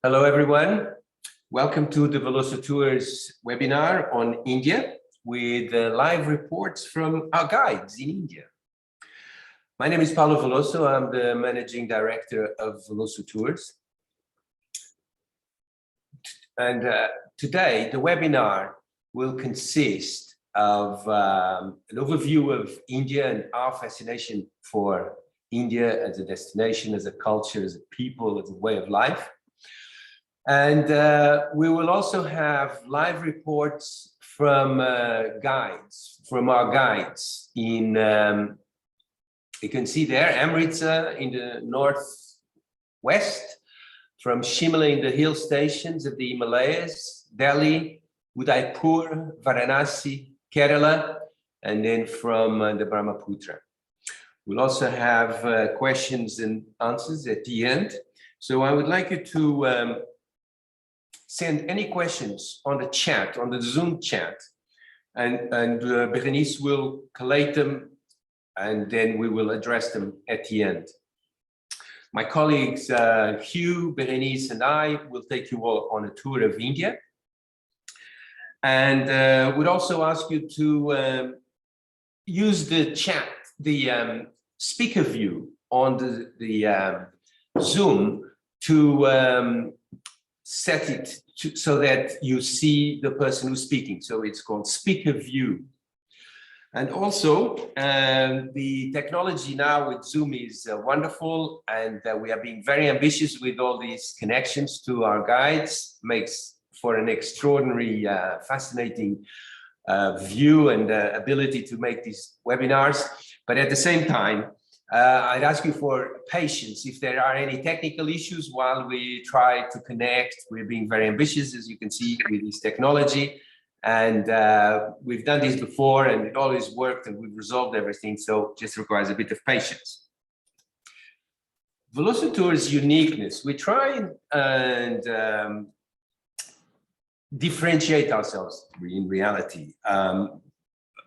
Hello, everyone. Welcome to the Veloso Tours webinar on India with live reports from our guides in India. My name is Paulo Veloso. I'm the Managing Director of Veloso Tours. And today, the webinar will consist of an overview of India and our fascination for India as a destination, as a culture, as a people, as a way of life. And we will also have live reports from guides, from our guides in, you can see there, Amritsar in the northwest, from Shimla in the hill stations of the Himalayas, Delhi, Udaipur, Varanasi, Kerala, and then from the Brahmaputra. We'll also have questions and answers at the end. So I would like you to send any questions on the chat, on the Zoom chat, and Berenice will collate them, and then we will address them at the end. My colleagues Hugh, Berenice, and I will take you all on a tour of India. And would also ask you to use the chat, the speaker view on the Zoom to set it so that you see the person who's speaking. So it's called speaker view. And also the technology now with Zoom is wonderful, and we are being very ambitious with all these connections to our guides. Makes for an extraordinary, fascinating view and ability to make these webinars. But at the same time, I'd ask you for patience if there are any technical issues while we try to connect. We're being very ambitious, as you can see, with this technology. And we've done this before and it always worked and we've resolved everything. So just requires a bit of patience. Veloso Tours' uniqueness, we try and differentiate ourselves in reality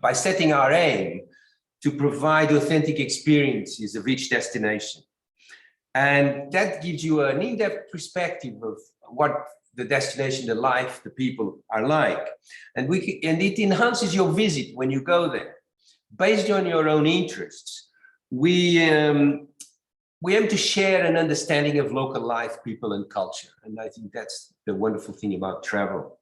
by setting our aim to provide authentic experiences of each destination. And that gives you an in-depth perspective of what the destination, the life, the people are like. And it enhances your visit when you go there. Based on your own interests, we aim to share an understanding of local life, people, and culture. And I think that's the wonderful thing about travel.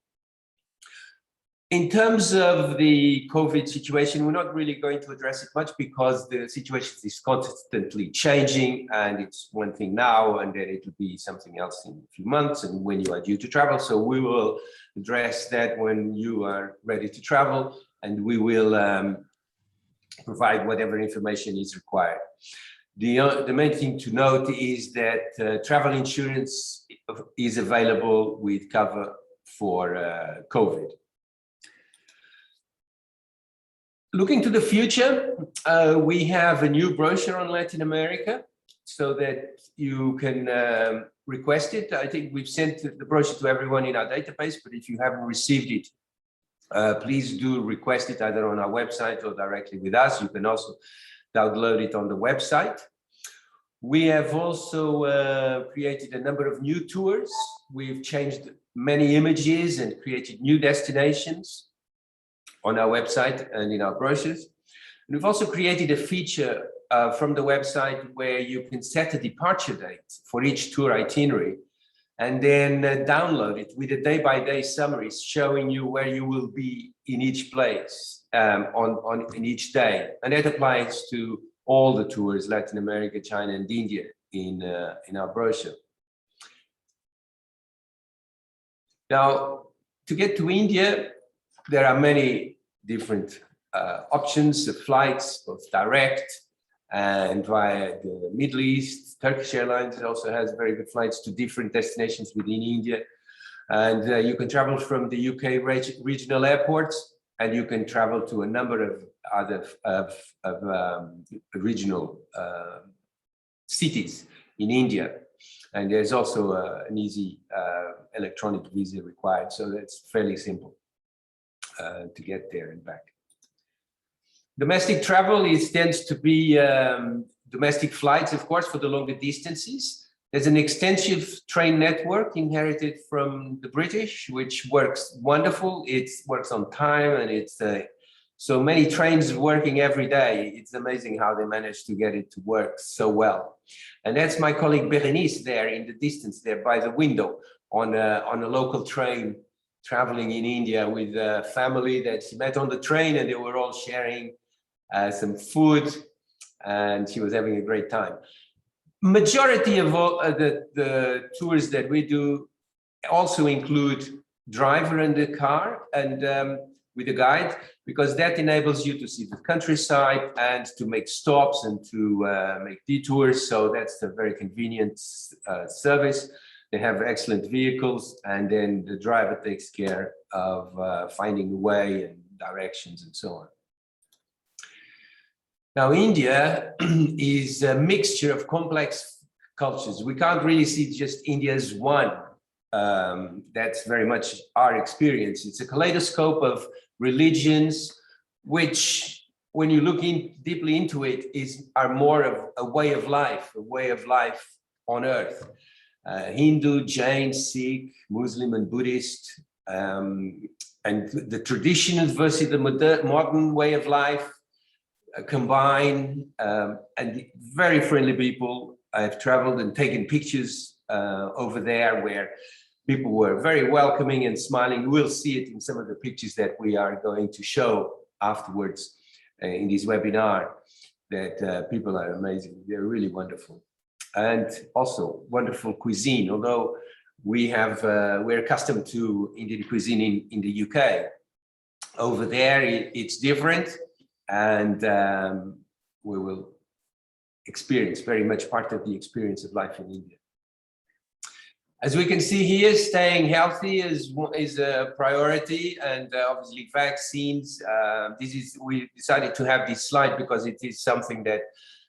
In terms of the COVID situation, we're not really going to address it much because the situation is constantly changing, and it's one thing now and then it will be something else in a few months and when you are due to travel. So we will address that when you are ready to travel, and we will provide whatever information is required. The main thing to note is that travel insurance is available with cover for COVID. Looking to the future, we have a new brochure on Latin America so that you can request it. I think we've sent the brochure to everyone in our database, but if you haven't received it, please do request it either on our website or directly with us. You can also download it on the website. We have also created a number of new tours. We've changed many images and created new destinations on our website and in our brochures. And we've also created a feature from the website where you can set a departure date for each tour itinerary and then download it with a day-by-day summary showing you where you will be in each place in each day. And that applies to all the tours, Latin America, China, and India in our brochure. Now, to get to India, there are many different options of flights, both direct and via the Middle East. Turkish Airlines also has very good flights to different destinations within India. And you can travel from the UK regional airports, and you can travel to a number of other regional cities in India. And there's also an easy electronic visa required, so that's fairly simple to get there and back. Domestic travel tends to be domestic flights, of course, for the longer distances. There's an extensive train network inherited from the British, which works wonderful. It works on time, and it's so many trains working every day. It's amazing how they manage to get it to work so well. And that's my colleague Berenice there in the distance, there by the window, on a local train traveling in India with a family that she met on the train, and they were all sharing some food, and she was having a great time. Majority of all the tours that we do also include driver in the car and with a guide, because that enables you to see the countryside and to make stops and to make detours. So that's a very convenient service. They have excellent vehicles, and then the driver takes care of finding the way and directions and so on. Now, India is a mixture of complex cultures. We can't really see just India as one. That's very much our experience. It's a kaleidoscope of religions, which, when you look deeply into it, are more of a way of life on earth. Hindu, Jain, Sikh, Muslim, and Buddhist, and the traditional versus the modern way of life combine, and very friendly people. I've traveled and taken pictures over there where people were very welcoming and smiling. You will see it in some of the pictures that we are going to show afterwards in this webinar, that people are amazing. They're really wonderful. And also wonderful cuisine, although we're accustomed to Indian cuisine in the UK. Over there, it's different. And we will experience very much part of the experience of life in India. As we can see here, staying healthy is a priority, and obviously vaccines. We decided to have this slide because it is something that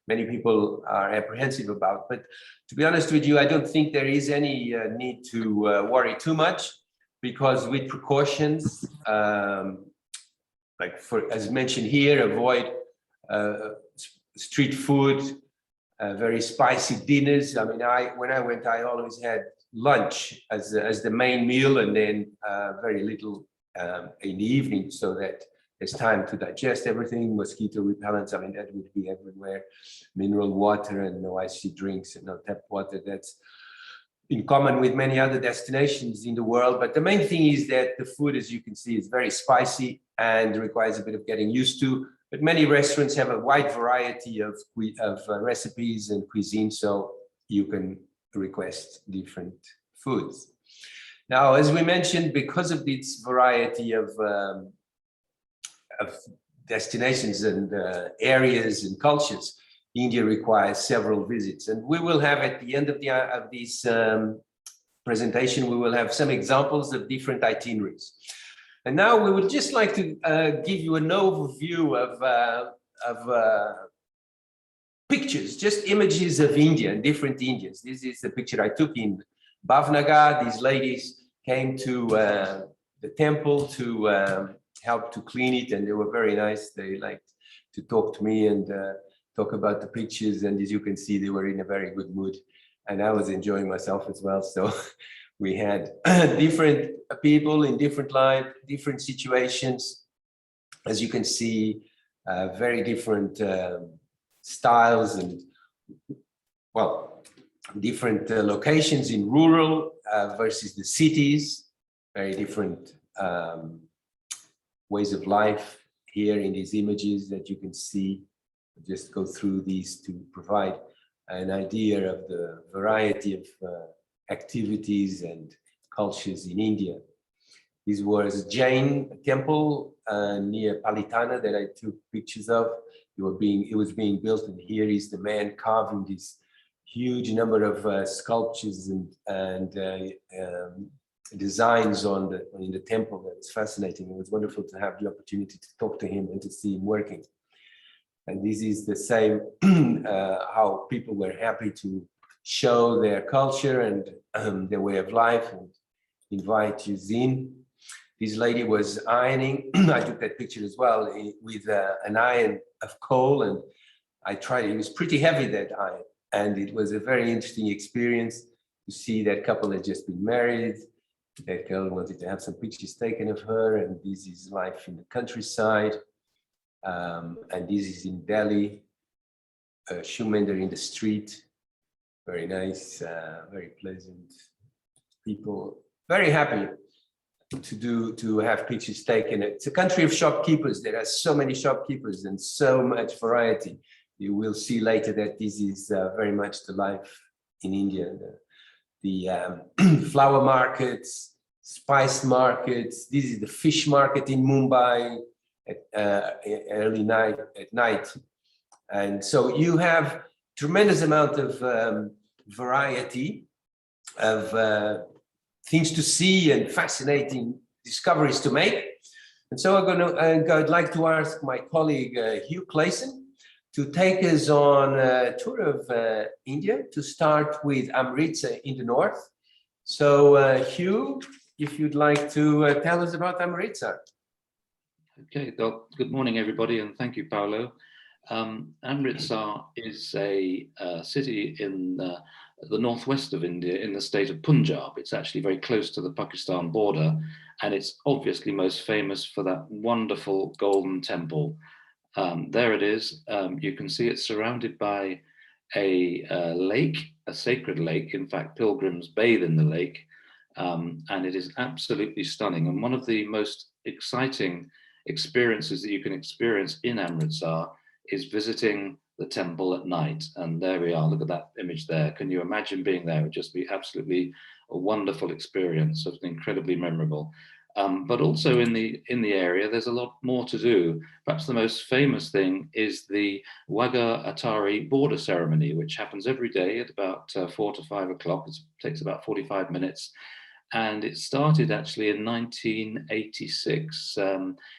many people are apprehensive about. But to be honest with you, I don't think there is any need to worry too much, because with precautions, like as mentioned here, avoid street food, very spicy dinners. I mean, when I went, I always had lunch as the main meal, and then very little in the evening, so that there's time to digest everything. Mosquito repellents, I mean, that would be everywhere. Mineral water and no icy drinks and no tap water. That's in common with many other destinations in the world. But the main thing is that the food, as you can see, is very spicy and requires a bit of getting used to. But many restaurants have a wide variety of recipes and cuisine, so you can request different foods. Now, as we mentioned, because of this variety of destinations and areas and cultures, India requires several visits. And we will have, at the end of this presentation, we will have some examples of different itineraries. And now we would just like to give you an overview of pictures, just images of India and different Indians. This is the picture I took in Bhavnagar. These ladies came to the temple to help to clean it, and they were very nice. They liked to talk to me and talk about the pictures, and as you can see, they were in a very good mood, and I was enjoying myself as well. So we had different people in different life, different situations. As you can see, very different styles and, well, different locations in rural versus the cities, very different ways of life here in these images that you can see. Just go through these to provide an idea of the variety of activities and cultures in India. This was Jain temple near Palitana that I took pictures of. It was being built, and here is the man carving this huge number of sculptures and designs in the temple. That's fascinating. It was wonderful to have the opportunity to talk to him and to see him working. And this is the same, how people were happy to show their culture and their way of life and invite you in. This lady was ironing. I took that picture as well with an iron of coal, and I tried. It was pretty heavy, that iron, And it was a very interesting experience to see that couple had just been married. That girl wanted to have some pictures taken of her, and this is life in the countryside. And this is in Delhi, Shumender in the street. Very nice, very pleasant people. Very happy to have pictures taken. It's a country of shopkeepers. There are so many shopkeepers and so much variety. You will see later that this is very much the life in India. The flower markets, spice markets. This is the fish market in Mumbai at early night at night. And so you have tremendous amount of variety of things to see and fascinating discoveries to make. And so I'd like to ask my colleague Hugh Clayson to take us on a tour of India, to start with Amritsar in the north. So Hugh, if you'd like to tell us about Amritsar. Okay, well, good morning everybody, and thank you, Paolo. Amritsar is a city in the northwest of India, in the state of Punjab. It's actually very close to the Pakistan border, and it's obviously most famous for that wonderful golden temple. There it is. You can see it's surrounded by a lake, a sacred lake. In fact, pilgrims bathe in the lake, and it is absolutely stunning. And one of the most exciting experiences that you can experience in Amritsar is visiting the temple at night. And there we are, look at that image there. Can you imagine being there? It would just be absolutely a wonderful experience, something incredibly memorable. But also in the area, there's a lot more to do. Perhaps the most famous thing is the Wagah Atari border ceremony, which happens every day at about 4 to 5 o'clock. It takes about 45 minutes. And it started actually in 1986.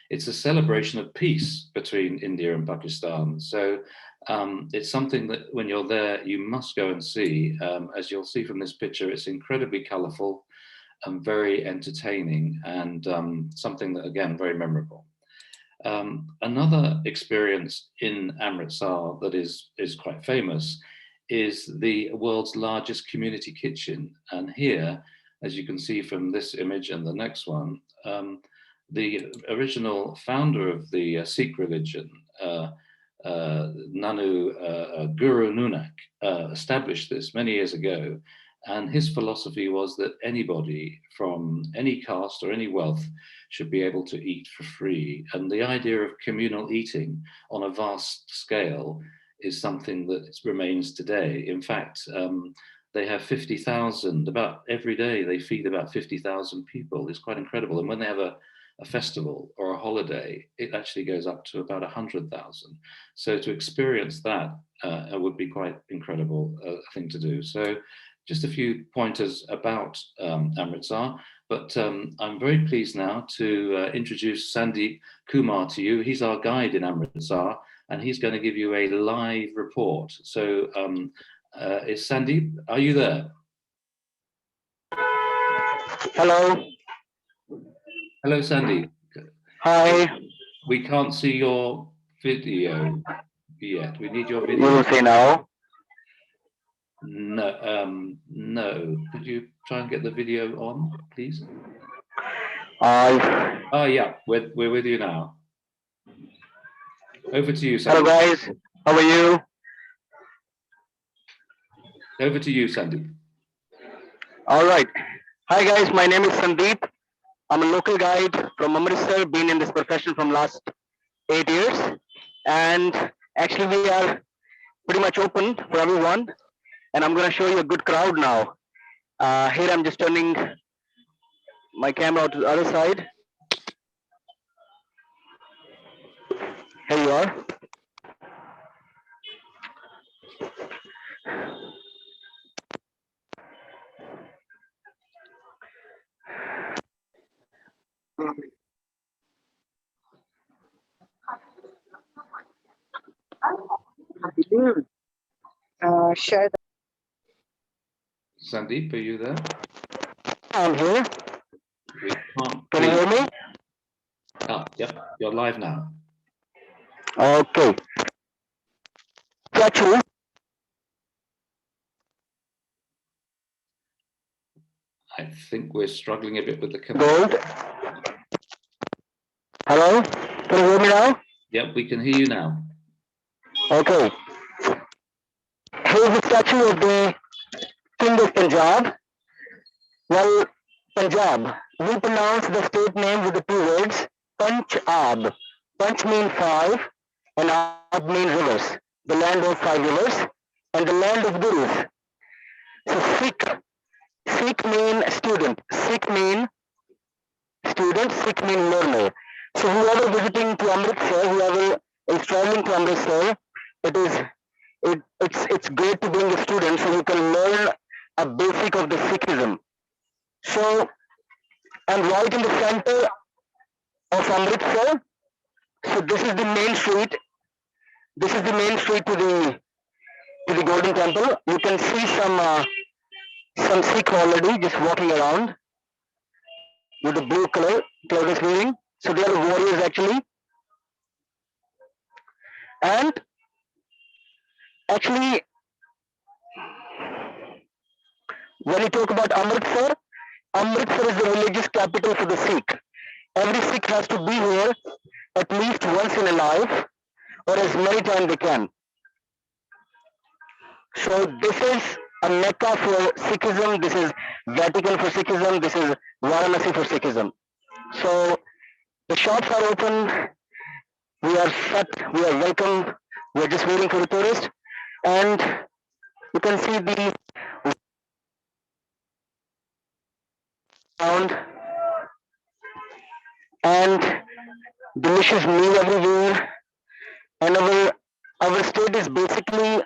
It's a celebration of peace between India and Pakistan. So it's something that when you're there, you must go and see. As you'll see from this picture, it's incredibly colorful and very entertaining, and something that, again, very memorable. Another experience in Amritsar that is quite famous is the world's largest community kitchen. And here, as you can see from this image and the next one, the original founder of the Sikh religion, Guru Nanak, established this many years ago. And his philosophy was that anybody from any caste or any wealth should be able to eat for free. And the idea of communal eating on a vast scale is something that remains today. In fact, they have 50,000, about every day they feed about 50,000 people. It's quite incredible. And when they have a festival or a holiday, it actually goes up to about 100,000. So to experience that would be quite incredible thing to do. So just a few pointers about Amritsar, but I'm very pleased now to introduce Sandeep Kumar to you. He's our guide in Amritsar, and he's going to give you a live report. So is Sandeep, are you there? Hello. Hello, Sandeep. Hi. We can't see your video yet. We need your You video. will say now. No, no. Could you try and get the video on, please? Oh yeah, we're with you now. Over to you, Sandeep. Hello guys, how are you? Over to you, Sandeep. All right. Hi guys, my name is Sandeep. I'm a local guide from Amritsar, been in this profession from last 8 years. And actually we are pretty much open for everyone. And I'm going to show you a good crowd now. Here I'm just turning my camera to the other side. Here you are. Share that. Sandeep, are you there? I'm here. We can't. Can you hear me? Ah, yep, you're live now. Okay. Chachu. I think we're struggling a bit with the connection. Gold. Hello, can you hear me now? Yep, we can hear you now. Okay. Here's the statue of the King of Punjab. Well, Punjab, we pronounce the state name with the two words, Punch-Ab. Punch means five, and Ab means rivers. The land of five rivers, and the land of gurus. So Sikh mean student. Sikh mean student, Sikh mean learner. So whoever visiting to Amritsar, whoever is traveling to Amritsar, it's great to bring a student so you can learn a basic of the Sikhism. So I'm right in the center of Amritsar. So this is the main street. This is the main street to the Golden Temple. You can see some Sikh already just walking around with the blue color clothes wearing. So they are warriors actually. And actually, when you talk about Amritsar, Amritsar is the religious capital for the Sikh. Every Sikh has to be here at least once in a life or as many times they can. So this is a Mecca for Sikhism, this is Vatican for Sikhism, this is Varanasi for Sikhism. So the shops are open, we are set, we are welcome, we are just waiting for the tourists, and you can see the sound and delicious meal everywhere. And our state is basically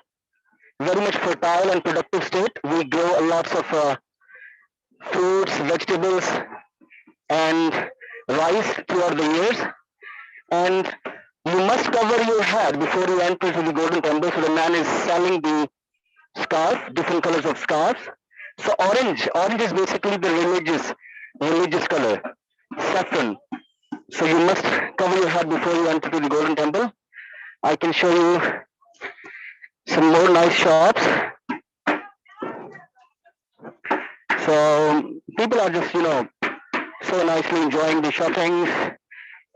very much fertile and productive state. We grow lots of fruits, vegetables, and rice throughout the years. And you must cover your head before you enter to the Golden Temple. So the man is selling the scarf, different colors of scarves. So orange is basically the religious color, saffron. So you must cover your head before you enter to the Golden Temple. I can show you some more nice shops. So people are just, so nicely enjoying the shopping.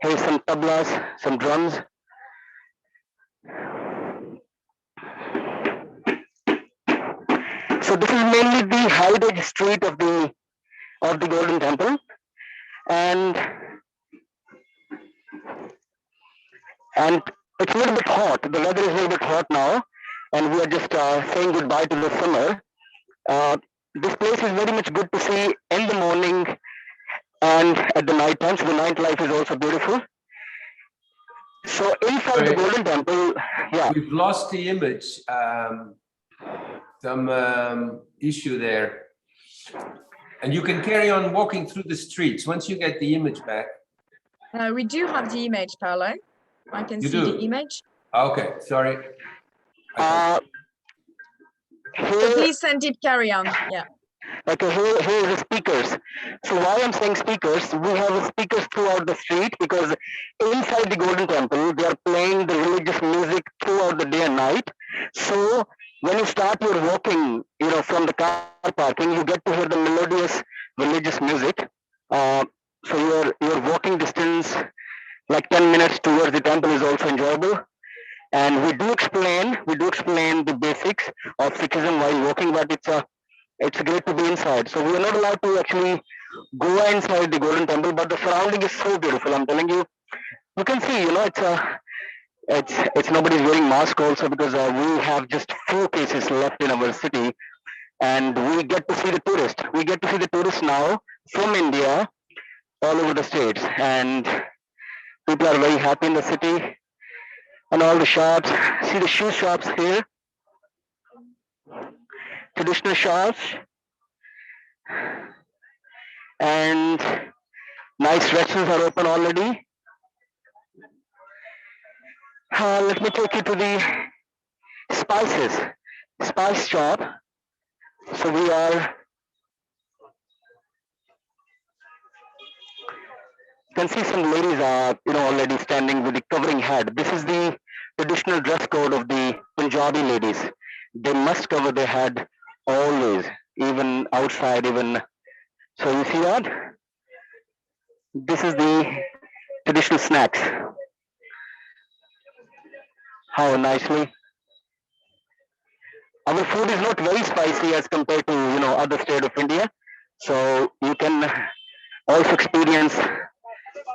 Here's some tablas, some drums. So this is mainly the heritage street of the Golden Temple, and it's a little bit hot. The weather is a little bit hot now, and we are just saying goodbye to the summer. This place is very much good to see in the morning and at the night time. So the nightlife is also beautiful. So inside the Golden Temple, yeah. We've lost the image. Some issue there. And you can carry on walking through the streets once you get the image back. We do have the image, Paolo. I can see the image. Okay, sorry. So please send it, carry on. Yeah. Okay, here are the speakers. So why I'm saying speakers, we have speakers throughout the street because inside the Golden Temple, they are playing the religious music throughout the day and night. So when you start your walking, from the car parking, you get to hear the melodious religious music. So your walking distance, like 10 minutes towards the temple, is also enjoyable. And we do explain the basics of Sikhism while walking, but it's great to be inside. So we are not allowed to actually go inside the Golden Temple, but the surrounding is so beautiful. I'm telling you, you can see, it's nobody's wearing mask also because we have just few cases left in our city, and we get to see the tourists. We get to see the tourists now from India, all over the states, and people are very happy in the city. And all the shops, see the shoe shops here, traditional shops, and nice restaurants are open already. Let me take you to the spice shop. So we are, you can see some ladies are, already standing with the covering head. This is the traditional dress code of the Punjabi ladies. They must cover their head always, even outside, even So you see that? This is the traditional snacks. How nicely. Our food is not very spicy as compared to other state of India. So you can also experience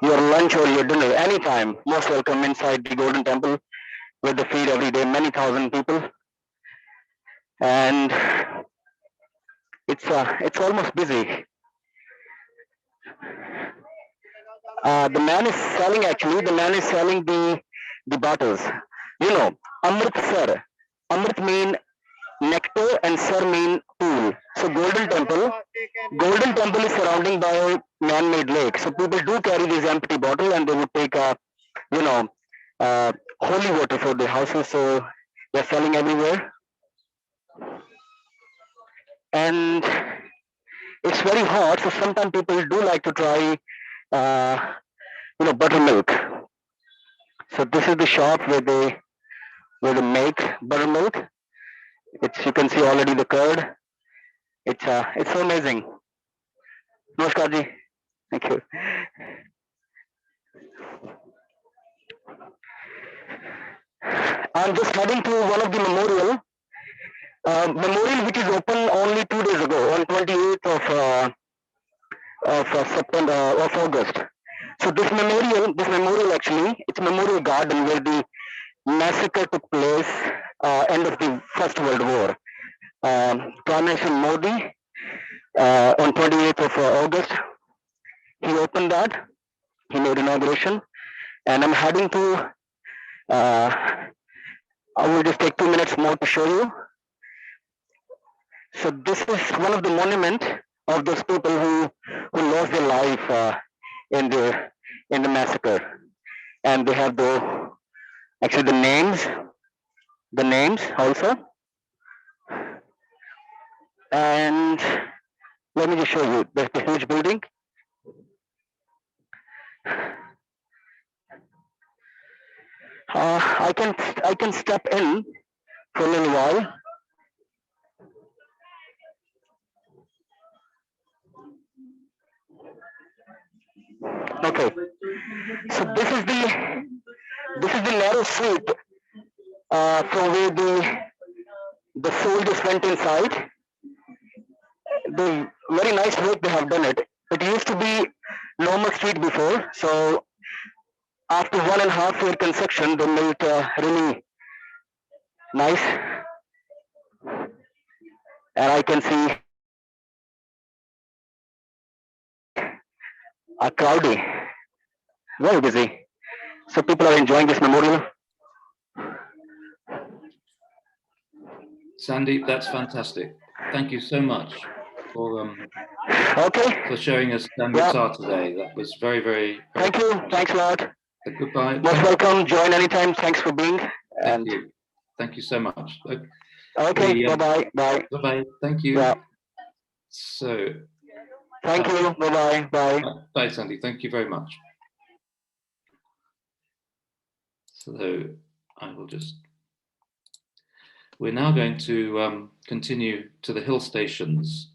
your lunch or your dinner anytime. Most welcome inside the Golden Temple, where they feed every day many thousand people, and it's almost busy. The man is selling actually. The man is selling the bottles. You know, Amritsar. Amrit mean nectar and Sar mean pool. So Golden Temple is surrounding by a man-made lake. So people do carry this empty bottle and they would take you know, holy water for their houses. So they're selling everywhere, and it's very hot. So sometimes people do like to try, buttermilk. So this is the shop where they make buttermilk. It's you can see already the curd. It's so amazing. Namaskar ji. Thank you. I'm just heading to one of the memorial which is open only 2 days ago on 28th of September of August. So this memorial actually, it's a memorial garden where the massacre took place end of the First World War. Prime Minister Modi on 28th of August, he opened that, he made inauguration, and I'm heading to, I will just take 2 minutes more to show you. So this is one of the monuments of those people who lost their life in the massacre, and they have actually the names also. And let me just show you. There's the huge building. I can step in for a little while. Okay, so this is the narrow street from where the soldiers went inside. The very nice work they have done it. It used to be normal street before, so after 1.5 year construction, they made it really nice, and I can see a crowdy, very busy. So people are enjoying this memorial. Sandeep, that's fantastic. Thank you so much for Okay. showing us Amritsar today. That was very, very. Thank you. Thanks a lot. Goodbye. Most welcome. Join anytime. Thanks for being. Thank you. Thank you so much. Okay. Bye-bye. Bye. Bye-bye. Thank you. Yeah. So. Thank you. Bye-bye. Bye. Bye, Sandy. Thank you very much. So I will just. We're now going to continue to the hill stations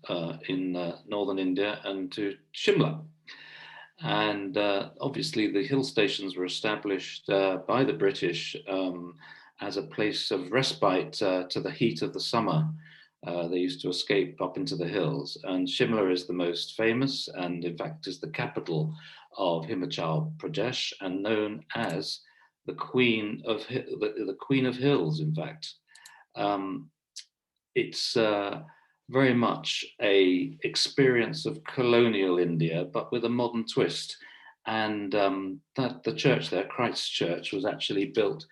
in northern India and to Shimla. And obviously the hill stations were established by the British as a place of respite to the heat of the summer. They used to escape up into the hills, and Shimla is the most famous and in fact is the capital of Himachal Pradesh and known as the Queen of Hills, in fact. It's very much a experience of colonial India, but with a modern twist. And that the church there, Christ's Church, was actually built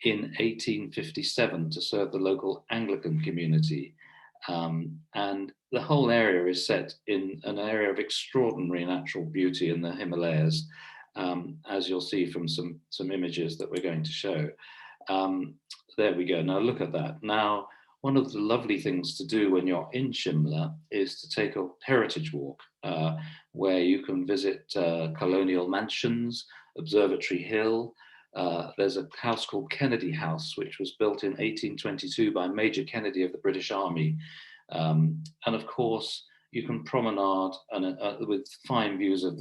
in 1857 to serve the local Anglican community. And the whole area is set in an area of extraordinary natural beauty in the Himalayas, as you'll see from some images that we're going to show. There we go. Now look at that. Now, one of the lovely things to do when you're in Shimla is to take a heritage walk where you can visit colonial mansions, Observatory Hill. There's a house called Kennedy House, which was built in 1822 by Major Kennedy of the British Army. And of course, you can promenade and with fine views of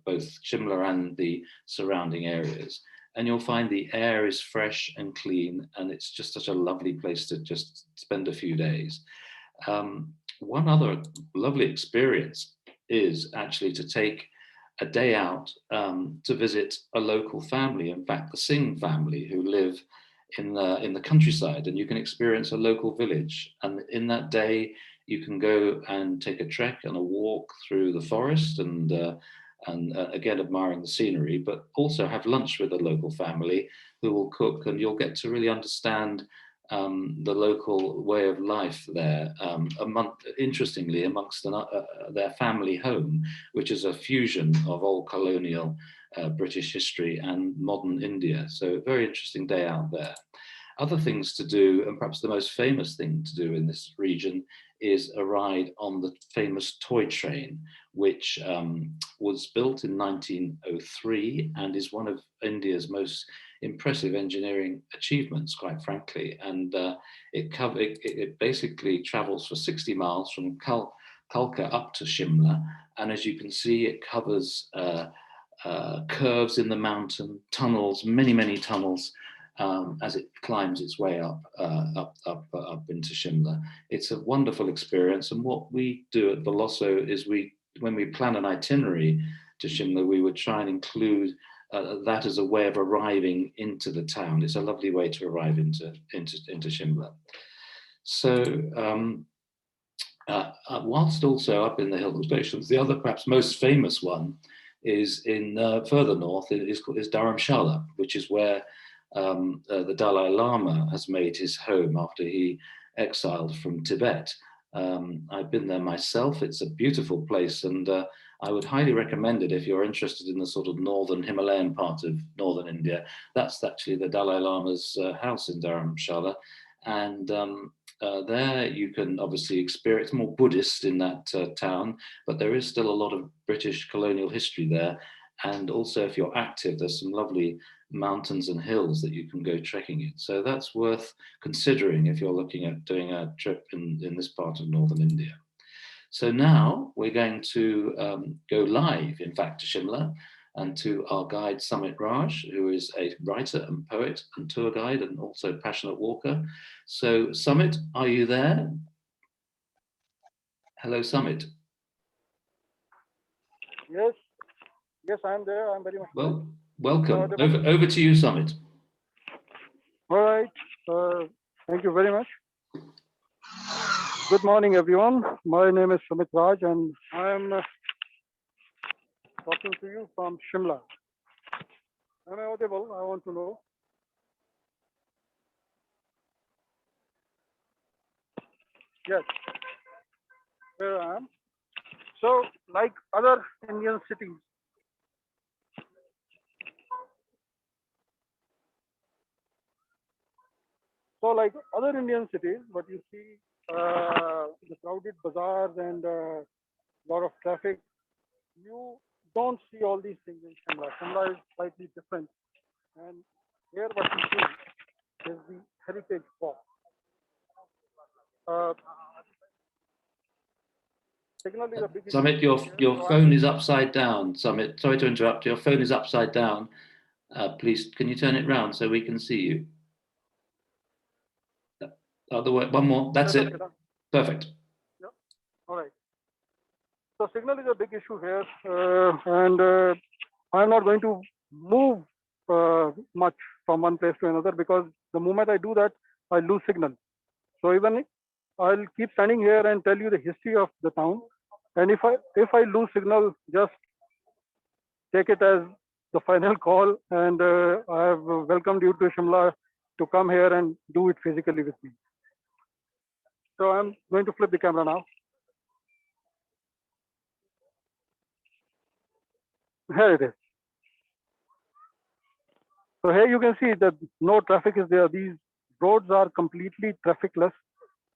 both Shimla and the surrounding areas. And you'll find the air is fresh and clean, and it's just such a lovely place to just spend a few days. One other lovely experience is actually to take a day out to visit a local family, in fact, the Singh family, who live in the countryside, and you can experience a local village. And in that day, you can go and take a trek and a walk through the forest, and again admiring the scenery, but also have lunch with a local family who will cook, and you'll get to really understand the local way of life there. Interestingly, amongst their family home, which is a fusion of old colonial British history and modern India. So a very interesting day out there. Other things to do, and perhaps the most famous thing to do in this region, is a ride on the famous toy train, which was built in 1903 and is one of India's most impressive engineering achievements, quite frankly. And it basically travels for 60 miles from Kalka up to Shimla. And as you can see, it covers curves in the mountain, tunnels, many tunnels, as it climbs its way up into Shimla. It's a wonderful experience. And what we do at Veloso is when we plan an itinerary to Shimla, we would try and include that as a way of arriving into the town. It's a lovely way to arrive into Shimla. So whilst also up in the hill stations, the other perhaps most famous one is in further north, is Dharamshala, which is where the Dalai Lama has made his home after he exiled from Tibet. I've been there myself. It's a beautiful place, and I would highly recommend it if you're interested in the sort of northern Himalayan part of northern India. That's actually the Dalai Lama's house in Dharamshala. And there you can obviously experience more Buddhist in that town, but there is still a lot of British colonial history there. And also, if you're active, there's some lovely mountains and hills that you can go trekking in. So that's worth considering if you're looking at doing a trip in this part of northern India. So now we're going to go live, in fact, to Shimla and to our guide, Sumit Raj, who is a writer and poet and tour guide and also passionate walker. So Sumit, are you there? Hello, Sumit. Yes, I'm there. I'm very much well. Welcome. Over to you, Sumit. All right. Thank you very much. Good morning, everyone. My name is Sumit Raj, and I'm talking to you from Shimla. Am I audible? I want to know. Yes. Here I am. So, like other Indian cities, but you see the crowded bazaars and a lot of traffic. You don't see all these things in Shimla. Shimla is slightly different. And here what you see is the heritage walk. Signal is a big Sumit, your phone is upside down. Sumit, sorry to interrupt. Your phone is upside down. Please, can you turn it round so we can see you? Other way, one more. That's it. Perfect. Yeah. All right. So signal is a big issue here, and I'm not going to move much from one place to another, because the moment I do that, I lose signal. So even I'll keep standing here and tell you the history of the town. And if I lose signal, just take it as the final call. And I have welcomed you to Shimla to come here and do it physically with me. So I'm going to flip the camera now. Here it is. So here you can see that no traffic is there. These roads are completely trafficless.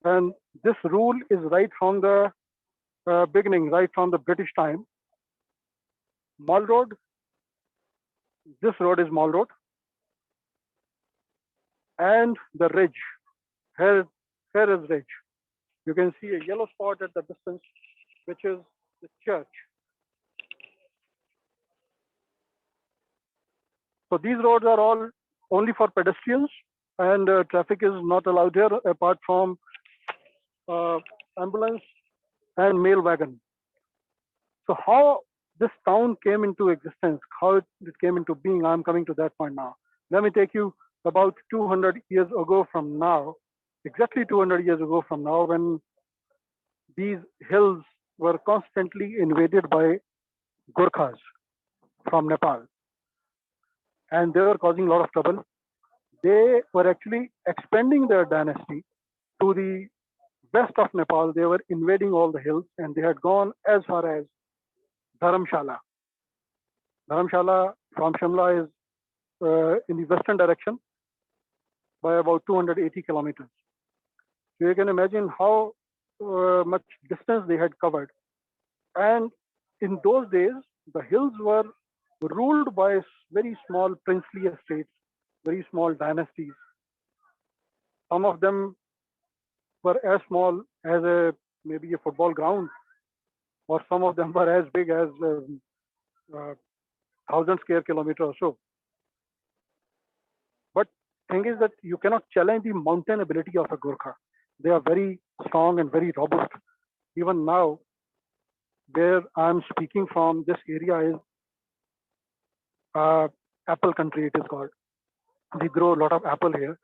And this rule is right from the beginning, right from the British time. Mall Road, this road is Mall Road. And the ridge, here is ridge. You can see a yellow spot at the distance. which is the church. So these roads are all only for pedestrians, and traffic is not allowed here apart from ambulance and mail wagon. So how this town came into existence, how it came into being, I'm coming to that point now. Let me take you about 200 years ago from now, exactly 200 years ago from now, when these hills were constantly invaded by Gurkhas from Nepal. And they were causing a lot of trouble. They were actually expanding their dynasty to the west of Nepal. They were invading all the hills, and they had gone as far as Dharamshala. Dharamshala from Shimla is in the western direction by about 280 kilometers. So you can imagine how much distance they had covered. And in those days, the hills were ruled by very small princely estates, very small dynasties. Some of them were as small as maybe a football ground, or some of them were as big as 1,000 square kilometers or so. But thing is that you cannot challenge the mountain ability of a Gurkha. They are very strong and very robust. Even now, where I'm speaking from, this area is apple country, it is called. We grow a lot of apple here.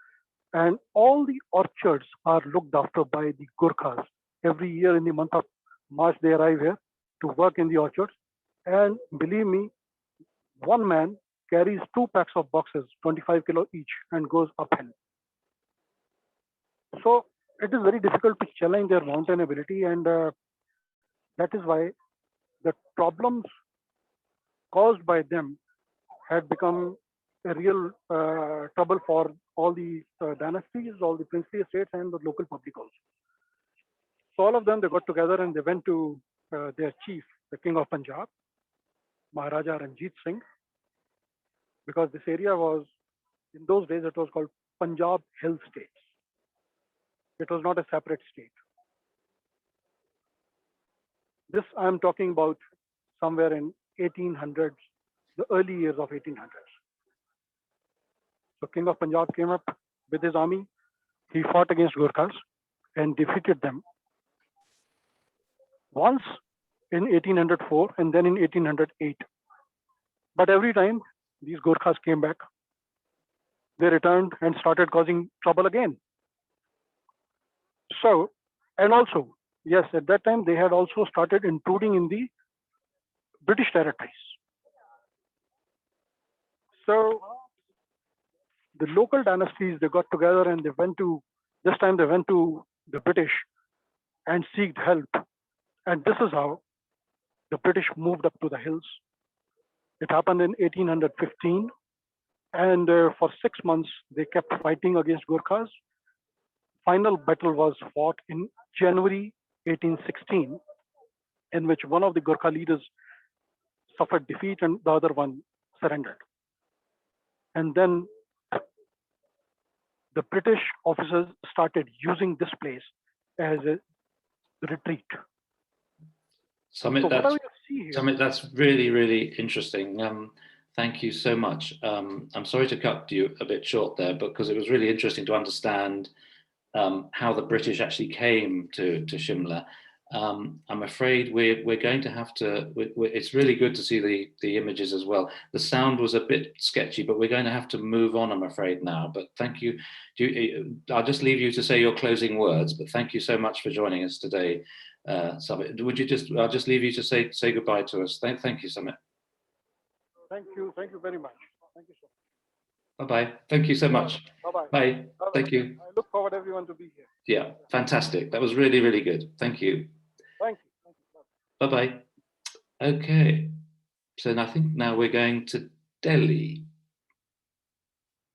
And all the orchards are looked after by the Gurkhas. Every year in the month of March, they arrive here to work in the orchards. And believe me, one man carries 2 packs of boxes, 25 kilo each, and goes uphill. So it is very difficult to challenge their mountain ability, and that is why the problems caused by them had become a real trouble for all the dynasties, all the princely estates, and the local public also. So all of them, they got together and they went to their chief, the king of Punjab, Maharaja Ranjit Singh, because this area was, in those days, it was called Punjab Hill States. It was not a separate state. This I'm talking about somewhere in 1800s, the early years of 1800s. So King of Punjab came up with his army. He fought against Gurkhas and defeated them. Once in 1804 and then in 1808. But every time these Gurkhas came back, they returned and started causing trouble again. So, and also, yes, at that time they had also started intruding in the British territories. So the local dynasties, they got together and they went to, this time they went to the British and sought help. And this is how the British moved up to the hills. It happened in 1815. And for 6 months, they kept fighting against Gurkhas. Final battle was fought in January 1816, in which one of the Gurkha leaders suffered defeat and the other one surrendered. And then the British officers started using this place as a retreat. Samit, So that's, whatever you see here, Samit, that's really, really interesting. Thank you so much. I'm sorry to cut you a bit short there, because it was really interesting to understand how the British actually came to Shimla. I'm afraid we're going to have to, it's really good to see the images as well. The sound was a bit sketchy, but we're going to have to move on, I'm afraid now. But thank you. I'll just leave you to say your closing words, but thank you so much for joining us today, Samit. Would you just, I'll just leave you to say goodbye to us. Thank you, Samit. thank you very much. Thank you so much. Bye-bye. Thank you so much. Bye-bye. Bye. Thank you. I look forward everyone to be here. Yeah, fantastic. That was really, really good. Thank you. Thank you. Bye-bye. Okay. So I think now we're going to Delhi.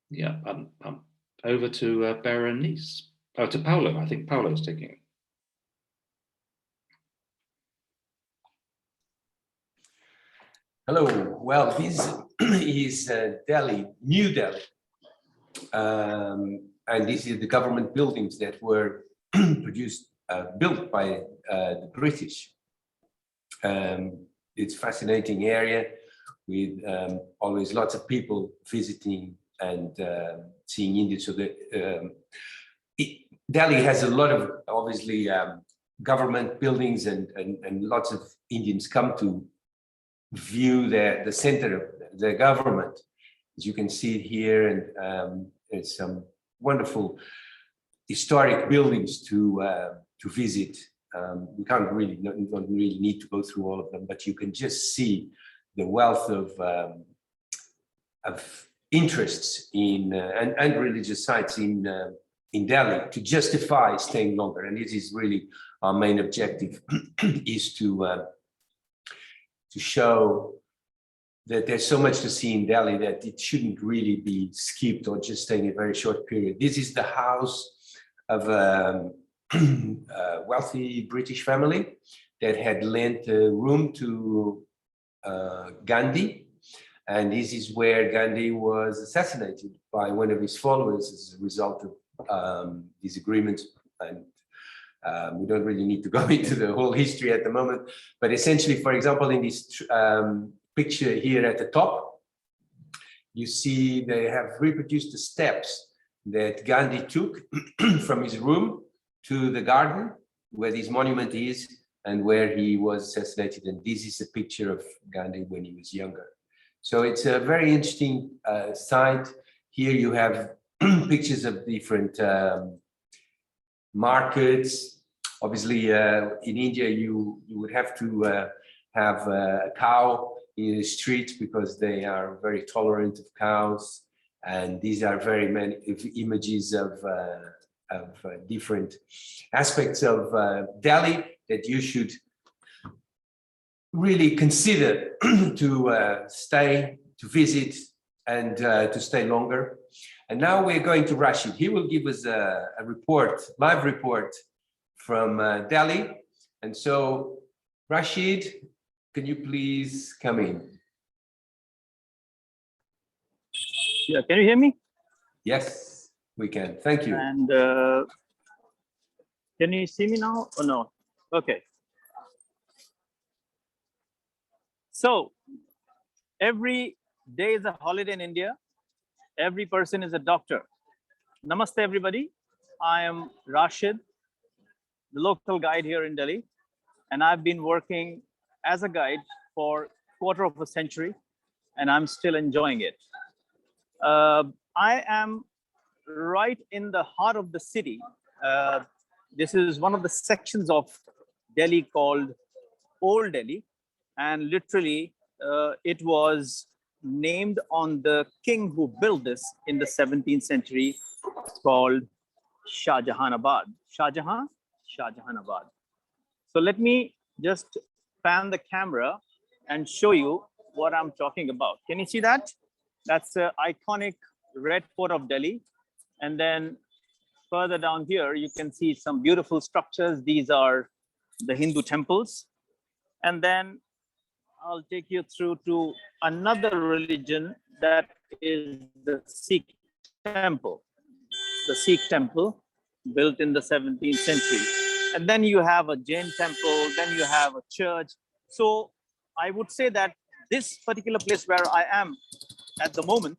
Yeah, I'm over to Berenice. Oh, to Paolo. I think Paolo's taking it. Hello. Well, this is Delhi, New Delhi. And this is the government buildings that were built by the British It's a fascinating area with always lots of people visiting and seeing India. So Delhi has a lot of obviously government buildings and lots of Indians come to view the center of the government. As you can see it here, and there's some wonderful historic buildings to visit. We don't really need to go through all of them, but you can just see the wealth of interests in and religious sites in Delhi to justify staying longer. And this is really our main objective, is to show that there's so much to see in Delhi that it shouldn't really be skipped or just staying a very short period. This is the house of a wealthy British family that had lent a room to Gandhi. And this is where Gandhi was assassinated by one of his followers as a result of disagreements. And we don't really need to go into the whole history at the moment. But essentially, for example, in this picture here at the top, you see they have reproduced the steps that Gandhi took from his room to the garden where this monument is and where he was assassinated. And this is a picture of Gandhi when he was younger. So it's a very interesting site. Here you have pictures of different markets. Obviously, in India, you would have to have a cow in the streets because they are very tolerant of cows. And these are very many images of different aspects of Delhi that you should really consider to stay, to visit, and to stay longer. And now we're going to Rashid. He will give us a report, live report from Delhi. And so, Rashid, can you please come in? Yeah, can you hear me? Yes, we can. Thank you. And can you see me now or no? Okay. So every day is a holiday in India. Every person is a doctor. Namaste, everybody. I am Rashid, the local guide here in Delhi, and I've been working as a guide for a quarter of a century, and I'm still enjoying it. I am right in the heart of the city. This is one of the sections of Delhi called Old Delhi, and literally it was named on the king who built this in the 17th century. It's called Shah Jahanabad. Shah Jahanabad. So let me just pan the camera and show you what I'm talking about. Can you see that? That's the iconic Red Fort of Delhi. And then further down here, you can see some beautiful structures. These are the Hindu temples. And then I'll take you through to another religion, that is the Sikh temple. The Sikh temple built in the 17th century. And then you have a Jain temple, then you have a church. So I would say that this particular place where I am at the moment,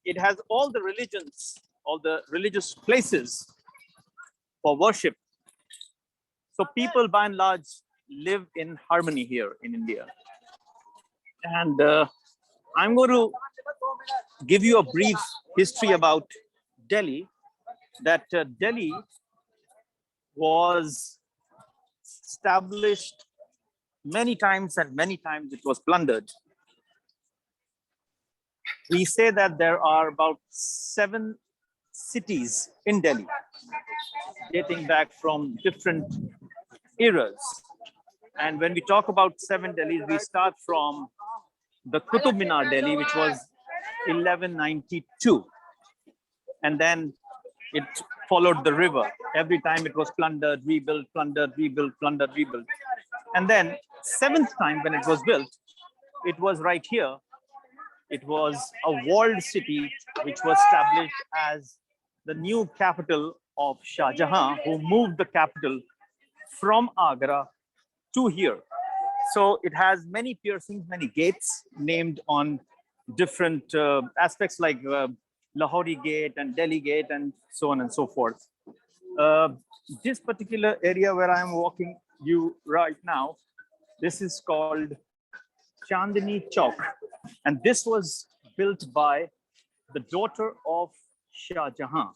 it has all the religions, all the religious places for worship. So people by and large live in harmony here in India. And I'm going to give you a brief history about Delhi, that Delhi was established many times, and many times it was plundered. We say that there are about 7 cities in Delhi, dating back from different eras. And when we talk about 7 Delhis, we start from the Qutub Minar Delhi, which was 1192. And then it followed the river. Every time it was plundered, rebuilt, plundered, rebuilt, plundered, rebuilt. And then 7th time when it was built, it was right here. It was a walled city which was established as the new capital of Shah Jahan, who moved the capital from Agra two here. So it has many piercings, many gates named on different aspects like Lahori Gate and Delhi Gate and so on and so forth. This particular area where I am walking you right now, this is called Chandni Chowk, and this was built by the daughter of Shah Jahan.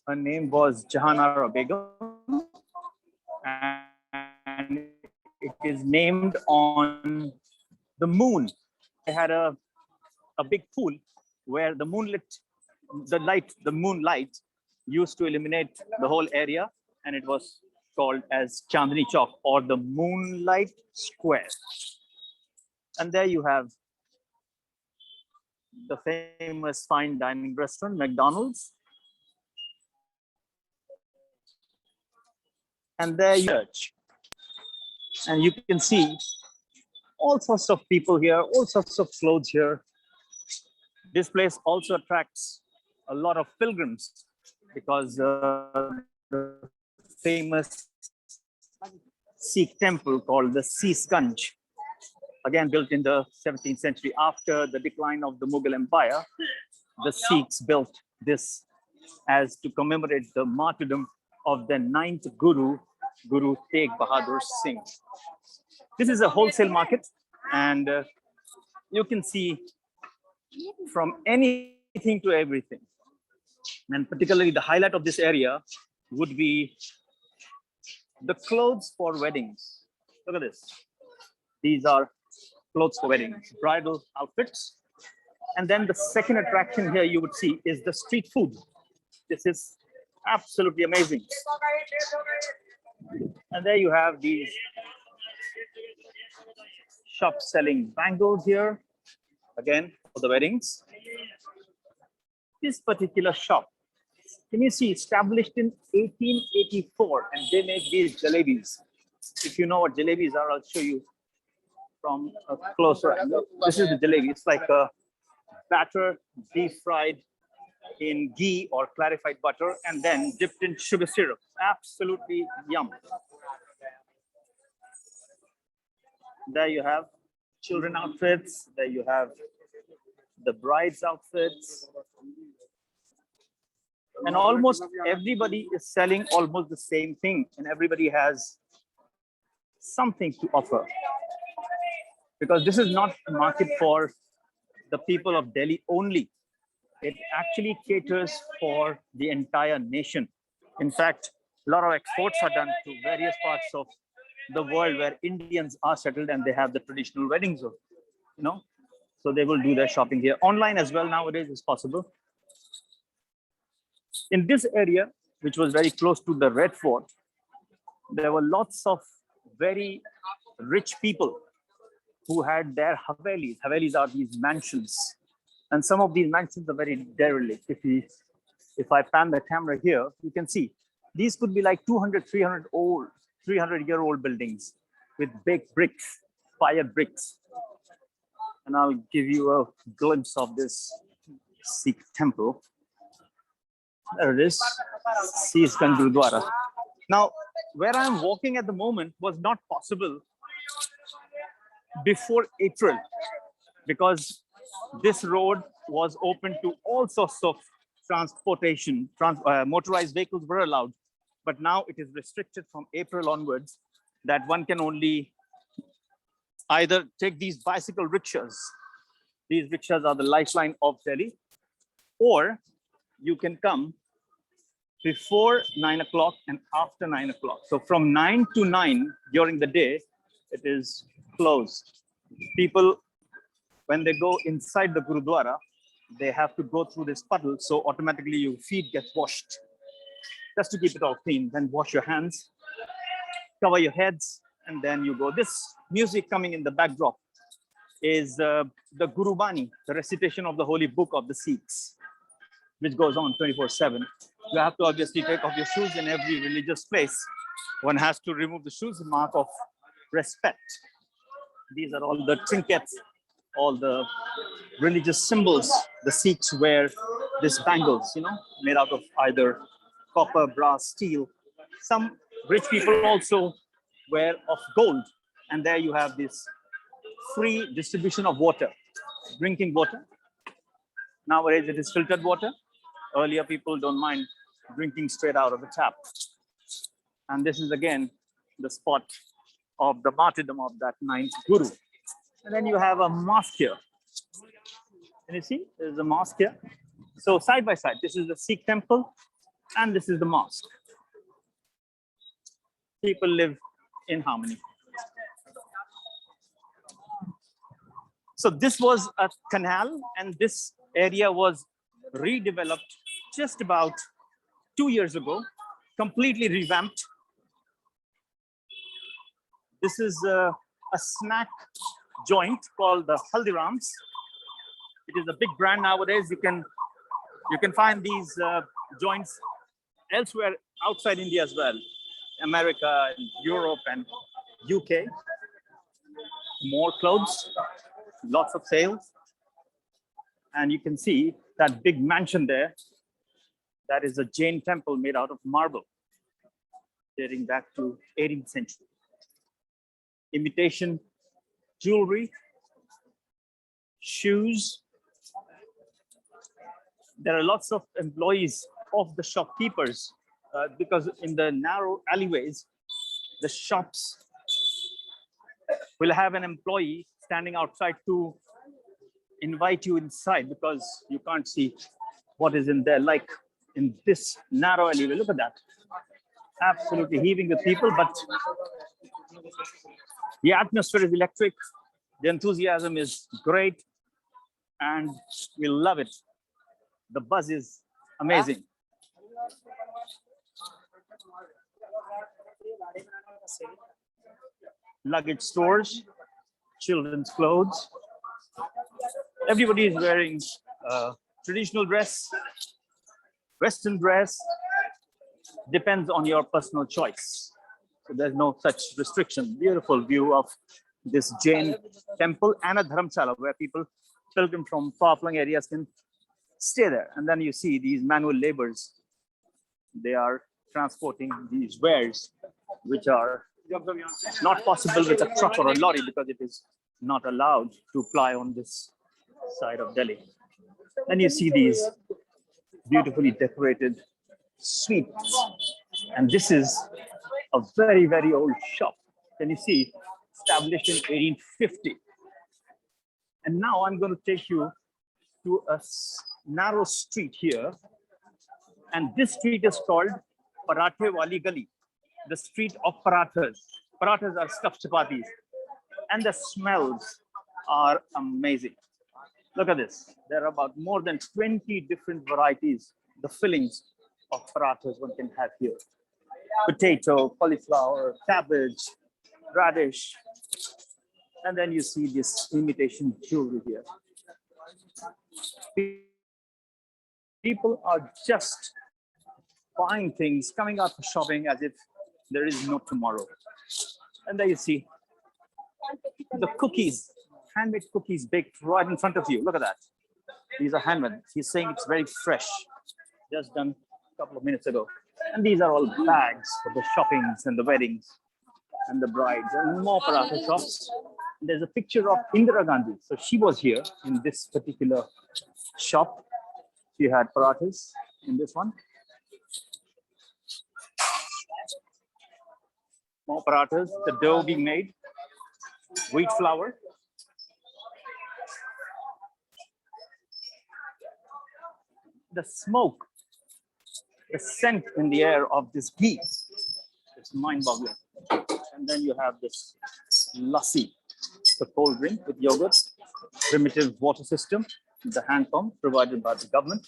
Her name was Jahanara Begum, and it is named on the moon. They had a big pool where the moonlight used to illuminate the whole area, and it was called as Chandni Chowk, or the Moonlight Square. And there you have the famous fine dining restaurant, McDonald's. And there you church. And you can see all sorts of people here, all sorts of clothes here. This place also attracts a lot of pilgrims because the famous Sikh temple called the Seesganj, again built in the 17th century after the decline of the Mughal Empire. The Sikhs built this as to commemorate the martyrdom of the 9th Guru, Guru Tegh Bahadur Singh. This is a wholesale market, and you can see from anything to everything. And particularly the highlight of this area would be the clothes for weddings. Look at this. These are clothes for weddings, bridal outfits. And then the second attraction here you would see is the street food. This is absolutely amazing. And there you have these shops selling bangles here, again for the weddings. This particular shop, can you see, established in 1884, and they make these jalebis. If you know what jalebis are, I'll show you from a closer angle. This is the jalebi. It's like a batter deep fried in ghee or clarified butter and then dipped in sugar syrup. Absolutely yum. There you have children outfits. There you have the bride's outfits. And almost everybody is selling almost the same thing, and everybody has something to offer. Because this is not a market for the people of Delhi only. It actually caters for the entire nation. In fact, a lot of exports are done to various parts of the world where Indians are settled and they have the traditional weddings, so they will do their shopping here. Online as well nowadays is possible. In this area, which was very close to the Red Fort, there were lots of very rich people who had their havelis. Havelis are these mansions. And some of these mansions are very derelict. If I pan the camera here, you can see these could be like 200, 300-year-old buildings with big bricks, fire bricks. And I'll give you a glimpse of this Sikh temple. There it is, Seesganj Gurudwara. Now, where I'm walking at the moment was not possible before April, because this road was open to all sorts of transportation. Motorized vehicles were allowed, but now it is restricted from April onwards, that one can only either take these bicycle rickshaws. These rickshaws are the lifeline of Delhi, or you can come before 9 o'clock and after 9 o'clock. So from 9 to 9 during the day, it is closed. People, when they go inside the Gurudwara, they have to go through this puddle. So automatically your feet get washed just to keep it all clean. Then wash your hands, cover your heads, and then you go. This music coming in the backdrop is the Gurubani, the recitation of the holy book of the Sikhs, which goes on 24/7. You have to obviously take off your shoes in every religious place. One has to remove the shoes, a mark of respect. These are all the trinkets, all the religious symbols. The Sikhs wear these bangles, made out of either copper, brass, steel. Some rich people also wear of gold, And there you have this free distribution of water, drinking water. Nowadays it is filtered water. Earlier people don't mind drinking straight out of the tap. And this is again the spot of the martyrdom of that ninth guru. And then you have a mosque here. Can you see? There's a mosque here. So side by side, this is the Sikh temple and this is the mosque. People live in harmony. So this was a canal, and this area was redeveloped just about 2 years ago, completely revamped. This is a snack joint called the Haldirams. It is a big brand nowadays. You can find these joints elsewhere outside India as well, America and Europe and UK. More clothes, lots of sales. And you can see that big mansion there. That is a Jain temple made out of marble, dating back to 18th century. Imitation jewelry, shoes. There are lots of employees of the shopkeepers because in the narrow alleyways, the shops will have an employee standing outside to invite you inside because you can't see what is in there. Like in this narrow alleyway, look at that. Absolutely heaving with people, but the atmosphere is electric. The enthusiasm is great and we love it. The buzz is amazing. Luggage stores, children's clothes. Everybody is wearing traditional dress, Western dress. Depends on your personal choice. So there's no such restriction. Beautiful view of this Jain temple and a dharamshala where people pilgrim from far-flung areas can stay there. And then you see these manual laborers. They are transporting these wares, which are not possible with a truck or a lorry because it is not allowed to ply on this side of Delhi. And you see these beautifully decorated sweets. And this is a very, very old shop. Can you see? Established in 1850. And now I'm going to take you to a narrow street here. And this street is called Parathe Wali Gali, the street of parathas. Parathas are stuffed chapatis. And the smells are amazing. Look at this. There are about more than 20 different varieties, the fillings of parathas one can have here. Potato, cauliflower, cabbage, radish. And then you see this imitation jewelry here. People are just buying things, coming out for shopping as if there is no tomorrow. And there you see the cookies, handmade cookies baked right in front of you. Look at that. These are handmade. He's saying it's very fresh, just done a couple of minutes ago. And these are all bags for the shoppings and the weddings and the brides and more paratha shops. There's a picture of Indira Gandhi. So she was here in this particular shop. She had parathas in this one. More parathas, the dough being made, wheat flour. The smoke, the scent in the air of this ghee, it's mind-boggling. And then you have this lassi, the cold drink with yogurt, primitive water system, the hand pump provided by the government.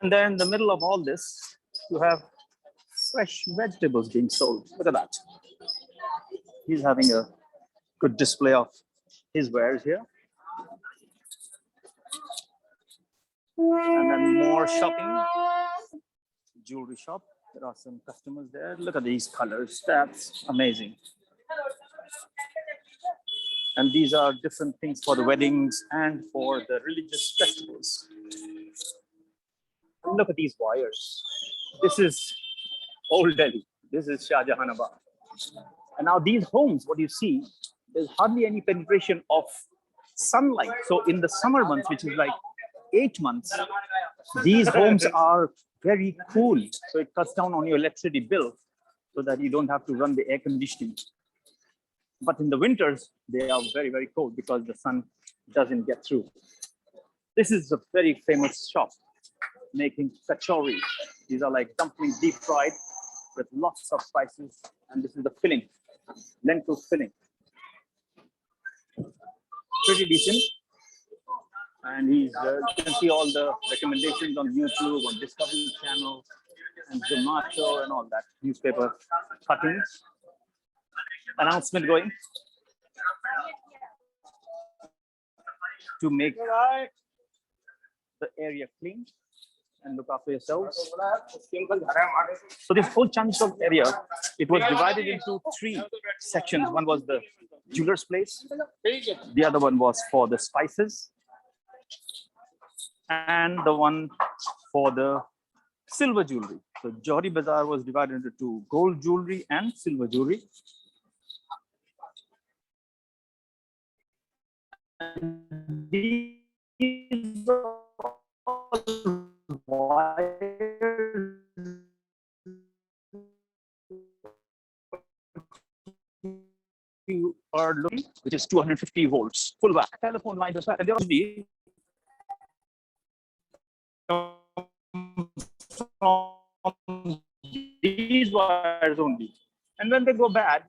And then in the middle of all this, you have fresh vegetables being sold. Look at that. He's having a good display of his wares here. And then more shopping, jewelry shop. There are some customers there. Look at these colors. That's amazing. And these are different things for the weddings and for the religious festivals. And look at these wires. This is old Delhi. This is Shah Jahanabad. And now these homes, what you see, there's hardly any penetration of sunlight. So in the summer months, which is like 8 months, these homes are very cool. So it cuts down on your electricity bill so that you don't have to run the air conditioning. But in the winters, they are very, very cold because the sun doesn't get through. This is a very famous shop making kachori. These are like dumplings deep fried with lots of spices. And this is the filling, lentil filling. Pretty decent. And he's, you can see all the recommendations on YouTube, on Discovery Channel, and Zomato, and all that. Newspaper cuttings. Announcement going to make the area clean and look after yourselves. So this whole Chandchok area, it was divided into 3 sections. One was the jeweler's place. The other one was for the spices. And the one for the silver jewelry. So Johri Bazaar was divided into 2, gold jewelry and silver jewelry. These are wires you are looking, which is 250 volts, full whack. Telephone lines as well. And they're from these wires only. And when they go bad,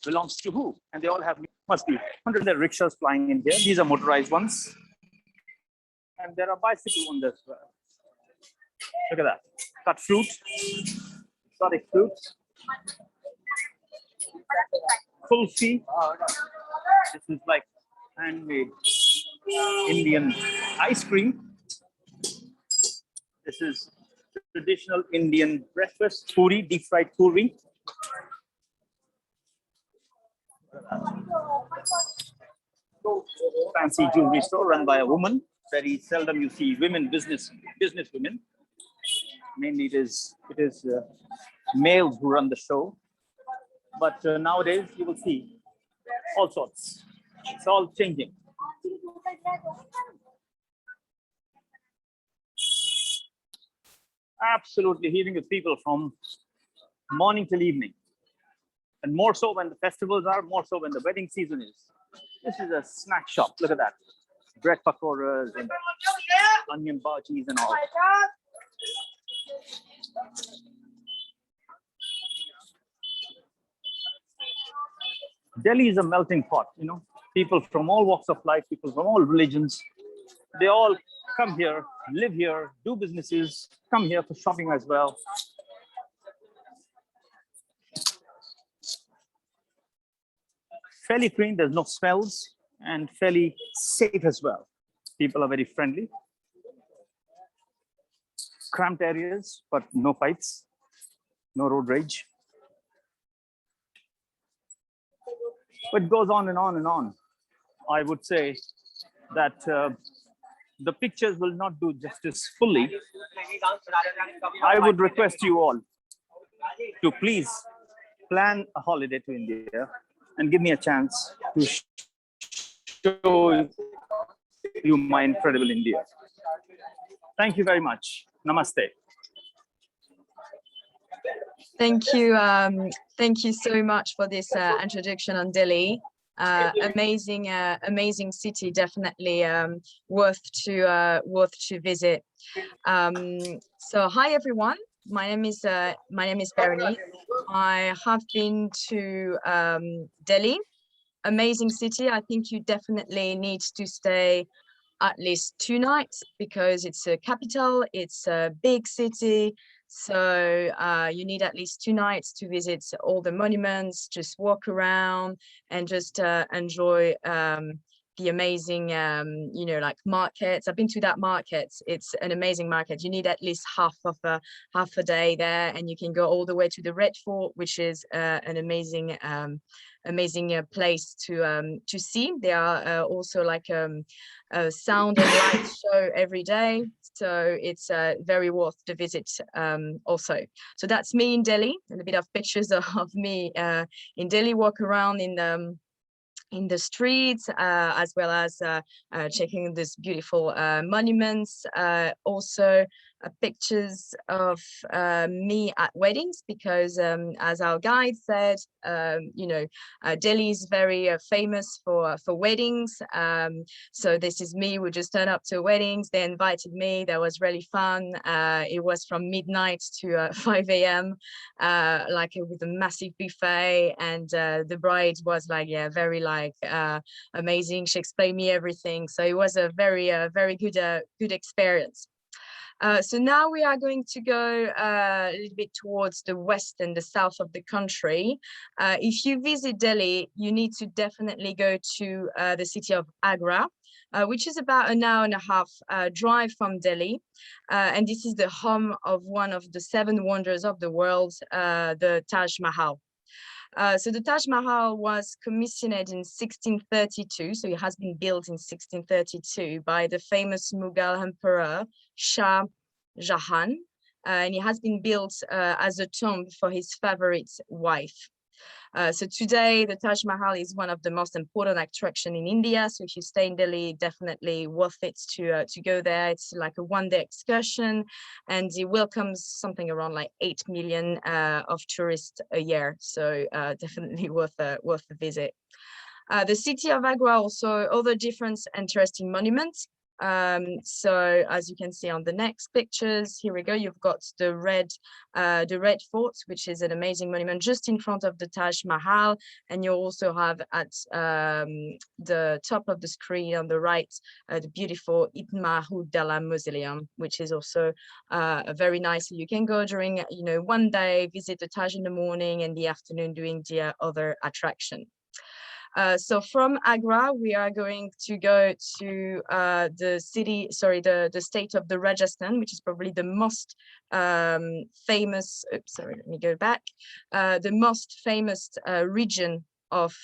belongs to who? And they all have, must be 100 rickshaws flying in here. These are motorized ones. And there are bicycle ones as well. Look at that. Cut fruit, exotic fruits. Kulfi. This is like handmade Indian ice cream. This is traditional Indian breakfast, puri, deep fried puri. Fancy jewelry store run by a woman. Very seldom you see women business women. Mainly it is males who run the show. But nowadays you will see all sorts. It's all changing. Absolutely heaving with people from morning till evening. And more so when the festivals are, more so when the wedding season is. This is a snack shop. Look at that. Bread pakoras and onion bhajis and all. Delhi is a melting pot, you know. People from all walks of life, people from all religions, they all come here, live here, do businesses, come here for shopping as well. Fairly clean, there's no smells, and fairly safe as well. People are very friendly. Cramped areas, but no fights, no road rage. But it goes on and on and on. I would say that the pictures will not do justice fully. I would request you all to please plan a holiday to India and give me a chance to show you my incredible India. Thank you very much. Namaste. Thank you. Thank you so much for this introduction on Delhi. Amazing, amazing city. Definitely worth to visit. So, hi everyone. My name is Berenice. I have been to Delhi. Amazing city. I think you definitely need to stay at least 2 nights because it's a capital. It's a big city. So you need at least 2 nights to visit all the monuments, just walk around and just enjoy the amazing, you know, like markets. I've been to that market. It's an amazing market. You need at least half a day there, and you can go all the way to the Red Fort, which is an amazing place to see. There are also like a sound and light show every day. so it's very worth the visit also. So that's me in Delhi, and a bit of pictures of me in Delhi, walk around in the streets, as well as checking these beautiful monuments. Also pictures of me at weddings, because as our guide said, Delhi is very famous for weddings. So this is me. We just turned up to weddings. They invited me. That was really fun. It was from midnight to 5 a.m. With a massive buffet, and the bride was very amazing. She explained me everything. So it was a very good experience. So now we are going to go a little bit towards the west and the south of the country. If you visit Delhi, you need to definitely go to the city of Agra, which is about an hour and a half drive from Delhi. And this is the home of one of the 7 wonders of the world, the Taj Mahal. So the Taj Mahal was commissioned in 1632, so it has been built in 1632 by the famous Mughal emperor Shah Jahan, and it has been built as a tomb for his favorite wife. So today, the Taj Mahal is one of the most important attractions in India. So if you stay in Delhi, definitely worth it to go there. It's like a one-day excursion, and it welcomes something around 8 million of tourists a year. So definitely worth a visit. The city of Agra also other different interesting monuments. So as you can see on the next pictures, here we go, you've got the red fort, which is an amazing monument just in front of the Taj Mahal, and you also have at the top of the screen on the right the beautiful Itineraries mausoleum, which is also very nice. You can go during one day, visit the Taj in the morning, and the afternoon doing the other attraction. So from Agra, we are going to go to the state of the Rajasthan, which is probably the most famous, let me go back, the most famous region of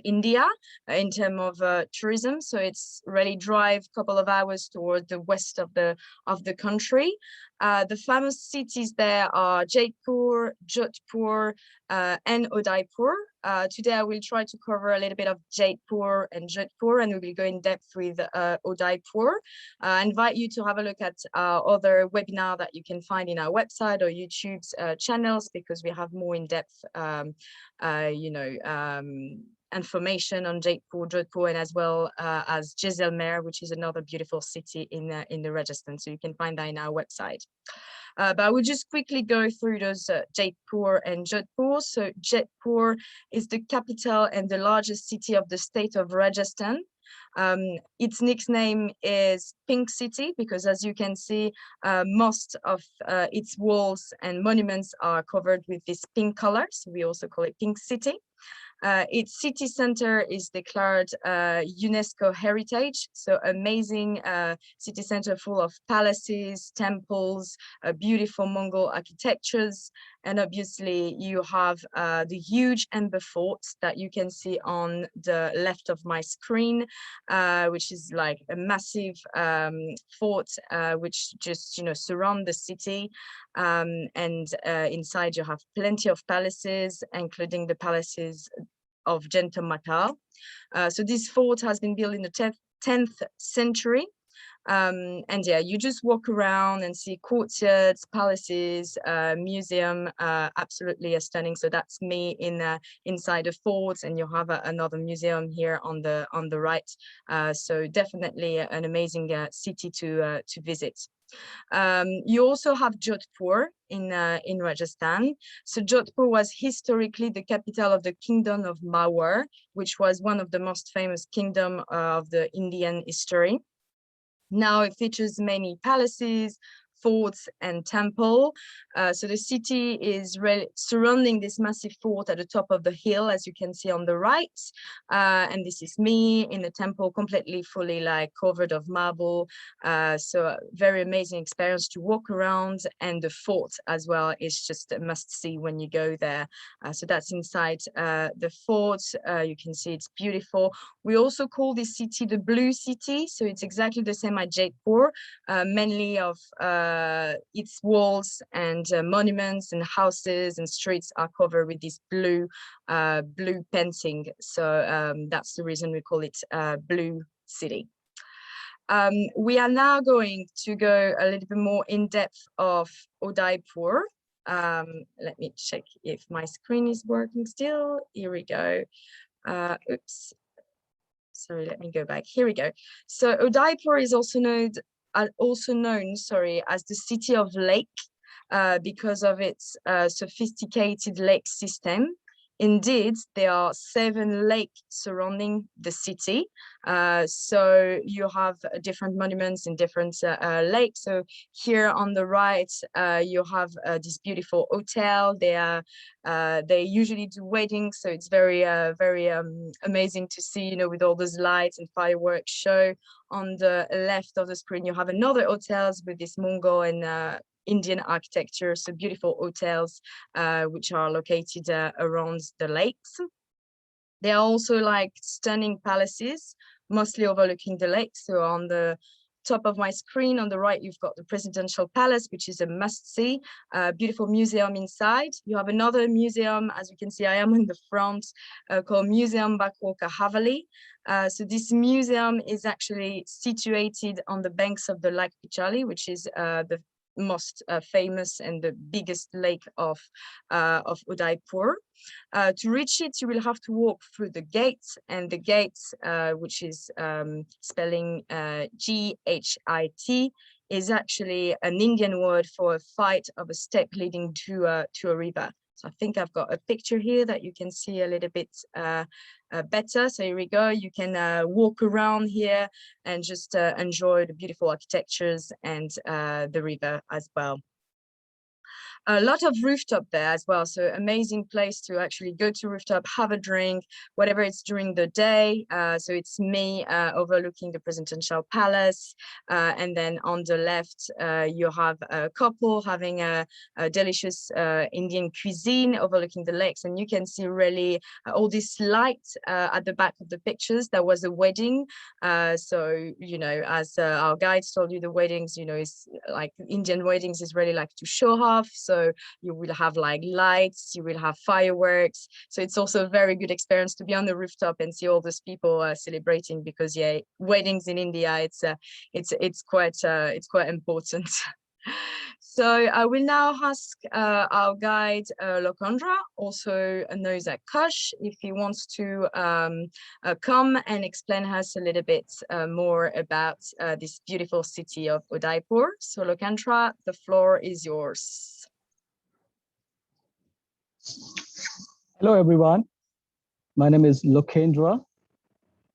India in terms of tourism. So it's really drive a couple of hours toward the west of the country. The famous cities there are Jaipur, Jodhpur, and Udaipur. Today I will try to cover a little bit of Jaipur and Jodhpur, and we will go in depth with Udaipur. I invite you to have a look at our other webinar that you can find in our website or YouTube's channels, because we have more in-depth information on Jaipur, Jodhpur, and as well as Jaisalmer, which is another beautiful city in the Rajasthan. So you can find that in our website. But I will just quickly go through those Jaipur and Jodhpur. So Jaipur is the capital and the largest city of the state of Rajasthan. Its nickname is Pink City because, as you can see, most of its walls and monuments are covered with this pink color. So we also call it Pink City. Its city center is declared UNESCO heritage, so amazing city center full of palaces, temples, beautiful Mongol architectures, and obviously you have the huge Amber Fort that you can see on the left of my screen, which is like a massive fort which just surround the city, and inside you have plenty of palaces, including the palaces of Jantar Mahal. So this fort has been built in the 10th century. And yeah, you just walk around and see courtyards, palaces, museum, absolutely stunning. So that's me inside the fort, and you have another museum here on the right. So definitely an amazing city to visit. You also have Jodhpur in Rajasthan. So Jodhpur was historically the capital of the Kingdom of Mawar, which was one of the most famous kingdom of the Indian history. Now it features many palaces, forts and temple. So the city is surrounding this massive fort at the top of the hill, as you can see on the right. And this is me in the temple, completely fully like covered of marble. So a very amazing experience to walk around, and the fort as well is just a must see when you go there. So that's inside the fort. You can see it's beautiful. We also call this city the Blue City. So it's exactly the same as Jaipur. Mainly of its walls and monuments and houses and streets are covered with this blue painting. So that's the reason we call it Blue City. We are now going to go a little bit more in depth of Udaipur. Let me check if my screen is working still. Here we go. Oops. Sorry, let me go back. Here we go. So Udaipur is also known, as the city of lake because of its sophisticated lake system. Indeed, there are 7 lakes surrounding the city. So you have different monuments in different lakes. So here on the right, you have this beautiful hotel. They usually do weddings, so it's very amazing to see, you know, with all those lights and fireworks show. On the left of the screen, you have another hotels with this Mongol and Indian architecture, so beautiful hotels which are located around the lakes. There are also like stunning palaces, mostly overlooking the lake. So on the top of my screen on the right, you've got the presidential palace, which is a must-see. Beautiful museum inside. You have another museum, as you can see, I am in the front, called Museum Backwaters. So this museum is actually situated on the banks of the Lake Pichali, which is the most famous and the biggest lake of Udaipur. To reach it, you will have to walk through the gates, and the gates, which is spelling G-H-I-T, is actually an Indian word for a flight of a step leading to a river. So I think I've got a picture here that you can see a little bit better. So here we go. You can walk around here and just enjoy the beautiful architectures and the river as well. A lot of rooftop there as well, so amazing place to actually go to rooftop, have a drink, whatever it's during the day. So it's me overlooking the presidential palace, and then on the left you have a couple having a delicious Indian cuisine overlooking the lakes, and you can see really all this light at the back of the pictures. There was a wedding, so you know, as our guides told you, the weddings, you know, is like Indian weddings is really like to show off. So you will have like lights, you will have fireworks. So it's also a very good experience to be on the rooftop and see all those people celebrating, because yeah, weddings in India, it's quite important. So I will now ask our guide Lokendra, also known as Kosh, if he wants to come and explain us a little bit more about this beautiful city of Udaipur. So Lokendra, the floor is yours. Hello, everyone. My name is Lokendra.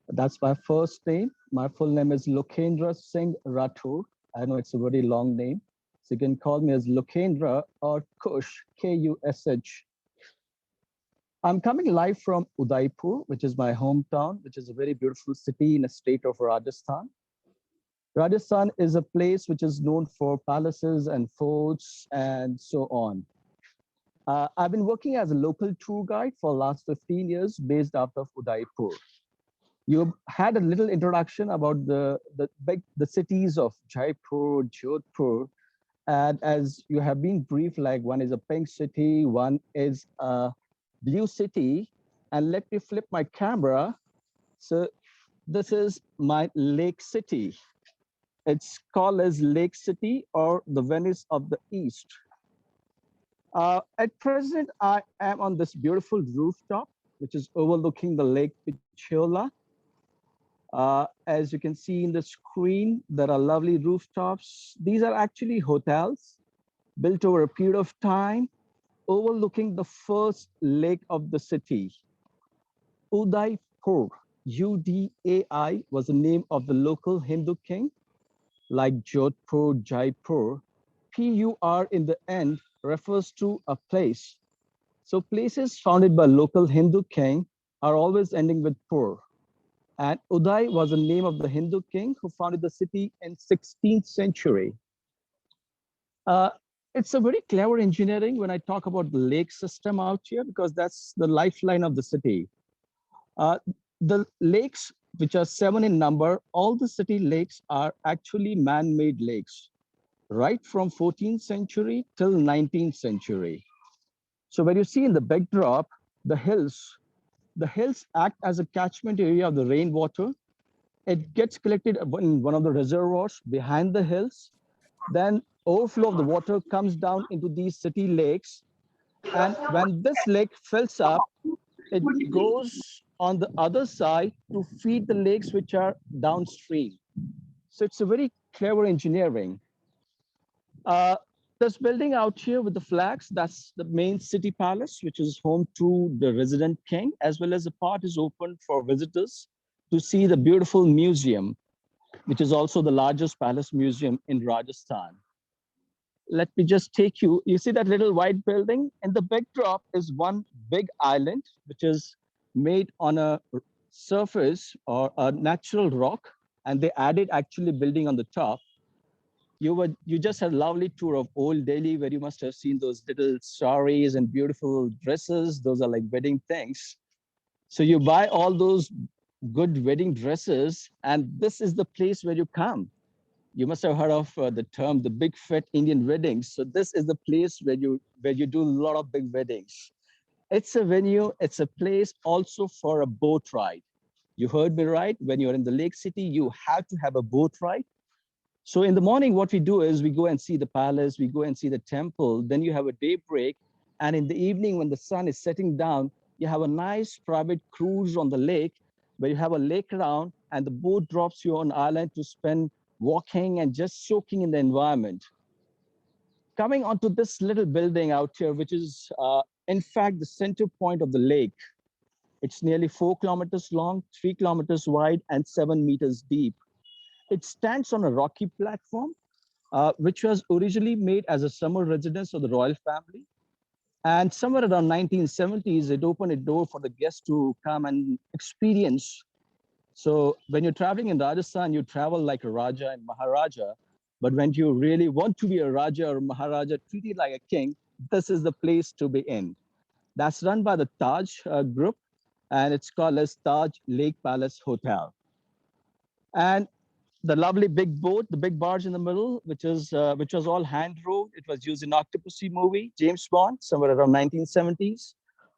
That's my first name. My full name is Lokendra Singh Rathore. I know it's a very long name, so you can call me as Lokendra or Kush, K-U-S-H. I'm coming live from Udaipur, which is my hometown, which is a very beautiful city in the state of Rajasthan. Rajasthan is a place which is known for palaces and forts and so on. I've been working as a local tour guide for the last 15 years based out of Udaipur. You had a little introduction about the cities of Jaipur, Jodhpur, and as you have been briefed, like one is a pink city, one is a blue city, and let me flip my camera. So this is my lake city. It's called as Lake City or the Venice of the East. At present, I am on this beautiful rooftop, which is overlooking the Lake Pichola. As you can see in the screen, there are lovely rooftops. These are actually hotels built over a period of time, overlooking the first lake of the city. Udaipur, U-D-A-I, was the name of the local Hindu king, like Jodhpur, Jaipur. P-U-R in the end refers to a place. So places founded by local Hindu king are always ending with Pur. And Uday was the name of the Hindu king who founded the city in 16th century. It's a very clever engineering when I talk about the lake system out here, because that's the lifeline of the city. The lakes, which are 7 in number, all the city lakes are actually man-made lakes, right from 14th century till 19th century. So when you see in the backdrop, the hills act as a catchment area of the rainwater. It gets collected in one of the reservoirs behind the hills. Then overflow of the water comes down into these city lakes. And when this lake fills up, it goes on the other side to feed the lakes which are downstream. So it's a very clever engineering. This building out here with the flags, that's the main city palace, which is home to the resident king, as well as the part is open for visitors to see the beautiful museum, which is also the largest palace museum in Rajasthan. Let me just take you, you see that little white building? And the backdrop is one big island, which is made on a surface or a natural rock, and they added actually building on the top. You just had a lovely tour of Old Delhi, where you must have seen those little saris and beautiful dresses. Those are like wedding things. So you buy all those good wedding dresses, and this is the place where you come. You must have heard of the term, the big fat Indian weddings. So this is the place where you do a lot of big weddings. It's a venue, it's a place also for a boat ride. You heard me right, when you're in the lake city, you have to have a boat ride. So in the morning, what we do is we go and see the palace, we go and see the temple, then you have a day break. And in the evening, when the sun is setting down, you have a nice private cruise on the lake, where you have a lake around and the boat drops you on island to spend walking and just soaking in the environment. Coming onto this little building out here, which is in fact the center point of the lake. It's nearly 4 kilometers long, 3 kilometers wide, and 7 meters deep. It stands on a rocky platform, which was originally made as a summer residence of the royal family. And somewhere around 1970s, it opened a door for the guests to come and experience. So when you're traveling in Rajasthan, you travel like a Raja and Maharaja. But when you really want to be a Raja or Maharaja, treated like a king, this is the place to be in. That's run by the Taj group, and it's called as Taj Lake Palace Hotel. And the lovely big boat, the big barge in the middle, which was all hand rowed. It was used in Octopussy movie, James Bond, somewhere around 1970s.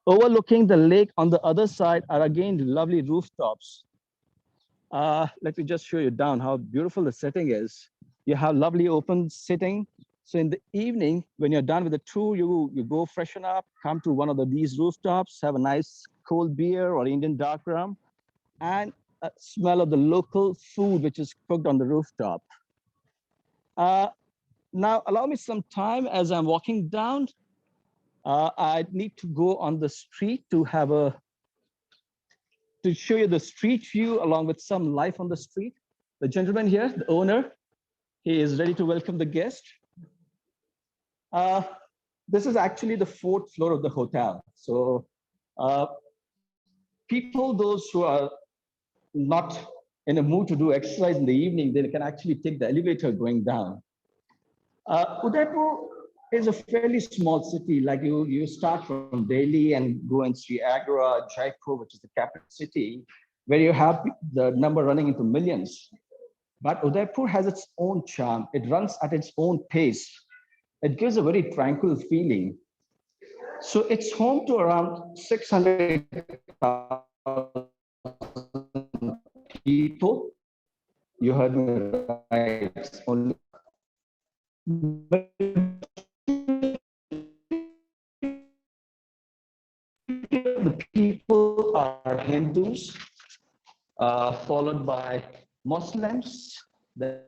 Overlooking the lake on the other side are again lovely rooftops. Let me just show you down how beautiful the setting is. You have lovely open sitting. So in the evening, when you're done with the tour, you go freshen up, come to one of these rooftops, have a nice cold beer or Indian dark rum, and a smell of the local food, which is cooked on the rooftop. Now, allow me some time as I'm walking down. I need to go on the street to show you the street view along with some life on the street. The gentleman here, the owner, he is ready to welcome the guest. This is actually the 4th floor of the hotel. So people, those who are not in a mood to do exercise in the evening, they can actually take the elevator going down. Udaipur is a fairly small city. Like you start from Delhi and go and see Agra, Jaipur, which is the capital city, where you have the number running into millions. But Udaipur has its own charm. It runs at its own pace. It gives a very tranquil feeling. So it's home to around 600,000 people. You heard me right. It's only the people are Hindus, followed by Muslims. Then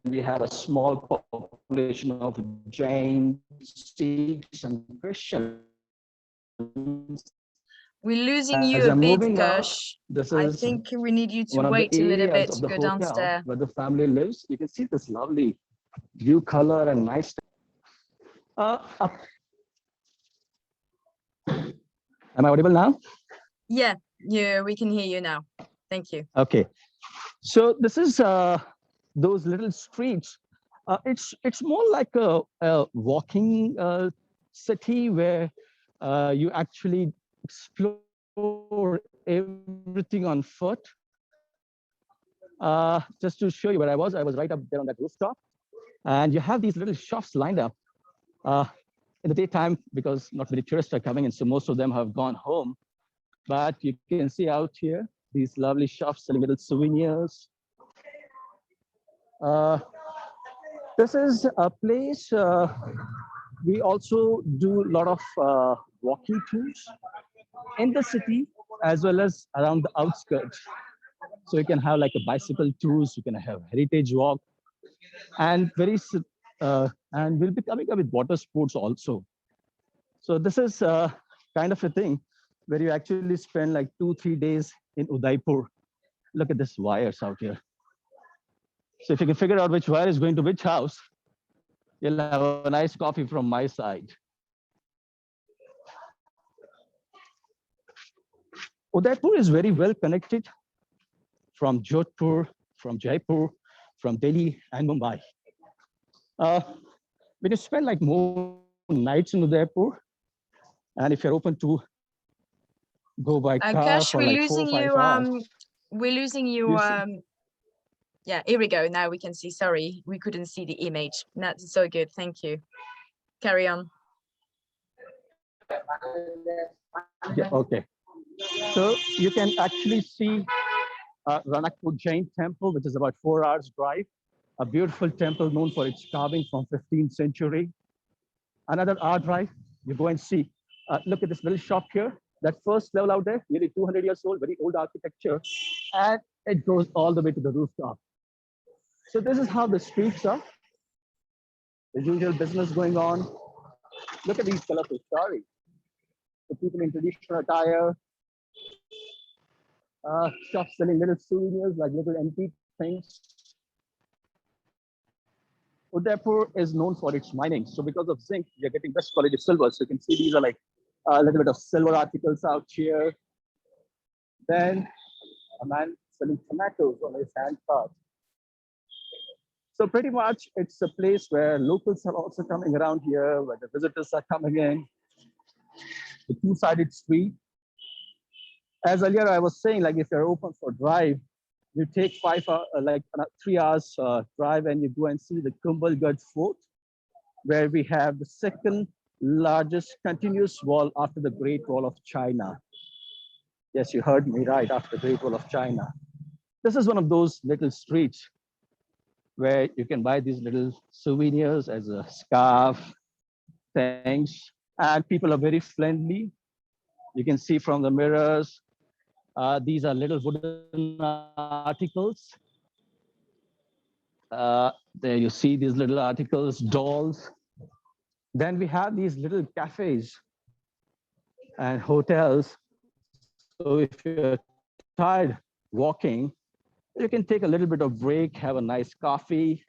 we have a small population of Jains, Sikhs, and Christians. We're losing you As a I'm bit, moving out, Gersh. this I is think we need you to one of wait the a little bit areas to of the go hotel downstairs. where the family lives. You can see this lovely view color and nice. Up. Am I audible now? Yeah, we can hear you now. Thank you. Okay. So this is those little streets. It's more like a walking city where you actually explore everything on foot. Just to show you where I was right up there on that rooftop, and you have these little shops lined up in the daytime because not many tourists are coming in, so most of them have gone home. But you can see out here these lovely shops selling little souvenirs. This is a place we also do a lot of walking tours in the city as well as around the outskirts. So you can have like a bicycle tours, you can have heritage walk, and and we'll be coming up with water sports also. So this is kind of a thing where you actually spend like 2-3 days in Udaipur. Look at this wires out here. So if you can figure out which wire is going to which house, you'll have a nice coffee from my side. Udaipur is very well connected from Jodhpur, from Jaipur, from Delhi and Mumbai. When you spend like more nights in Udaipur, and if you're open to go by car Kash, for we're like losing 4 or 5 you. hours. We're losing you. Yeah, here we go. Now we can see. Sorry, we couldn't see the image. That's so good. Thank you. Carry on. Yeah, okay. So you can actually see Ranakpur Jain Temple, which is about 4 hours drive. A beautiful temple known for its carving from 15th century. Another hour drive, you go and see. Look at this little shop here. That first level out there, nearly 200 years old, very old architecture. And it goes all the way to the rooftop. So this is how the streets are. The usual business going on. Look at these colorful saris. The people in traditional attire. Shops selling little souvenirs like little antique things. Udaipur is known for its mining. So because of zinc, you're getting best quality silver. So you can see these are like a little bit of silver articles out here. Then a man selling tomatoes on his hand cart. So pretty much it's a place where locals are also coming around here, where the visitors are coming in. The two-sided street. As earlier I was saying, like if you're open for drive, you take 3 hours drive and you go and see the Kumbhalgarh Fort, where we have the second largest continuous wall after the Great Wall of China. Yes, you heard me right, after the Great Wall of China. This is one of those little streets where you can buy these little souvenirs as a scarf, things, and people are very friendly. You can see from the mirrors, these are little wooden articles. There you see these little articles, dolls. Then we have these little cafes and hotels. So if you're tired walking, you can take a little bit of break, have a nice coffee,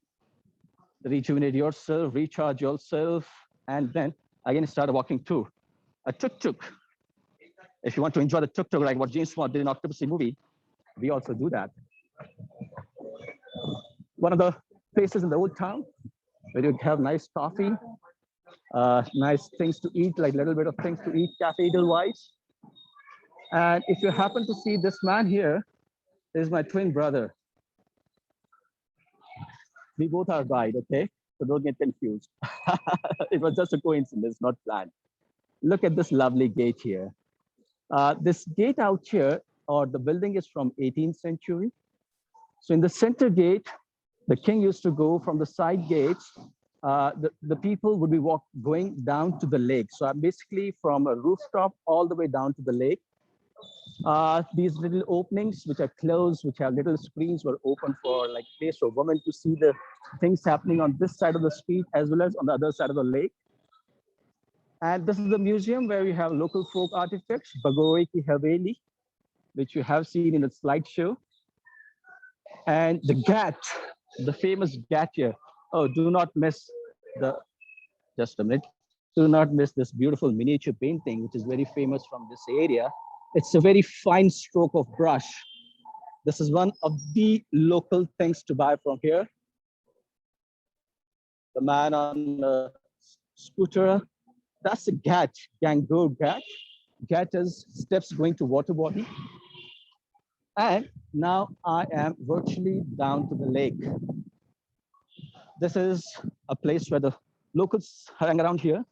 rejuvenate yourself, recharge yourself, and then again start a walking tour. A tuk-tuk. If you want to enjoy the tuk-tuk like what James Bond did in Octopussy movie, we also do that. One of the places in the old town where you have nice coffee, nice things to eat, like a little bit of things to eat, cafe Edelweiss. And if you happen to see this man here, is my twin brother. We both are guide, okay? So don't get confused. It was just a coincidence, not planned. Look at this lovely gate here. This gate out here, or the building is from 18th century. So in the center gate, the king used to go from the side gates. The people would be going down to the lake. So I'm basically from a rooftop all the way down to the lake. These little openings, which are closed, which have little screens, were open for like place for women to see the things happening on this side of the street as well as on the other side of the lake. And this is the museum where we have local folk artifacts, Bagore Ki Haveli, which you have seen in the slideshow. And the Ghat, the famous Ghat here. Oh, do not miss Just a minute. Do not miss this beautiful miniature painting, which is very famous from this area. It's a very fine stroke of brush. This is one of the local things to buy from here. The man on a scooter, that's a gat, Gango gat. Gat is steps going to water body. And now I am virtually down to the lake. This is a place where the locals hang around here.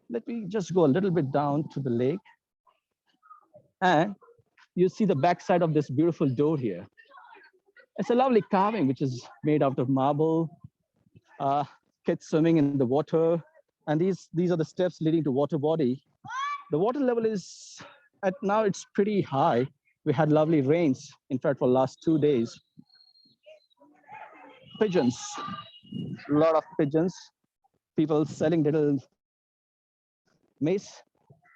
Let me just go a little bit down to the lake. And you see the backside of this beautiful door here. It's a lovely carving, which is made out of marble, kids swimming in the water. And these are the steps leading to water body. The water level is, now it's pretty high. We had lovely rains, in fact, for the last 2 days. Pigeons, a lot of pigeons. People selling little maize.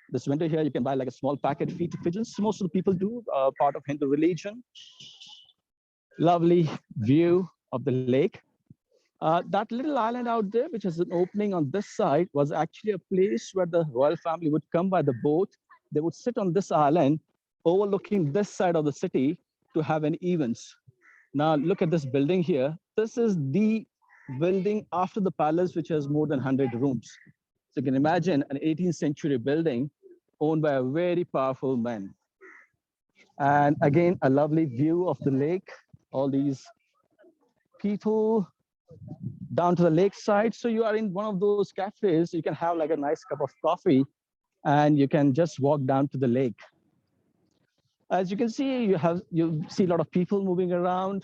This winter here, you can buy like a small packet, feed to pigeons. Most of the people do, part of Hindu religion. Lovely view of the lake. That little island out there, which has an opening on this side, was actually a place where the royal family would come by the boat. They would sit on this island, overlooking this side of the city to have an events. Now look at this building here. This is the building after the palace, which has more than 100 rooms. So you can imagine an 18th century building owned by a very powerful man. And again, a lovely view of the lake, all these people down to the lakeside. So you are in one of those cafes, you can have like a nice cup of coffee and you can just walk down to the lake. As you can see, you see a lot of people moving around.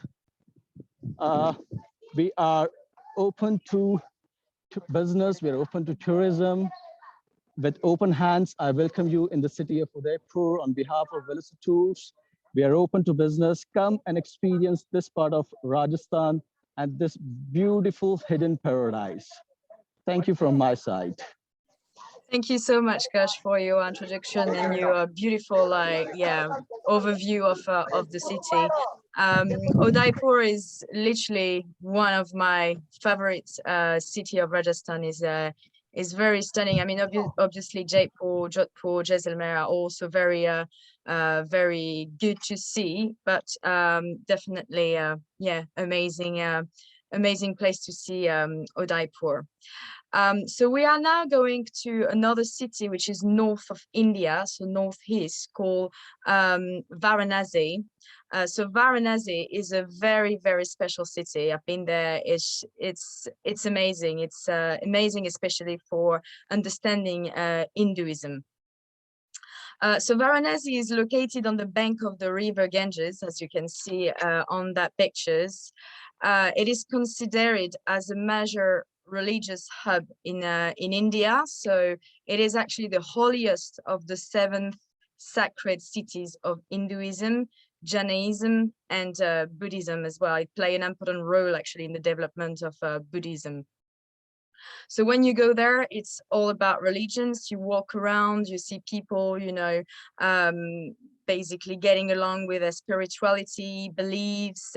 We are open to business, we're open to tourism. With open hands, I welcome you in the city of Udaipur on behalf of Veloso Tours. We are open to business. Come and experience this part of Rajasthan and this beautiful hidden paradise. Thank you from my side. Thank you so much, Kash, for your introduction and your beautiful, overview of the city. Udaipur is literally one of my favorite city of Rajasthan. Is very stunning. I mean, obviously Jaipur, Jodhpur, Jaisalmer are also very good to see, but definitely, amazing place to see Udaipur. So we are now going to another city which is north of India, so northeast, called Varanasi. So Varanasi is a very, very special city. I've been there. It's amazing. It's amazing, especially for understanding Hinduism. So Varanasi is located on the bank of the river Ganges, as you can see on that pictures. It is considered as a major religious hub in India. So it is actually the holiest of the 7 sacred cities of Hinduism, Jainism, and Buddhism as well. It plays an important role actually in the development of Buddhism. So when you go there, it's all about religions. You walk around, you see people, basically getting along with spirituality, beliefs,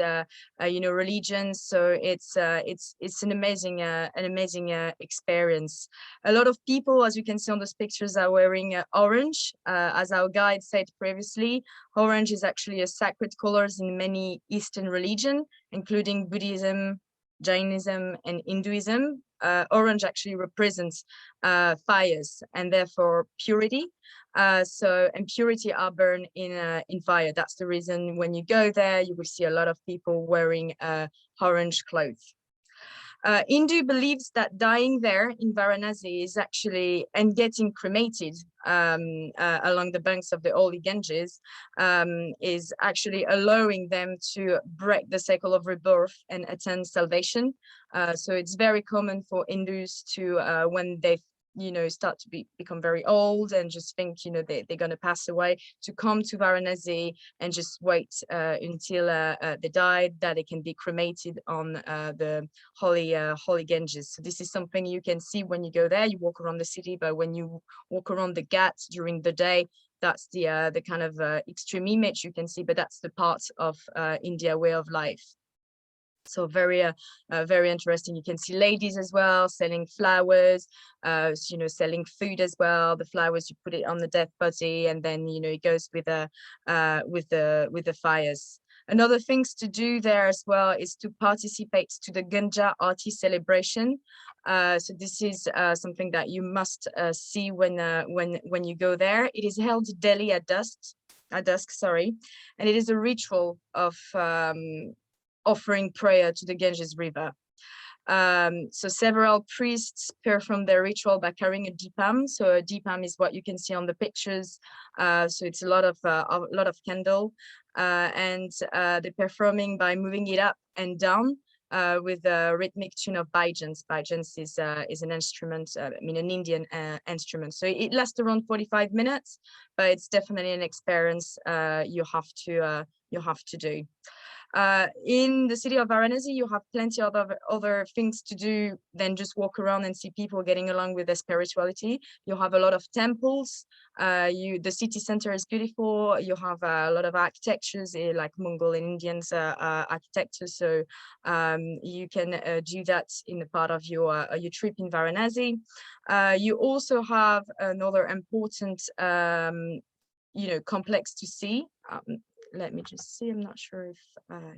religions. So it's an amazing experience. A lot of people, as you can see on those pictures, are wearing orange. As our guide said previously, orange is actually a sacred colors in many Eastern religion, including Buddhism, Jainism, and Hinduism. Orange actually represents fires and therefore purity. And purity are burned in fire. That's the reason when you go there, you will see a lot of people wearing orange clothes. Hindu believes that dying there in Varanasi is actually, and getting cremated along the banks of the holy Ganges, is actually allowing them to break the cycle of rebirth and attain salvation. So it's very common for Hindus to, when they start to become very old and just think, they're going to pass away, to come to Varanasi and just wait until they die, that they can be cremated on the holy Ganges. So this is something you can see when you go there. You walk around the city, but when you walk around the Ghats during the day, that's the kind of extreme image you can see, but that's the part of India way of life. So very interesting. You can see ladies as well selling flowers, you know, selling food as well. The flowers, you put it on the dead body, and then, you know, it goes with the fires. Another things to do there as well is to participate to the Ganja Aarti celebration. So this is something that you must see when you go there. It is held daily at dusk, sorry, and it is a ritual of offering prayer to the Ganges River. So several priests perform their ritual by carrying a deepam. So a deepam is what you can see on the pictures. So it's a lot of candle, and they're performing by moving it up and down with a rhythmic tune of bhajans. Bhajans is an instrument, I mean an Indian instrument. So it lasts around 45 minutes, but it's definitely an experience you have to do. In the city of Varanasi, you have plenty of other things to do than just walk around and see people getting along with their spirituality. You have a lot of temples. The city center is beautiful. You have a lot of architectures, like Mongol and Indians architecture. So you can do that in the part of your trip in Varanasi. You also have another important complex to see. Let me just see, I'm not sure if,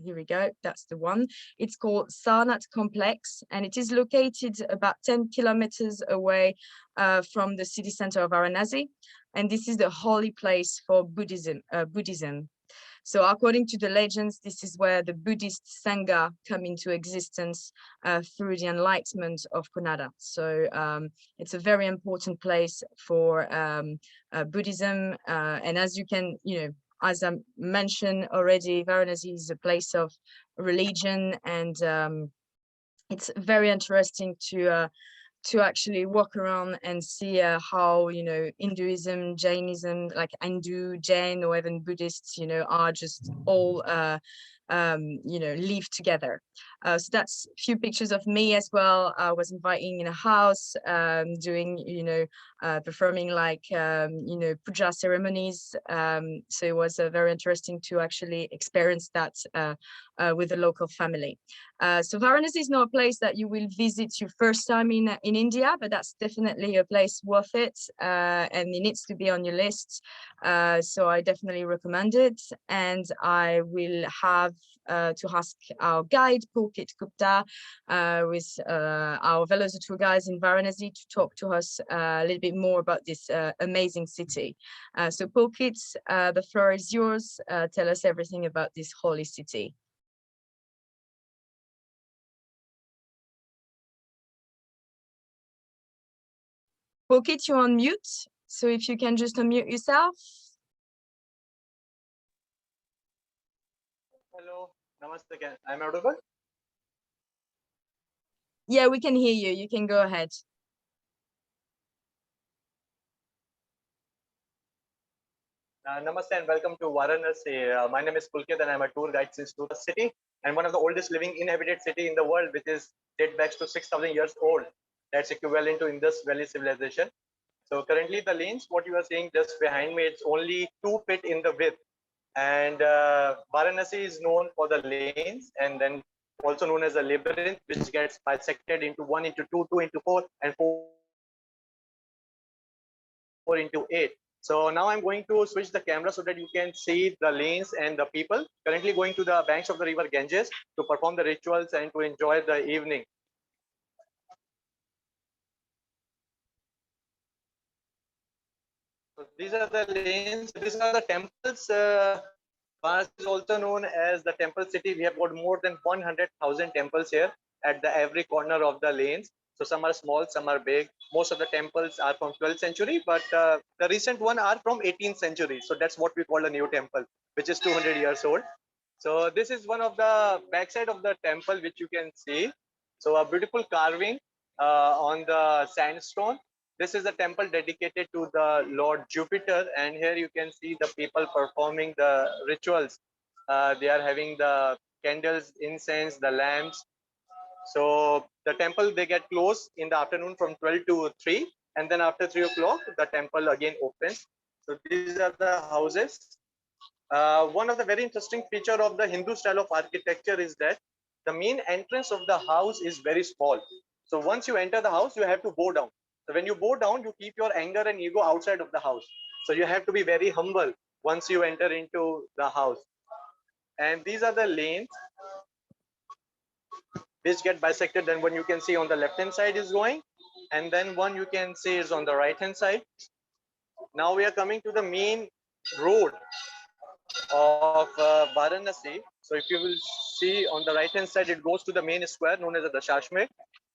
here we go, that's the one. It's called Sarnath Complex, and it is located about 10 kilometers away from the city center of Varanasi. And this is the holy place for Buddhism. So according to the legends, this is where the Buddhist Sangha come into existence through the enlightenment of Kannada. So it's a very important place for Buddhism. And as you can, as I mentioned already, Varanasi is a place of religion, and it's very interesting to actually walk around and see how Hinduism, Jainism, like Hindu, Jain, or even Buddhists, are just all live together. So that's a few pictures of me as well. I was inviting in a house, doing performing like puja ceremonies. So it was very interesting to actually experience that with the local family. So Varanasi is not a place that you will visit your first time in India, but that's definitely a place worth it, and it needs to be on your list. So I definitely recommend it, and I will have to ask our guide Pulkit Gupta with our Veloso Tour guys in Varanasi to talk to us a little bit more about this amazing city. So Pulkit, the floor is yours. Tell us everything about this holy city. Pulkit, you're on mute, so if you can just unmute yourself. Hello, namaste again. I'm audible? Yeah, we can hear you. You can go ahead. Namaste and welcome to Varanasi. My name is Pulkit and I'm a tour guide since 2000 city and one of the oldest living inhabited city in the world, which is date back to 6,000 years old. That's equivalent to Indus Valley civilization. So currently the lanes, what you are seeing just behind me, it's only 2 feet in the width. And Varanasi is known for the lanes, and then also known as a labyrinth, which gets bisected into 1 into 2, 2 into 4, and 4 into 8. So now I'm going to switch the camera so that you can see the lanes and the people currently going to the banks of the river Ganges to perform the rituals and to enjoy the evening. So these are the lanes. These are the temples. Varanasi is also known as the temple city. We have got more than 100,000 temples here at every corner of the lanes. So some are small, some are big. Most of the temples are from 12th century, but the recent one are from 18th century. So that's what we call a new temple, which is 200 years old. So this is one of the backside of the temple, which you can see. So a beautiful carving on the sandstone. This is a temple dedicated to the Lord Jupiter, and here you can see the people performing the rituals. They are having the candles, incense, the lamps. So the temple, they get closed in the afternoon from 12 to 3, and then after 3 o'clock, the temple again opens. So these are the houses. One of the very interesting feature of the Hindu style of architecture is that the main entrance of the house is very small. So once you enter the house, you have to bow down. So when you bow down, you keep your anger and ego outside of the house. So you have to be very humble once you enter into the house. And these are the lanes which get bisected. Then one you can see on the left hand side is going, and then one you can see is on the right hand side. Now we are coming to the main road of Varanasi. So if you will see on the right hand side, it goes to the main square known as the Dashashmekh,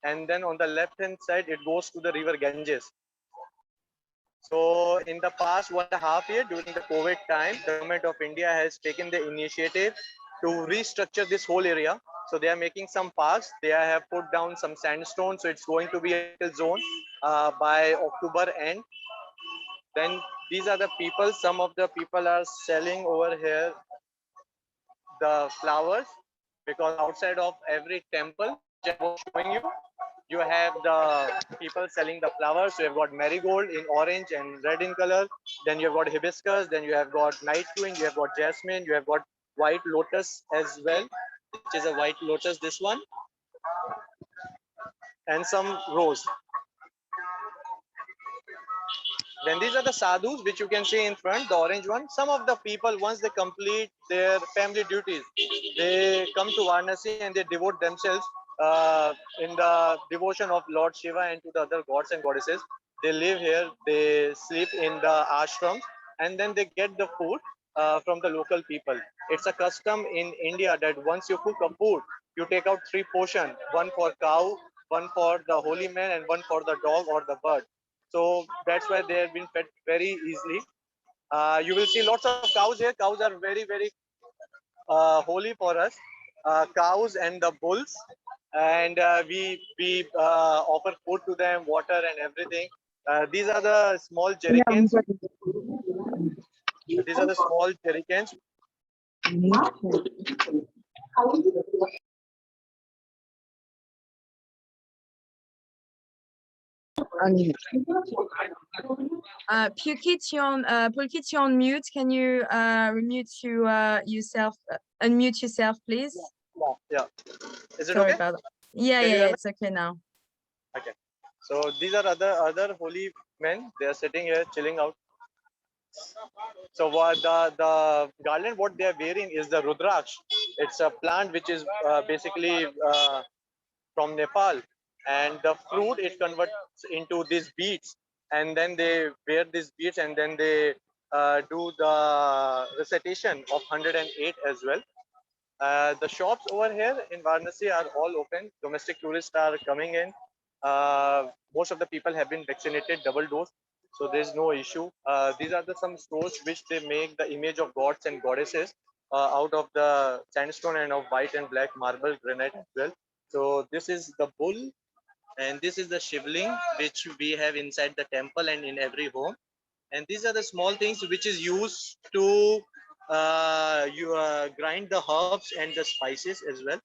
and then on the left hand side, it goes to the river Ganges. So in the past 1.5 years during the COVID time, the government of India has taken the initiative to restructure this whole area. So they are making some parks. They have put down some sandstone. So it's going to be a zone by October end. Then these are the people. Some of the people are selling over here the flowers, because outside of every temple, which I was showing you, you have the people selling the flowers. So you've got marigold in orange and red in color. Then you've got hibiscus. Then you have got night queen. You have got jasmine. You have got white lotus as well, which is a white lotus, this one, and some rose. Then these are the sadhus, which you can see in front, the orange one. Some of the people, once they complete their family duties, they come to Varanasi and they devote themselves in the devotion of Lord Shiva and to the other gods and goddesses. They live here, they sleep in the ashrams, and then they get the food from the local people. It's a custom in India that once you cook a food, you take out 3 portions, one for cow, one for the holy man, and one for the dog or the bird. So that's why they have been fed very easily. You will see lots of cows here. Cows are very, very holy for us. Cows and the bulls, and we offer food to them, water and everything. These are the small jerrycans. These are the small jerrycans. Pulkit, you're on mute. Can you unmute yourself, please? Yeah. Is it Sorry okay? about that. Yeah, Can you yeah, hear me? it's okay now. Okay. So these are other holy men. They are sitting here chilling out. So what the garland what they are wearing is the Rudraksh. It's a plant which is basically from Nepal, and the fruit it converts into these beads, and then they wear these beads, and then they do the recitation of 108 as well. The shops over here in Varanasi are all open. Domestic tourists are coming in. Most of the people have been vaccinated double dose, so there's no issue. These are some stores which they make the image of gods and goddesses out of the sandstone and of white and black marble granite as well. So this is the bull, and this is the shivling which we have inside the temple and in every home. And these are the small things which is used to grind the herbs and the spices as well.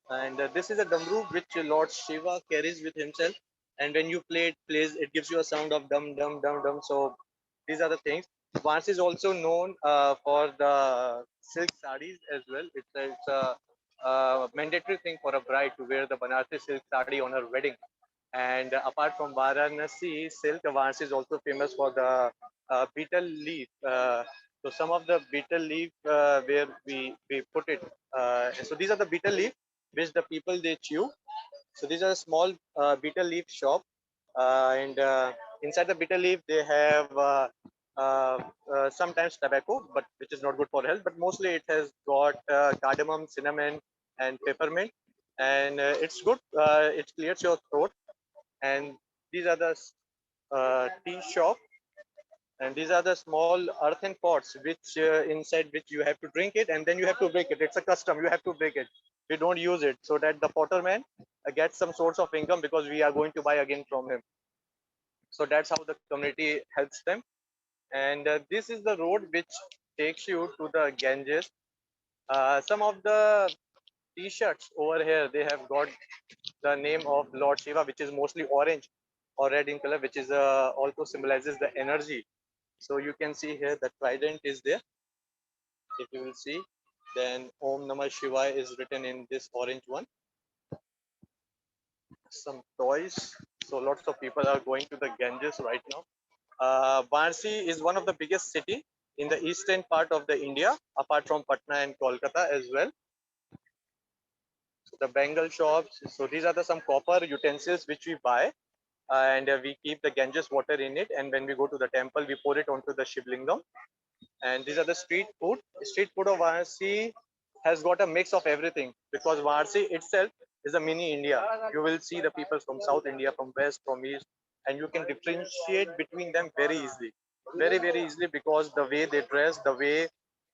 And this is a damru which Lord Shiva carries with himself, and when you play it plays, it gives you a sound of dum dum dum dum. So these are the things. Varanasi is also known for the silk sarees as well. It's a mandatory thing for a bride to wear the Banarasi silk saree on her wedding. And apart from Varanasi silk, Varanasi is also famous for the betel leaf. So some of the betel leaf where we put it. So these are the betel leaf which the people they chew. So these are a small betel leaf shop, and inside the betel leaf they have sometimes tobacco, but which is not good for health. But mostly it has got cardamom, cinnamon, and peppermint, and it's good. It clears your throat. And these are the tea shop, and these are the small earthen pots which inside which you have to drink it, and then you have to break it. It's a custom, you have to break it. We don't use it, so that the potter man gets some source of income, because we are going to buy again from him. So that's how the community helps them. And this is the road which takes you to the Ganges. Some of the t-shirts over here, they have got the name of Lord Shiva, which is mostly orange or red in color, which is also symbolizes the energy. So you can see here the trident is there, if you will see. Then Om Namah Shivaya is written in this orange one. Some toys. So lots of people are going to the Ganges right now. Varanasi is one of the biggest city in the eastern part of the India, apart from Patna and Kolkata as well. So the Bengal shops. So these are the some copper utensils which we buy, and we keep the Ganges water in it. And when we go to the temple, we pour it onto the Shivlingam. And these are the street food. Street food of Varanasi has got a mix of everything because Varanasi itself is a mini India. You will see the people from South India, from West, from East, and you can differentiate between them very easily. Very, very easily because the way they dress, the way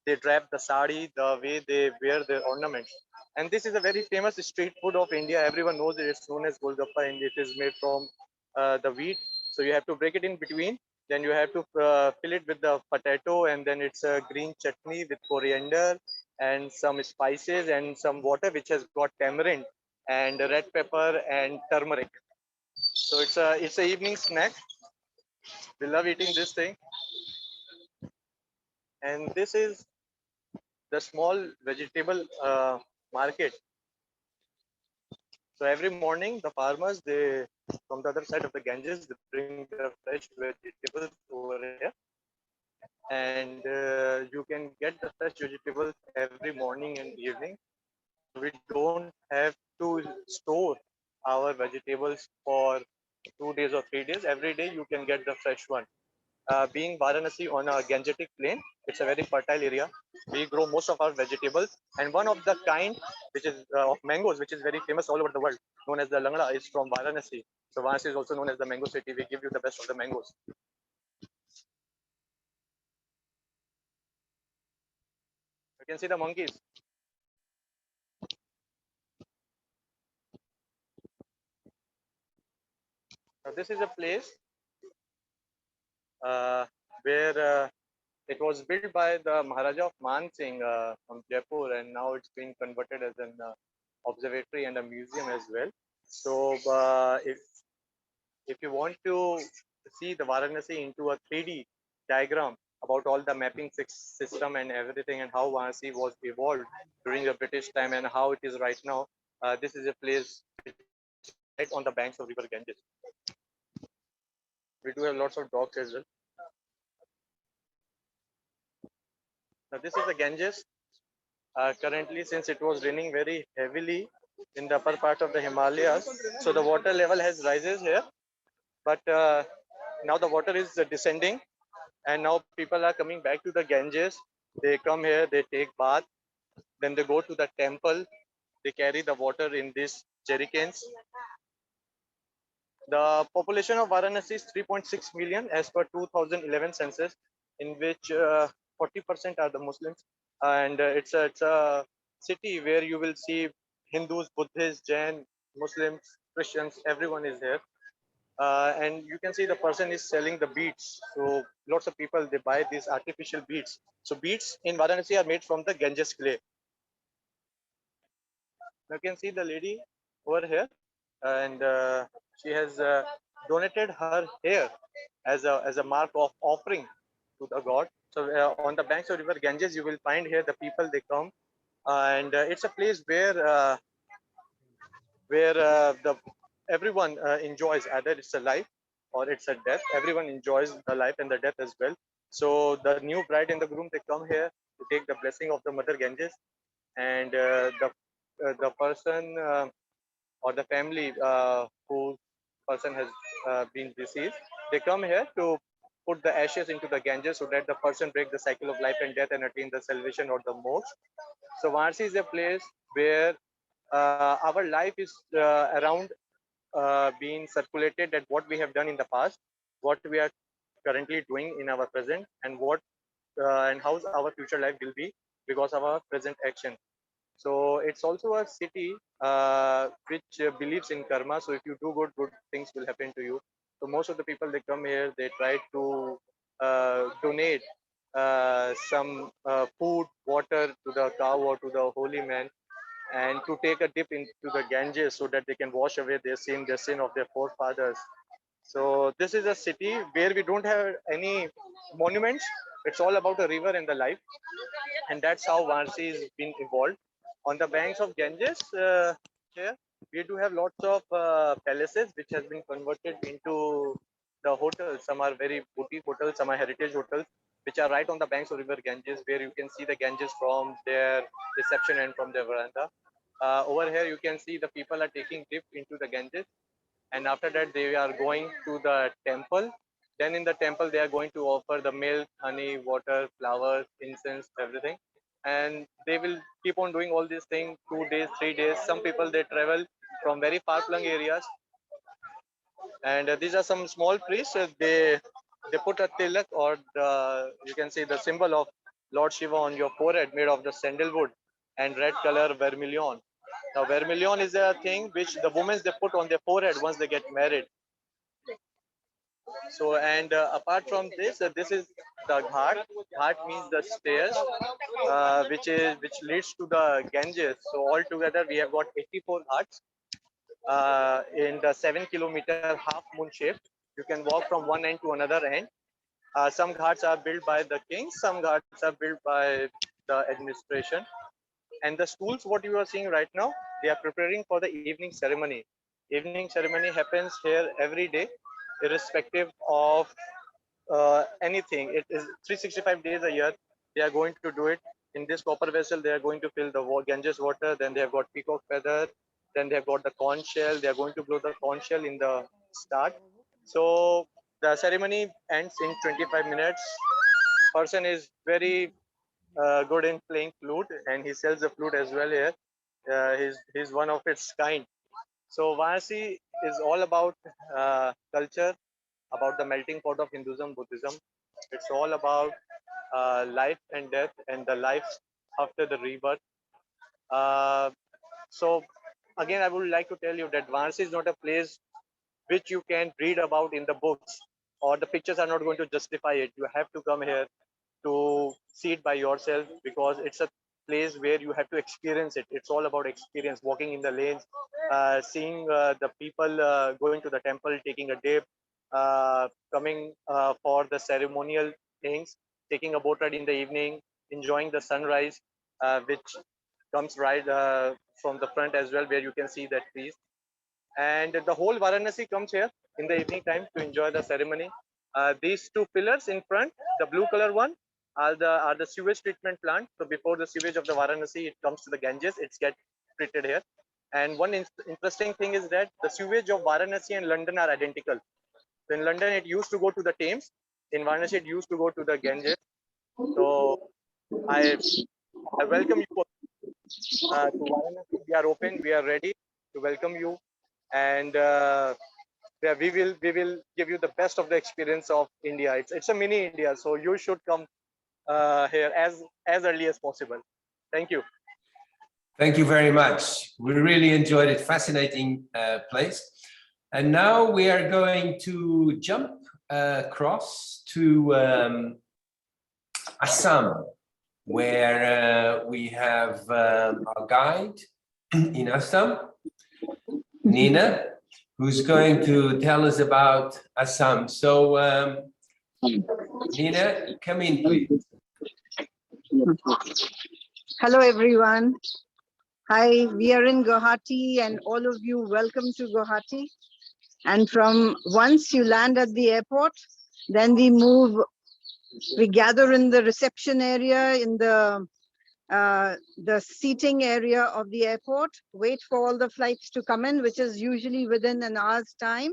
they wrap the sari, the way they wear their ornaments. And this is a very famous street food of India. Everyone knows it. It's known as Golgappa and it is made from the wheat. So you have to break it in between. Then you have to fill it with the potato, and then it's a green chutney with coriander and some spices and some water which has got tamarind and red pepper and turmeric. So it's a evening snack. We love eating this thing. And this is the small vegetable market. So every morning the farmers, they from the other side of the Ganges, they bring the fresh vegetables over here, and you can get the fresh vegetables every morning and evening. We don't have to store our vegetables for 2 days or 3 days. Every day you can get the fresh one. Being Varanasi on a Gangetic plain, it's a very fertile area. We grow most of our vegetables, and one of the kind which is of mangoes, which is very famous all over the world, known as the Langda, is from Varanasi. So Varanasi is also known as the mango city. We give you the best of the mangoes. You can see the monkeys. Now this is a place where it was built by the Maharaja of Man Singh from Jaipur, and now it's been converted as an observatory and a museum as well. So if you want to see the Varanasi into a 3D diagram about all the mapping system and everything and how Varanasi was evolved during the British time and how it is right now, this is a place right on the banks of River Ganges. We do have lots of dogs as well. Now this is the Ganges. Currently, since it was raining very heavily in the upper part of the Himalayas, so the water level has rises here. But now the water is descending, and now people are coming back to the Ganges. They come here, they take bath, then they go to the temple. They carry the water in these jerrycans. The population of Varanasi is 3.6 million as per 2011 census, in which 40% are the Muslims, and it's a city where you will see Hindus, Buddhists, Jain, Muslims, Christians, everyone is here. And you can see the person is selling the beads. So lots of people, they buy these artificial beads. So beads in Varanasi are made from the Ganges clay. You can see the lady over here, and she has donated her hair as a mark of offering to the god. So on the banks of river Ganges, you will find here the people, they come, and it's a place where the everyone enjoys, either it's a life or it's a death. Everyone enjoys the life and the death as well. So the new bride and the groom, they come here to take the blessing of the mother Ganges, and the person or the family whose person has been deceased, they come here to put the ashes into the Ganges so that the person break the cycle of life and death and attain the salvation or the moksha. So Varanasi is a place where our life is around being circulated at what we have done in the past, what we are currently doing in our present, and what and how our future life will be because of our present action. So it's also a city which believes in karma. So if you do good things will happen to you. So most of the people, they come here, they try to donate some food, water to the cow or to the holy man, and to take a dip into the Ganges so that they can wash away their sin of their forefathers. So this is a city where we don't have any monuments, It's all about the river and the life, and that's how Varanasi has been evolved. On the banks of Ganges, here we do have lots of palaces which has been converted into the hotels. Some are very boutique hotels, some are heritage hotels, which are right on the banks of river Ganges, where you can see the Ganges from their reception and from their veranda. Over here, you can see the people are taking dip into the Ganges, and after that, they are going to the temple. Then in the temple, they are going to offer the milk, honey, water, flowers, incense, everything. And they will keep on doing all these things 2 days, 3 days. Some people they travel from very far flung areas, and these are some small priests. They put a tilak, or you can say the symbol of Lord Shiva on your forehead, made of the sandalwood and red color vermilion. Now vermilion is a thing which the women they put on their forehead once they get married. So, and apart from this, this is the ghat. Ghat means the stairs, which leads to the Ganges. So altogether, we have got 84 ghats in the 7 kilometer half moon shape. You can walk from one end to another end. Some ghats are built by the kings, some ghats are built by the administration. And the schools, what you are seeing right now, they are preparing for the evening ceremony. Evening ceremony happens here every day, irrespective of anything. It is 365 days a year. They are going to do it in this copper vessel. They are going to fill the Ganges water. Then they have got peacock feather. Then they have got the conch shell. They are going to blow the conch shell in the start. So the ceremony ends in 25 minutes. Person is very good in playing flute, and he sells the flute as well here. He's one of its kind. So Varanasi is all about culture, about the melting pot of Hinduism, Buddhism. It's all about life and death and the life after the rebirth. So again, I would like to tell you that Varanasi is not a place which you can read about in the books, or the pictures are not going to justify it. You have to come here to see it by yourself, because it's a place where you have to experience it. It's all about experience, walking in the lanes, seeing the people going to the temple, taking a dip, coming for the ceremonial things, taking a boat ride in the evening, enjoying the sunrise, which comes right from the front as well, where you can see that trees. And the whole Varanasi comes here in the evening time to enjoy the ceremony. These two pillars in front, the blue color one, are the sewage treatment plant. So before the sewage of the Varanasi, it comes to the Ganges, it's get treated here. And one interesting thing is that the sewage of Varanasi and London are identical. So in London, it used to go to the Thames. In Varanasi, it used to go to the Ganges. So I welcome you to Varanasi. We are open, we are ready to welcome you, and yeah, we will give you the best of the experience of India. It's a mini India, so you should come here as early as possible. Thank you. Thank you very much. We really enjoyed it. Fascinating place. And now we are going to jump across to Assam, where we have our guide in Assam, Nina, who's going to tell us about Assam. So, Nina, come in, please. Hello, everyone. Hi, we are in Guwahati, and all of you, welcome to Guwahati. And from once you land at the airport, then we gather in the reception area, in the seating area of the airport, wait for all the flights to come in, which is usually within an hour's time.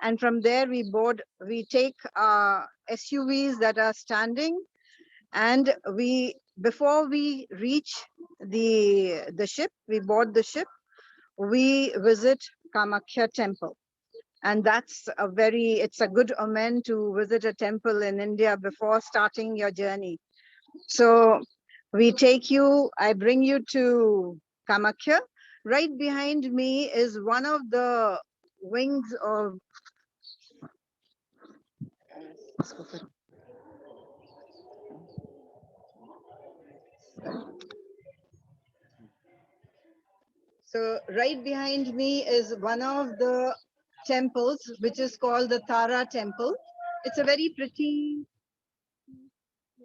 And from there we take SUVs that are standing, and before we reach the ship, we board the ship, we visit Kamakhya temple. And it's a good omen to visit a temple in India before starting your journey. So I bring you to Kamakhya. Right behind me is one of the wings of So right behind me is one of the temples, which is called the Tara temple. It's a very pretty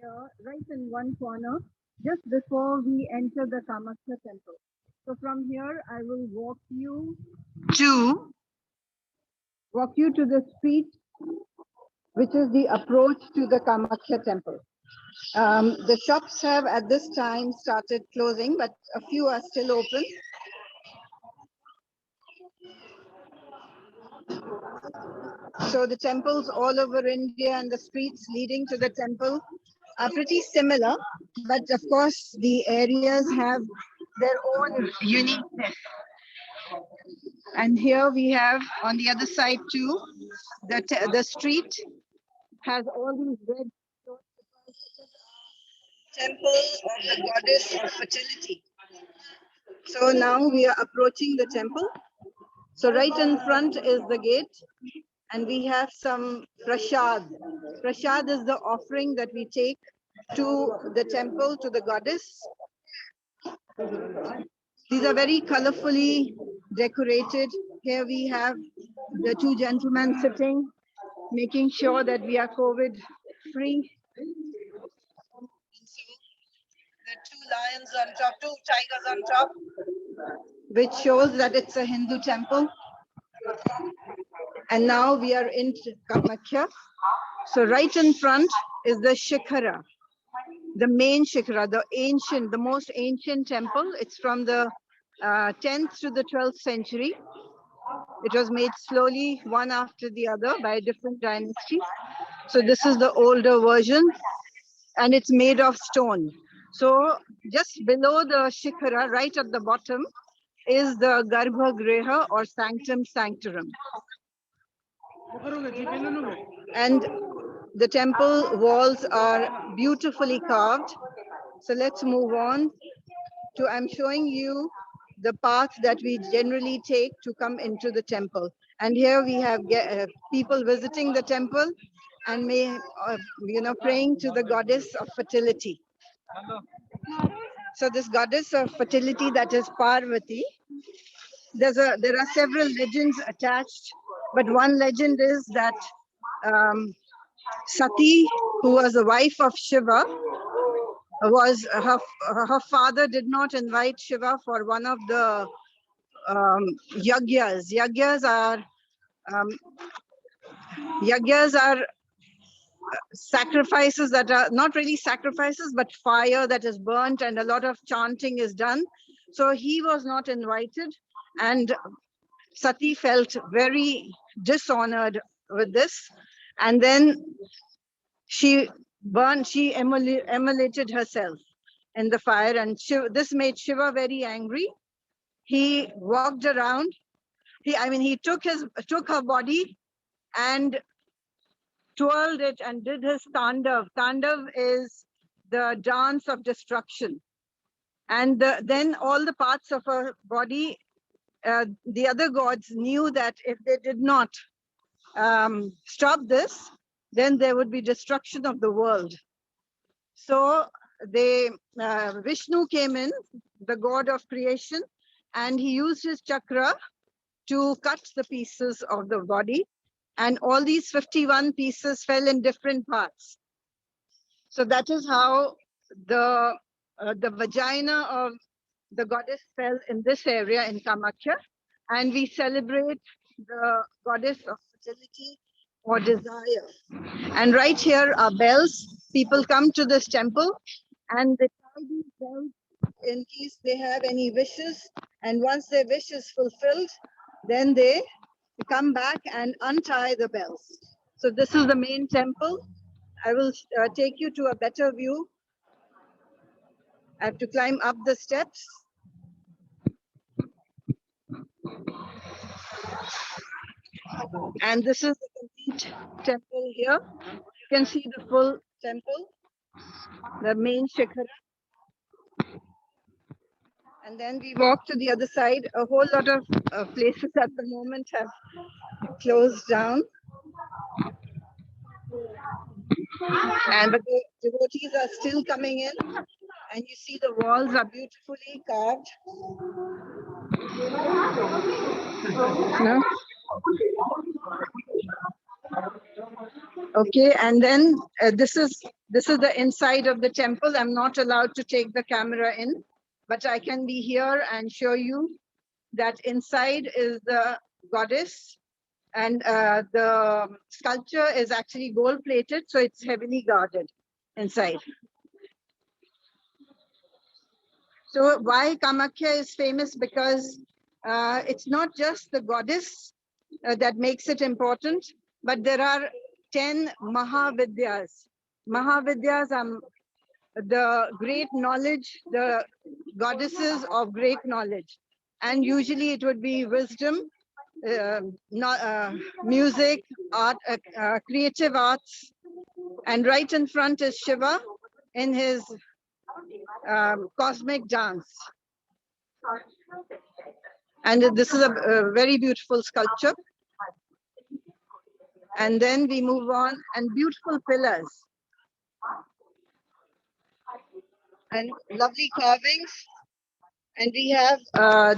here, right in one corner, just before we enter the Kamakya temple. So from here, I will walk you to the street, which is the approach to the Kamakya temple. The shops have at this time started closing, but a few are still open. So the temples all over India and the streets leading to the temple are pretty similar, but of course the areas have their own uniqueness. And here we have on the other side too, the street has all these red temples of the goddess of fertility. So now we are approaching the temple. So right in front is the gate, and we have some prasad. Prasad is the offering that we take to the temple, to the goddess. These are very colorfully decorated. Here we have the two gentlemen sitting, making sure that we are COVID free. The two lions on top, two tigers on top, which shows that it's a Hindu temple. And now we are in Kamakya. So right in front is the Shikhara, the main Shikhara, the most ancient temple. It's from the 10th to the 12th century. It was made slowly one after the other by different dynasties. So this is the older version, and it's made of stone. So just below the Shikhara, right at the bottom, is the Garbhagriha or Sanctum Sanctorum. And the temple walls are beautifully carved. So let's move on to, I'm showing you the path that we generally take to come into the temple. And here we have people visiting the temple and praying to the goddess of fertility. So this goddess of fertility, that is Parvati, there are several legends attached, but one legend is that Sati, who was the wife of Shiva, was her father did not invite Shiva for one of the yagyas. Yagyas are sacrifices that are not really sacrifices, but fire that is burnt and a lot of chanting is done. So he was not invited, and Sati felt very dishonored with this, and then she immolated herself in the fire, and this made Shiva very angry. He walked around. He took her body and twirled it and did his tandav. Tandav is the dance of destruction. And then all the parts of her body, the other gods knew that if they did not stop this, then there would be destruction of the world. So Vishnu came in, the god of creation, and he used his chakra to cut the pieces of the body. And all these 51 pieces fell in different parts. So that is how the vagina of the goddess fell in this area in Kamakya. And we celebrate the goddess of fertility or desire. And right here are bells. People come to this temple and they tie these bells in case they have any wishes. And once their wish is fulfilled, then they come back and untie the bells. So this is the main temple. I will take you to a better view. I have to climb up the steps. And this is the complete temple here. You can see the full temple, the main Shikhara. And then we walk to the other side. A whole lot of places at the moment have closed down. And the devotees are still coming in. And you see the walls are beautifully carved. No? Okay, and then this is This is the inside of the temple. I'm not allowed to take the camera in, but I can be here and show you that inside is the goddess, and the sculpture is actually gold plated, so it's heavily guarded inside. So why Kamakhya is famous? Because it's not just the goddess that makes it important, but there are 10 Mahavidyas. Mahavidyas are the great knowledge, the goddesses of great knowledge. And usually it would be wisdom, music, art, creative arts. And right in front is Shiva in his cosmic dance. And this is a very beautiful sculpture. And then we move on, and beautiful pillars. And lovely carvings. And we have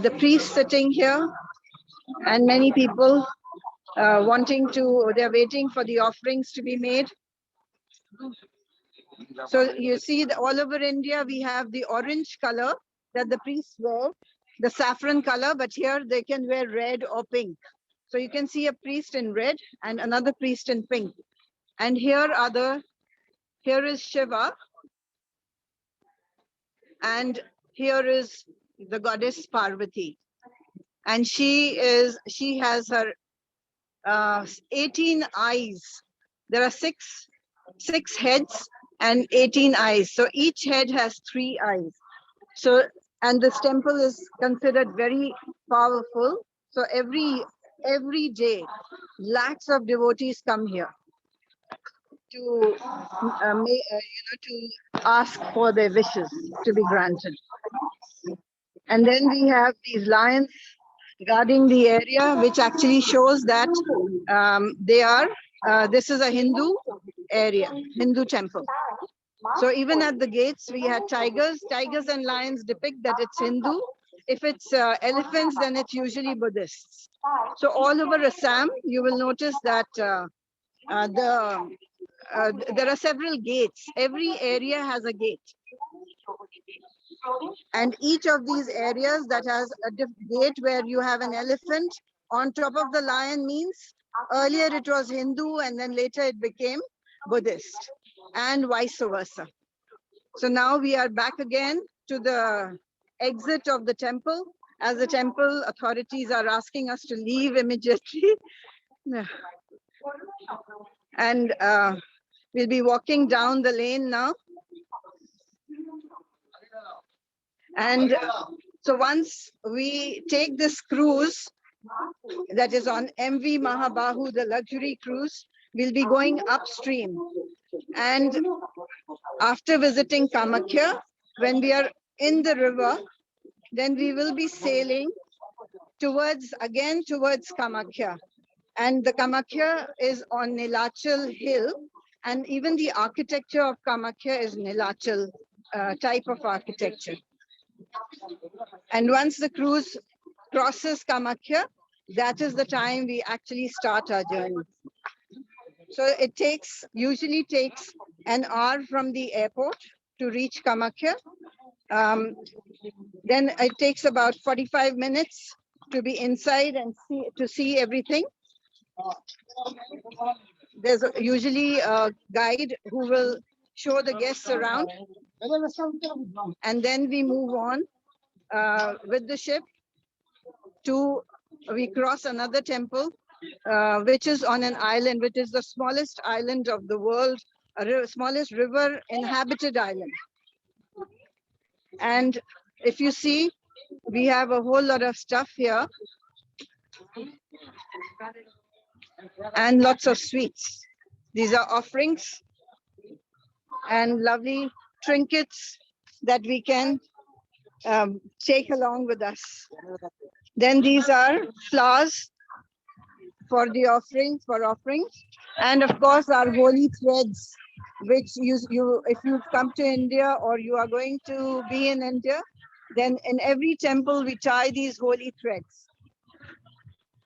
the priest sitting here, and many people they're waiting for the offerings to be made. So you see that all over India, we have the orange color that the priests wear, the saffron color, but here they can wear red or pink. So you can see a priest in red and another priest in pink. And here is Shiva. And here is the goddess Parvati. And she has her 18 eyes. There are six heads and 18 eyes. So each head has 3 eyes. So, and this temple is considered very powerful. So every day, lakhs of devotees come here to to ask for their wishes to be granted. And then we have these lions guarding the area, which actually shows that this is a Hindu area, Hindu temple. So even at the gates, we had tigers. Tigers and lions depict that it's Hindu. If it's elephants, then it's usually Buddhists. So all over Assam, you will notice that there are several gates. Every area has a gate. And each of these areas that has a gate where you have an elephant on top of the lion means earlier it was Hindu and then later it became Buddhist, and vice versa. So now we are back again to the exit of the temple, as the temple authorities are asking us to leave immediately. And we'll be walking down the lane now. And so once we take this cruise that is on MV Mahabahu, the luxury cruise, we'll be going upstream. And after visiting Kamakhya, when we are in the river, then we will be sailing towards Kamakhya. And the Kamakhya is on Nilachal Hill, and even the architecture of Kamakhya is Nilachal type of architecture. And once the cruise crosses Kamakhya, that is the time we actually start our journey. So it usually takes an hour from the airport to reach Kamakhya. Then it takes about 45 minutes to be inside and see everything. There's usually a guide who will show the guests around. And then we move on with the ship we cross another temple, which is on an island, which is the smallest island of the world, smallest river inhabited island. And if you see, we have a whole lot of stuff here and lots of sweets. These are offerings and lovely trinkets that we can take along with us. Then these are flowers for offerings. And of course, our holy threads, which if you've come to India or you are going to be in India, then in every temple we tie these holy threads.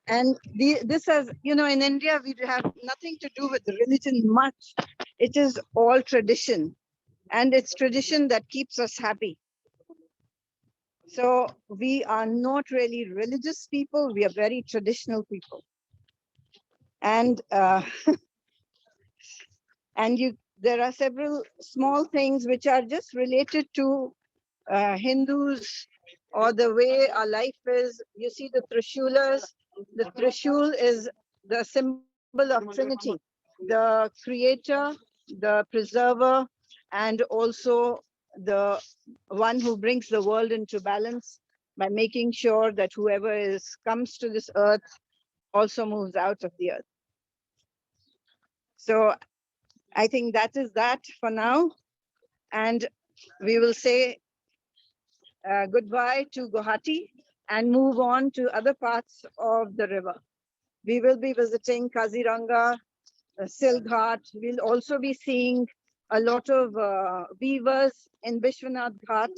And this has, in India, we have nothing to do with religion much. It is all tradition, and it's tradition that keeps us happy. So we are not really religious people, we are very traditional people. And there are several small things which are just related to Hindus or the way our life is. You see the Trishulas. The Trishul is the symbol of Trinity, the creator, the preserver, and also the one who brings the world into balance by making sure that whoever comes to this earth also moves out of the earth. So I think that is that for now. And we will say goodbye to Guwahati and move on to other parts of the river. We will be visiting Kaziranga, Silghat. We'll also be seeing a lot of weavers in Vishwanath Ghat.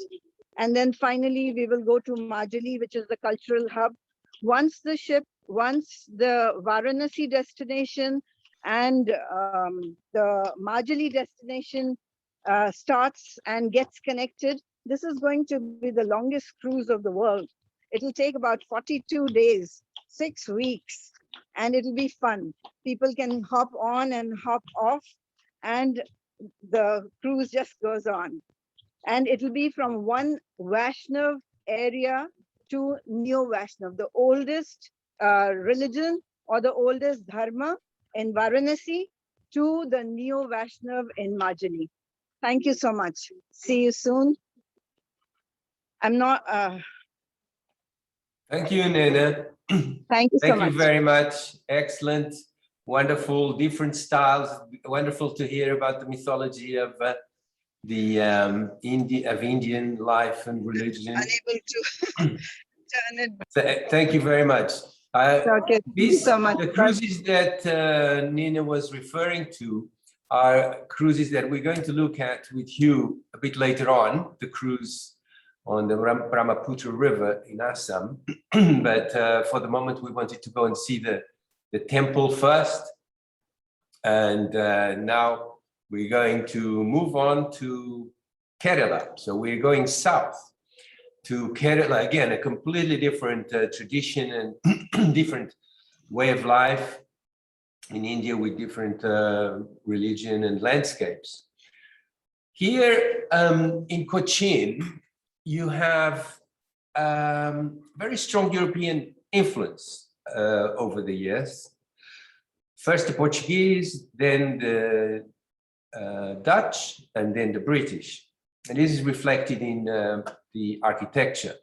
And then finally, we will go to Majuli, which is the cultural hub. Once the Varanasi destination and the Majuli destination starts and gets connected, this is going to be the longest cruise of the world. It'll take about 42 days, 6 weeks, and it'll be fun. People can hop on and hop off, and the cruise just goes on. And it'll be from one Vaishnav area to Neo-Vaishnav, the oldest religion or the oldest dharma in Varanasi to the Neo-Vaishnav in Majuli. Thank you so much. See you soon. I'm not. Thank you, Nina. Thank you so much. Thank you very much. Excellent, wonderful, different styles. Wonderful to hear about the mythology of Indian life and religion. Unable to turn it. Thank you very much. Okay, thank you so much. The cruises that Nina was referring to are cruises that we're going to look at with you a bit later on, the cruise on the Brahmaputra River in Assam. But for the moment, we wanted to go and see the temple first. And now we're going to move on to Kerala. So we're going south to Kerala, again, a completely different tradition and different way of life in India with different religion and landscapes. Here in Cochin, you have very strong European influence over the years. First the Portuguese, then the Dutch, and then the British. And this is reflected in the architecture.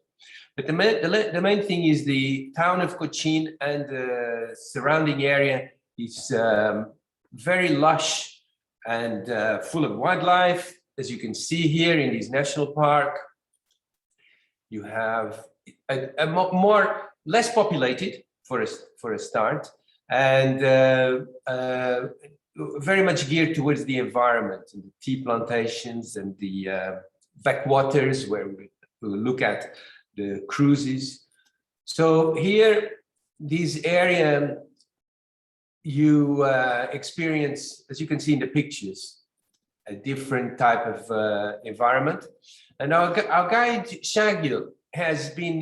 But the main thing is the town of Cochin and the surrounding area is very lush and full of wildlife. As you can see here in this national park, you have less populated for a start, and very much geared towards the environment and the tea plantations and the backwaters where we look at the cruises. So here, this area, you experience, as you can see in the pictures, a different type of environment. And our guide, Shagil, has been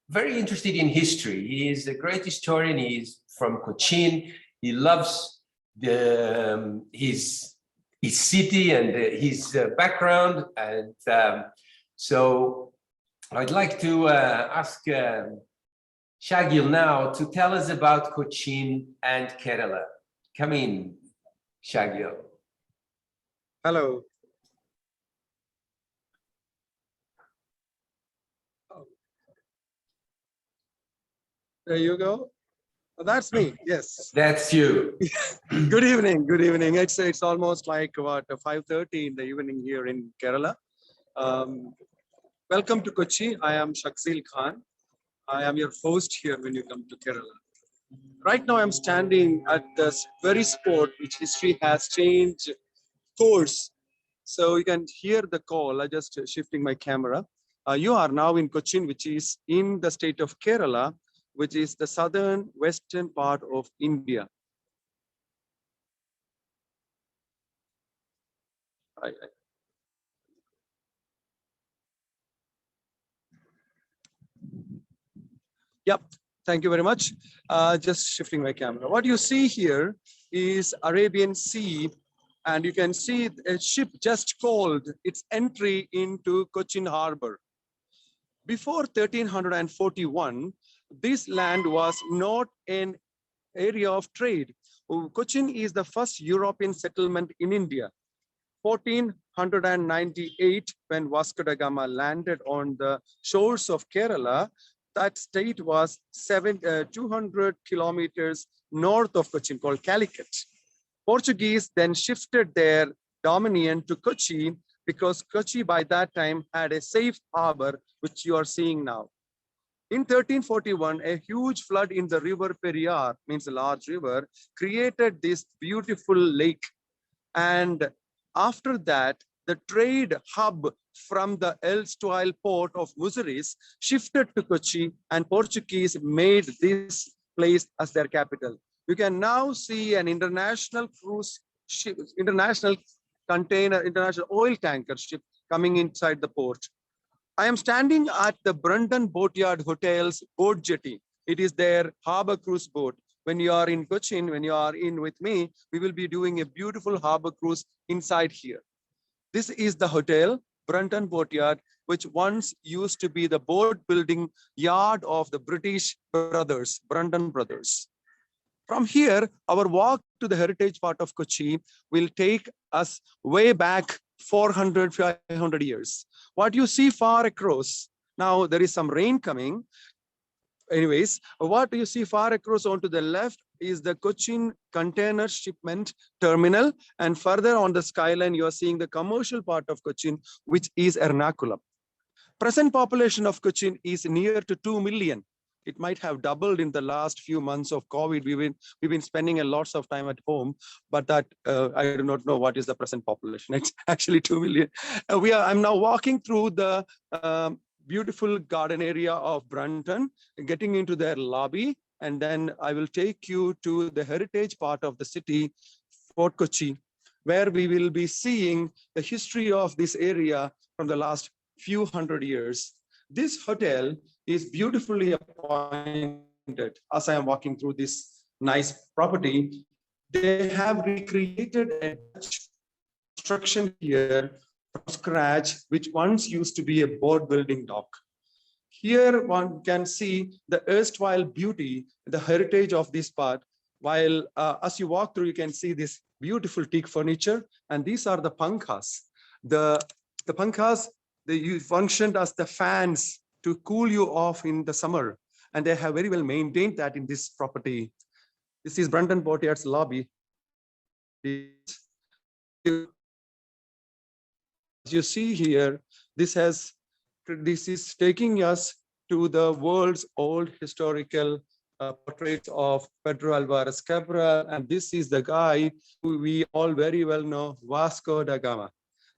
very interested in history. He is a great historian. He is from Cochin. He loves his city and his background. And so I'd like to ask Shagil now to tell us about Cochin and Kerala. Come in, Shagil. Hello. There you go. Oh, that's me. Yes. That's you. Good evening. Good evening. It's almost like about 5:30 in the evening here in Kerala. Welcome to Kochi. I am Shakzil Khan. I am your host here when you come to Kerala. Right now, I'm standing at this very spot which history has changed course. So you can hear the call. I just shifting my camera. You are now in Cochin, which is in the state of Kerala, which is the southern western part of India. Yep, thank you very much. Just shifting my camera. What you see here is Arabian Sea, and you can see a ship just called its entry into Cochin Harbor. Before 1341, this land was not an area of trade. Cochin is the first European settlement in India. 1498, when Vasco da Gama landed on the shores of Kerala, that state was 200 kilometers north of Cochin, called Calicut. Portuguese then shifted their dominion to Kochi, because Kochi by that time had a safe harbor, which you are seeing now. In 1341, a huge flood in the river Periyar, means a large river, created this beautiful lake. And after that, the trade hub from the erstwhile port of Muziris shifted to Kochi, and Portuguese made this place as their capital. You can now see an international cruise ship, international oil tanker ship coming inside the port. I am standing at the Brandon Boatyard Hotel's boat jetty. It is their harbor cruise boat. When you are in Cochin, when you are in with me, we will be doing a beautiful harbor cruise inside here. This is the hotel, Brandon Boatyard, which once used to be the boat building yard of the British brothers, Brandon brothers. From here, our walk to the heritage part of Kochi will take us way back 400, 500 years. What you see far across, now there is some rain coming. Anyways, what you see far across onto the left is the Cochin container shipment terminal. And further on the skyline, you are seeing the commercial part of Cochin, which is Ernakulam. Present population of Cochin is near to 2 million. It might have doubled in the last few months of COVID. We've been spending a lots of time at home, but that I do not know what is the present population. It's actually 2 million. I'm now walking through the beautiful garden area of Brandon, getting into their lobby, and then I will take you to the heritage part of the city, Fort Kochi, where we will be seeing the history of this area from the last few hundred years. This hotel is beautifully appointed. As I am walking through this nice property, they have recreated a construction here from scratch, which once used to be a boat building dock. Here one can see the erstwhile beauty, the heritage of this part. While as you walk through, you can see this beautiful teak furniture, and these are the pankhas. The pankhas, they functioned as the fans to cool you off in the summer, and they have very well maintained that in this property. This is Brandon Boatyard's lobby. As you see here, this is taking us to the world's old historical portraits of Pedro Alvarez Cabral, and this is the guy who we all very well know, Vasco da Gama,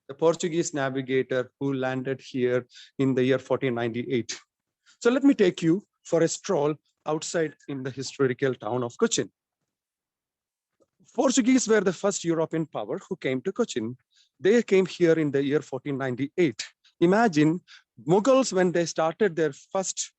the Portuguese navigator who landed here in the year 1498. So let me take you for a stroll outside in the historical town of Cochin. Portuguese were the first European power who came to Cochin. They came here in the year 1498. Imagine Mughals, when they started their first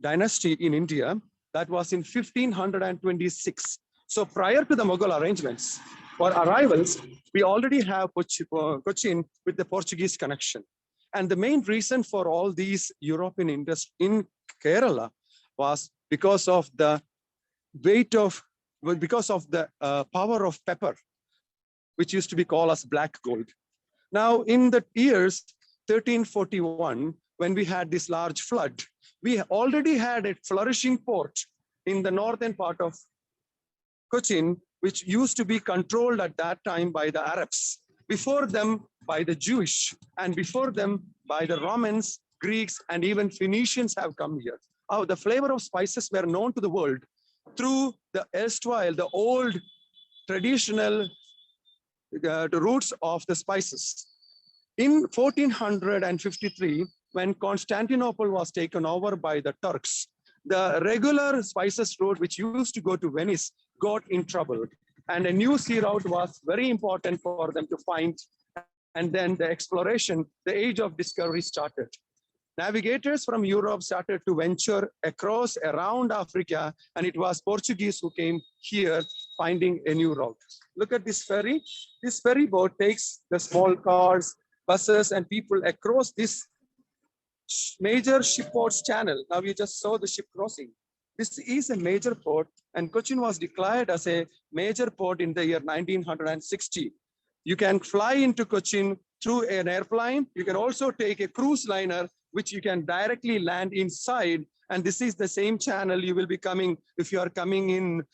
dynasty in India, that was in 1526. So prior to the Mughal arrangements for arrivals, we already have Cochin with the Portuguese connection. And the main reason for all these European industry in Kerala was because of the power of pepper, which used to be called as black gold. Now, in the years 1341, when we had this large flood, we already had a flourishing port in the northern part of Cochin, which used to be controlled at that time by the Arabs, before them by the Jewish, and before them by the Romans, Greeks, and even Phoenicians have come here. Oh, the flavor of spices were known to the world through the erstwhile, the old traditional roots of the spices. In 1453, when Constantinople was taken over by the Turks, the regular spices route, which used to go to Venice, got in trouble. And a new sea route was very important for them to find. And then the exploration, the age of discovery started. Navigators from Europe started to venture across around Africa, and it was Portuguese who came here finding a new route. Look at this ferry. This ferry boat takes the small cars, buses, and people across this major ship ports channel. Now you just saw the ship crossing. This is a major port, and Cochin was declared as a major port in the year 1960. You can fly into Cochin through an airplane. You can also take a cruise liner, which you can directly land inside. And this is the same channel you will be coming if you are coming in,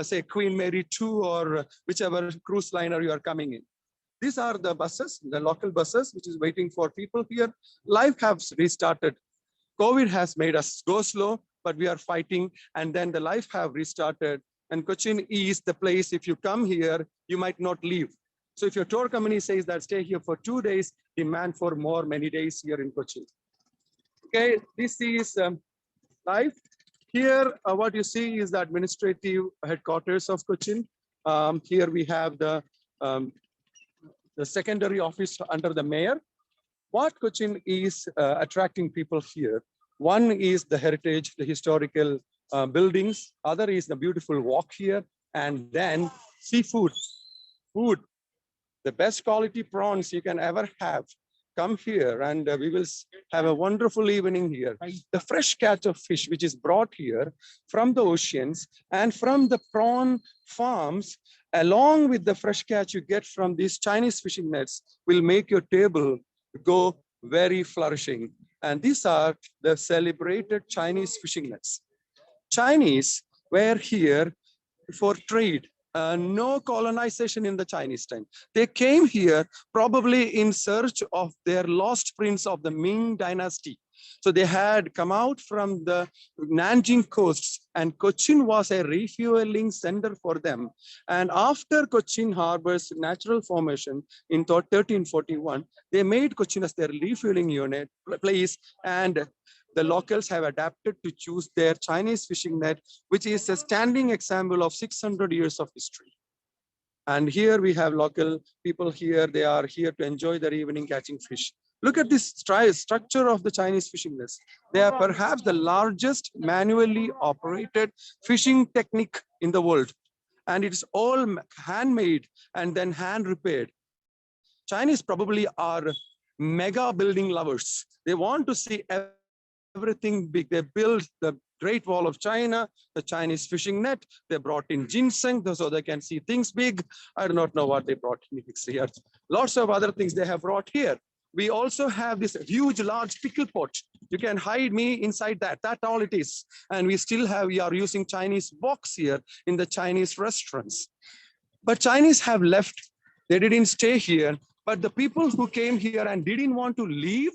say, Queen Mary 2 or whichever cruise liner you are coming in. These are the buses, the local buses, which is waiting for people here. Life has restarted. COVID has made us go slow, but we are fighting. And then the life have restarted. And Cochin is the place, if you come here, you might not leave. So if your tour company says that stay here for 2 days, demand for more, many days here in Cochin. Okay, this is life. Here, what you see is the administrative headquarters of Cochin. Here we have the secondary office under the mayor. What Cochin is attracting people here, one is the heritage, the historical buildings. Other is the beautiful walk here, and then seafood, food. The best quality prawns you can ever have. Come here and we will have a wonderful evening here. The fresh catch of fish, which is brought here from the oceans and from the prawn farms, along with the fresh catch you get from these Chinese fishing nets, will make your table go very flourishing. And these are the celebrated Chinese fishing nets. Chinese were here for trade. No colonization in the Chinese time. They came here probably in search of their lost prince of the Ming dynasty. So they had come out from the Nanjing coasts, and Cochin was a refueling center for them. And after Cochin Harbor's natural formation in 1341, they made Cochin as their refueling unit place, and the locals have adapted to choose their Chinese fishing net, which is a standing example of 600 years of history. And here we have local people here. They are here to enjoy their evening catching fish. Look at this structure of the Chinese fishing nets. They are perhaps the largest manually operated fishing technique in the world. And it's all handmade and then hand repaired. Chinese probably are mega building lovers. They want to see everything big. They built the Great Wall of China, the Chinese fishing net. They brought in ginseng so they can see things big. I do not know what they brought here. Lots of other things they have brought here. We also have this huge, large pickle pot. You can hide me inside that. That's all it is. And we are using Chinese box here in the Chinese restaurants. But Chinese have left. They didn't stay here. But the people who came here and didn't want to leave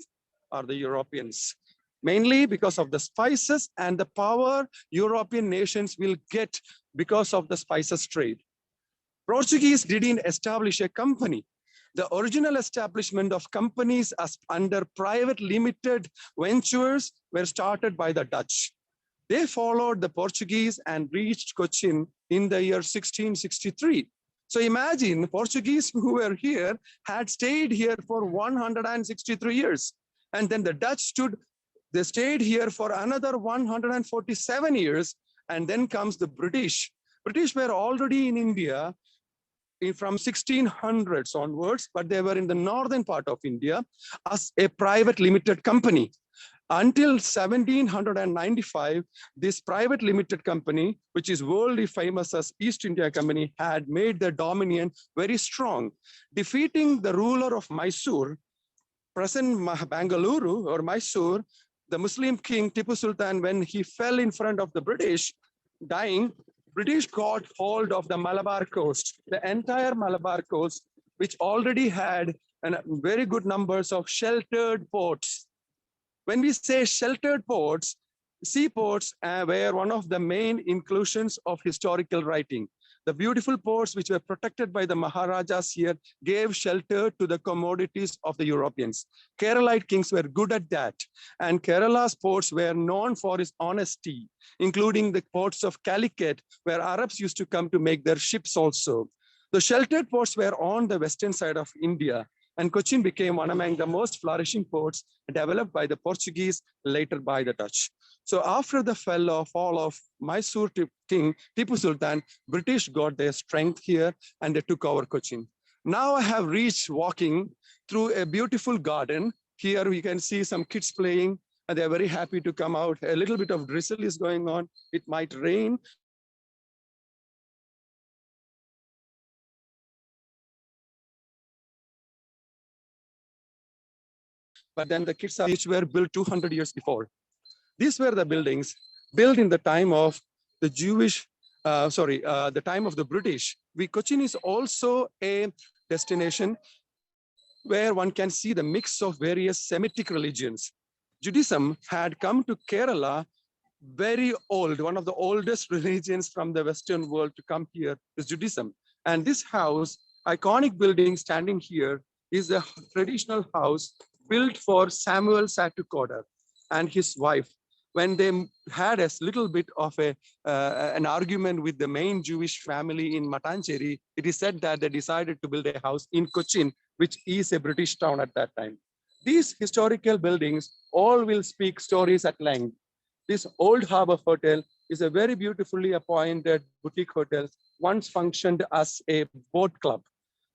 are the Europeans. Mainly because of the spices and the power European nations will get because of the spices trade. Portuguese didn't establish a company. The original establishment of companies as under private limited ventures were started by the Dutch. They followed the Portuguese and reached Cochin in the year 1663. So imagine Portuguese who were here had stayed here for 163 years. And then the Dutch they stayed here for another 147 years. And then comes the British. British were already in India from 1600s onwards, but they were in the northern part of India as a private limited company. Until 1795, this private limited company, which is worldly famous as East India Company, had made their dominion very strong, defeating the ruler of Mysore, present Bangalore or Mysore, the Muslim king Tipu Sultan, when he fell in front of the British, dying, British got hold of the Malabar coast, the entire Malabar coast, which already had very good numbers of sheltered ports. When we say sheltered ports, seaports were one of the main inclusions of historical writing. The beautiful ports which were protected by the Maharajas here gave shelter to the commodities of the Europeans. Keralite kings were good at that. And Kerala's ports were known for its honesty, including the ports of Calicut, where Arabs used to come to make their ships also. The sheltered ports were on the western side of India. and Cochin became one among the most flourishing ports developed by the Portuguese, later by the Dutch. So after the fall of Mysore king Tipu Sultan, British got their strength here and they took over Cochin. Now I have reached walking through a beautiful garden. Here we can see some kids playing and they're very happy to come out. A little bit of drizzle is going on. It might rain. But then the kids which were built 200 years before. These were the buildings built in the time of the the time of the British. Cochin is also a destination where one can see the mix of various Semitic religions. Judaism had come to Kerala very old, one of the oldest religions from the Western world to come here is Judaism. And this house, iconic building standing here, is a traditional house built for Samuel Satukoda and his wife. When they had a little bit of an argument with the main Jewish family in Matancheri, it is said that they decided to build a house in Cochin, which is a British town at that time. These historical buildings all will speak stories at length. This Old Harbour Hotel is a very beautifully appointed boutique hotel, once functioned as a boat club.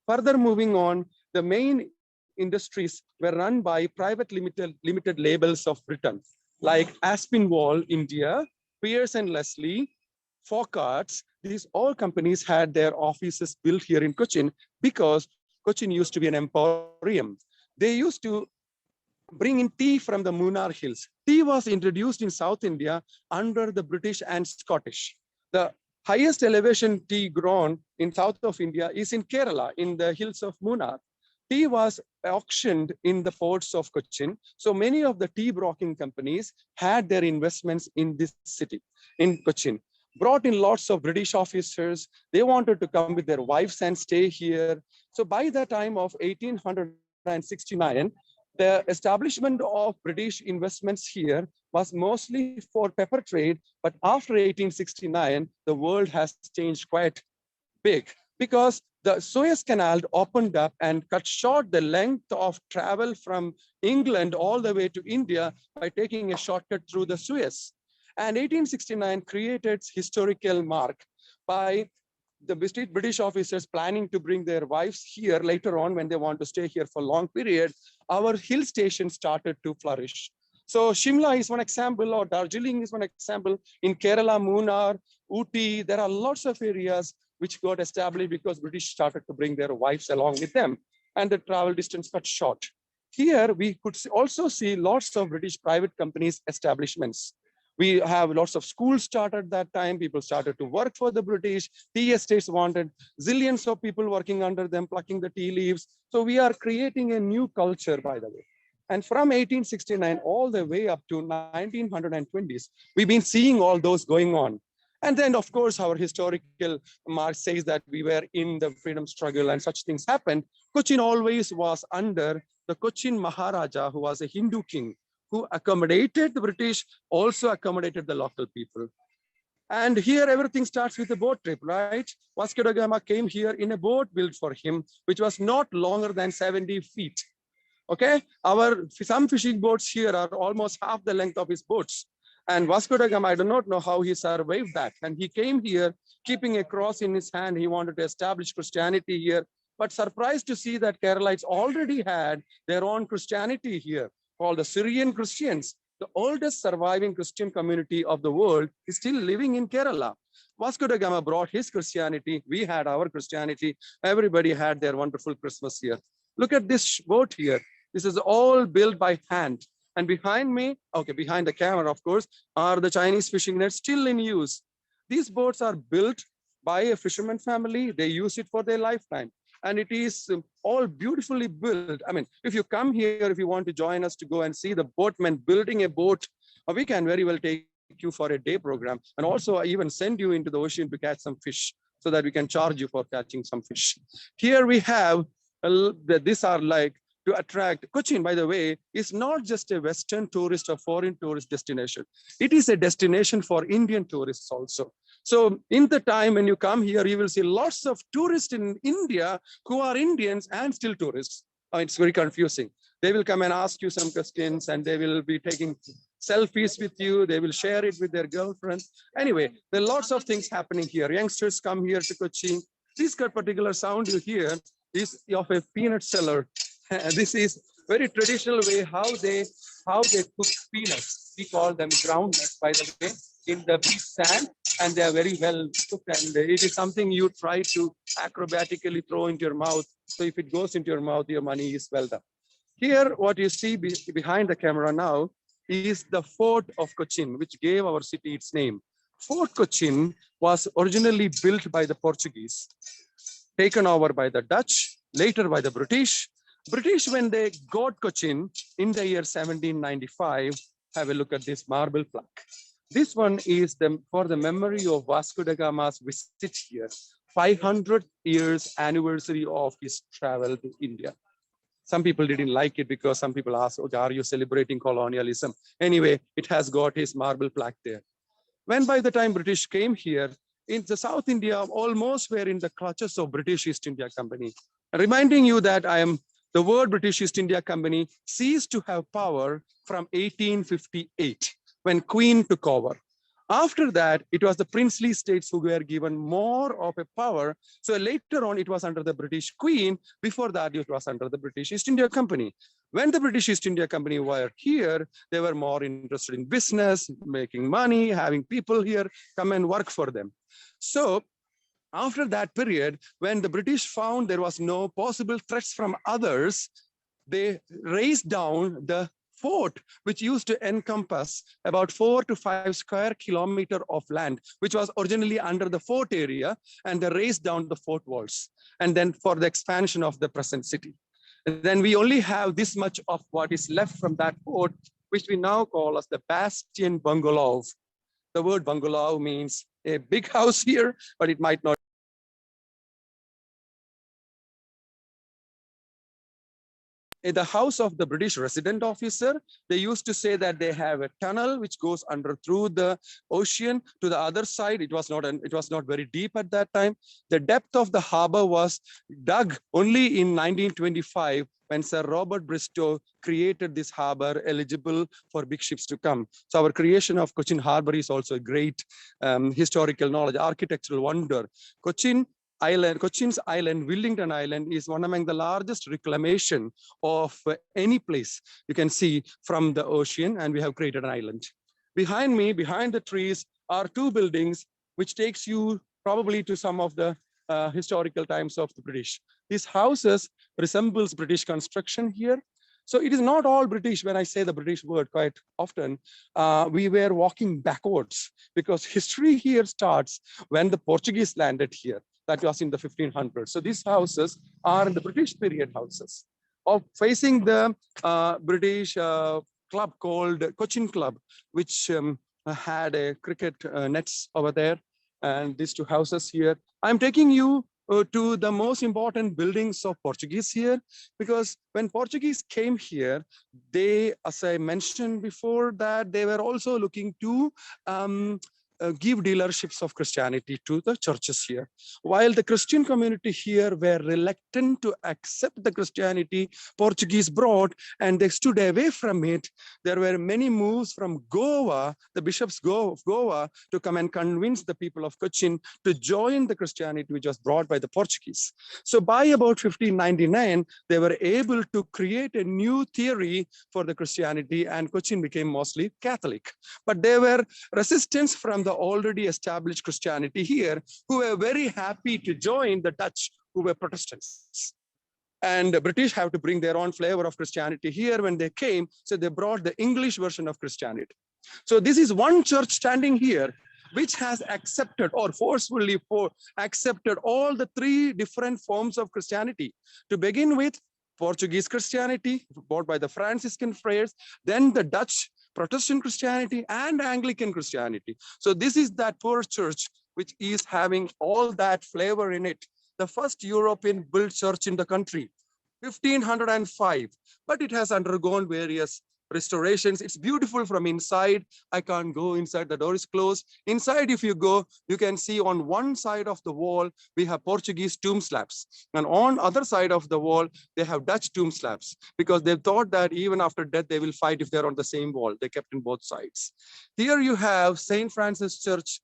Further moving on, the main industries were run by private limited labels of Britain, like Aspinwall, India, Pierce and Leslie, Fogarts. These all companies had their offices built here in Cochin because Cochin used to be an emporium. They used to bring in tea from the Munnar Hills. Tea was introduced in South India under the British and Scottish. The highest elevation tea grown in south of India is in Kerala, in the hills of Munnar. Tea was auctioned in the ports of Cochin. So many of the tea broking companies had their investments in this city, in Cochin. Brought in lots of British officers. They wanted to come with their wives and stay here. So by the time of 1869, the establishment of British investments here was mostly for pepper trade, but after 1869, the world has changed quite big because the Suez Canal opened up and cut short the length of travel from England all the way to India by taking a shortcut through the Suez. And 1869 created historical mark by the British officers planning to bring their wives here later on when they want to stay here for a long period. Our hill station started to flourish. So Shimla is one example, or Darjeeling is one example. In Kerala, Munnar, Ooty, there are lots of areas which got established because British started to bring their wives along with them, and the travel distance got short. Here, we could also see lots of British private companies establishments. We have lots of schools started that time. People started to work for the British. Tea estates wanted zillions of people working under them, plucking the tea leaves. So we are creating a new culture, by the way. And from 1869 all the way up to 1920s, we've been seeing all those going on. And then, of course, our historical mark says that we were in the freedom struggle and such things happened. Cochin always was under the Cochin Maharaja, who was a Hindu king, who accommodated the British, also accommodated the local people. And here everything starts with a boat trip, right? Vasco da Gama came here in a boat built for him, which was not longer than 70 feet. Okay, some fishing boats here are almost half the length of his boats. And Vasco da Gama, I do not know how he survived that. And he came here keeping a cross in his hand. He wanted to establish Christianity here. But surprised to see that Keralites already had their own Christianity here, called the Syrian Christians. The oldest surviving Christian community of the world is still living in Kerala. Vasco da Gama brought his Christianity. We had our Christianity. Everybody had their wonderful Christmas here. Look at this boat here. This is all built by hand. And behind me, okay, behind the camera, of course, are the Chinese fishing nets still in use. These boats are built by a fisherman family. They use it for their lifetime. And it is all beautifully built. I mean, if you come here, if you want to join us to go and see the boatmen building a boat, we can very well take you for a day program. And also even send you into the ocean to catch some fish so that we can charge you for catching some fish. Here we have, these are like to attract. Cochin, by the way, is not just a Western tourist or foreign tourist destination. It is a destination for Indian tourists also. So in the time when you come here, you will see lots of tourists in India who are Indians and still tourists. It's very confusing. They will come and ask you some questions and they will be taking selfies with you. They will share it with their girlfriends. Anyway, there are lots of things happening here. Youngsters come here to Kochi. This particular sound you hear is of a peanut seller. This is very traditional way how they cook peanuts. We call them groundnuts, by the way, in the beach sand, and they are very well cooked. And it is something you try to acrobatically throw into your mouth. So if it goes into your mouth, your money is well done. Here, what you see behind the camera now is the fort of Cochin, which gave our city its name. Fort Cochin was originally built by the Portuguese, taken over by the Dutch, later by the British. British, when they got Cochin in the year 1795, have a look at this marble plaque. This one is for the memory of Vasco da Gama's visit here, 500 years anniversary of his travel to India. Some people didn't like it because some people asked, okay, are you celebrating colonialism? Anyway, it has got his marble plaque there. When by the time British came here, in the South India, almost were in the clutches of British East India Company. Reminding you that the word British East India Company ceased to have power from 1858, when Queen took over. After that, it was the princely states who were given more of a power. So later on, it was under the British Queen. Before that, it was under the British East India Company. When the British East India Company were here, they were more interested in business, making money, having people here come and work for them. So after that period, when the British found there was no possible threats from others, they raised down the fort, which used to encompass about 4 to 5 square kilometers of land, which was originally under the fort area, and they raised down the fort walls. And then for the expansion of the present city. And then we only have this much of what is left from that fort, which we now call as the Bastion Bungalow. The word bungalow means a big house here, but it might not. In the house of the British resident officer, they used to say that they have a tunnel which goes through the ocean to the other side. It was not very deep at that time. The depth of the harbor was dug only in 1925 when Sir Robert Bristow created this harbor eligible for big ships to come. So our creation of Cochin Harbor is also a great historical knowledge, architectural wonder. Cochin's island, Willingdon Island, is one among the largest reclamation of any place you can see from the ocean, and we have created an island. Behind me, behind the trees, are 2 buildings, which takes you probably to some of the historical times of the British. These houses resembles British construction here. So it is not all British. When I say the British word quite often, we were walking backwards because history here starts when the Portuguese landed here. That was in the 1500s. So these houses are the British period houses facing the British club called Cochin Club, which had a cricket nets over there. And these 2 houses here. I'm taking you to the most important buildings of Portuguese here, because when Portuguese came here, they, as I mentioned before, that they were also looking to give dealerships of Christianity to the churches here. While the Christian community here were reluctant to accept the Christianity Portuguese brought, and they stood away from it, there were many moves from Goa, the bishops of Goa, to come and convince the people of Cochin to join the Christianity which was brought by the Portuguese. So by about 1599, they were able to create a new theory for the Christianity, and Cochin became mostly Catholic. But there were resistance from the already established Christianity here, who were very happy to join the Dutch, who were Protestants. And the British have to bring their own flavor of Christianity here when they came, so they brought the English version of Christianity. So this is one church standing here, which has accepted or forcefully accepted all the 3 different forms of Christianity. To begin with, Portuguese Christianity, brought by the Franciscan friars, then the Dutch Protestant Christianity, and Anglican Christianity. So this is that poor church which is having all that flavor in it. The first European built church in the country, 1505, but it has undergone various restorations. It's beautiful from inside. I can't go inside, the door is closed. Inside, if you go, you can see on one side of the wall, we have Portuguese tomb slabs. And on other side of the wall, they have Dutch tomb slabs, because they thought that even after death, they will fight if they're on the same wall. They kept in both sides. Here you have St. Francis Church.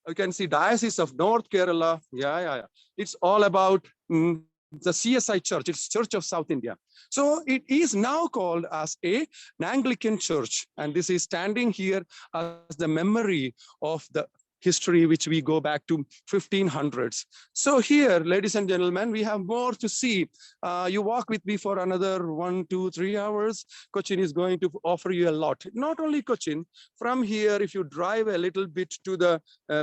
You can see Diocese of North Kerala. Yeah. It's all about the CSI Church. It's Church of South India. So it is now called as an Anglican church. And this is standing here as the memory of the history which we go back to 1500s. So here, ladies and gentlemen, we have more to see. You walk with me for another 1, 2, 3 hours. Cochin is going to offer you a lot. Not only Cochin, from here, if you drive a little bit to the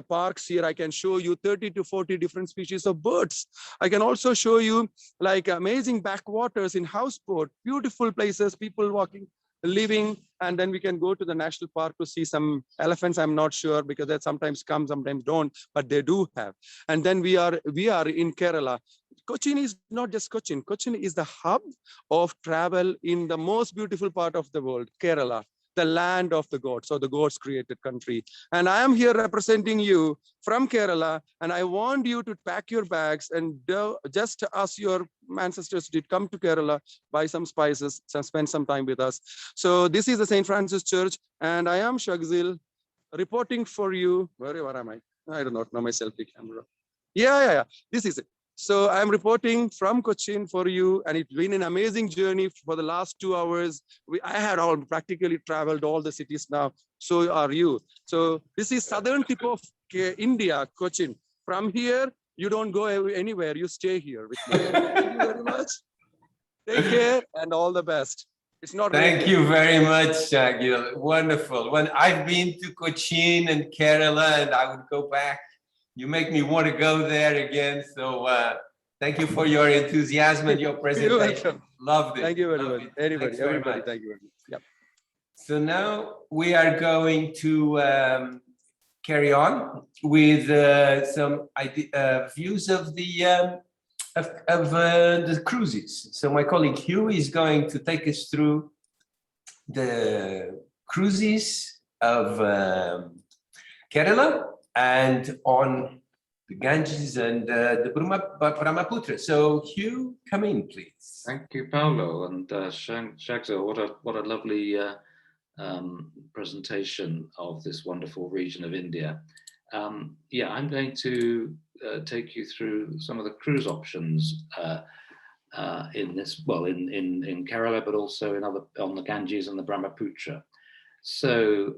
parks here, I can show you 30 to 40 different species of birds. I can also show you like amazing backwaters in houseboat, beautiful places, people walking, living, and then we can go to the national park to see some elephants. I'm not sure, because they sometimes come, sometimes don't, but they do have. And then we are in Kerala. Cochin is not just Cochin. Cochin is the hub of travel in the most beautiful part of the world, Kerala, the land of the gods, or the gods created country. And I am here representing you from Kerala, and I want you to pack your bags and just as your ancestors did, come to Kerala, buy some spices, and spend some time with us. So this is the St. Francis Church, and I am Shakzil reporting for you. Where am I? I do not know my selfie camera. Yeah. This is it. So I'm reporting from Cochin for you, and it's been an amazing journey for the last 2 hours. I had practically traveled all the cities now. So are you. So this is southern tip of India, Cochin. From here, you don't go anywhere. You stay here with me. Thank you very much. Take care and all the best. It's not. Thank you very much, Shakil. Wonderful. When I've been to Cochin and Kerala, and I would go back. You make me want to go there again. So thank you for your enthusiasm and your presentation. You're welcome. Loved it. Thank you very much. Everybody, Thanks very much. thank you very much. Yep. So now we are going to carry on with some views of the cruises. So my colleague Hugh is going to take us through the cruises of Kerala and on the Ganges and the Brahmaputra. So Hugh, come in, please. Thank you, Paolo, and Shakzil. What a lovely presentation of this wonderful region of India. Yeah, I'm going to take you through some of the cruise options in this, well, in Kerala, but also on the Ganges and the Brahmaputra. So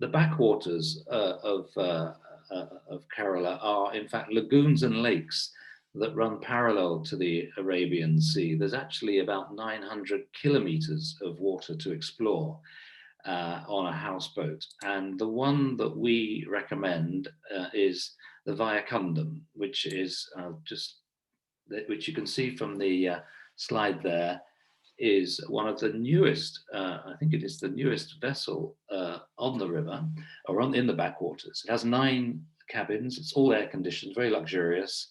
the backwaters of Kerala are in fact lagoons and lakes that run parallel to the Arabian Sea. There's actually about 900 kilometers of water to explore on a houseboat. And the one that we recommend is the Vayakundam, which is which you can see from the slide there, is one of the newest, I think it is the newest vessel on the river, or in the backwaters. It has 9 cabins, it's all air conditioned, very luxurious,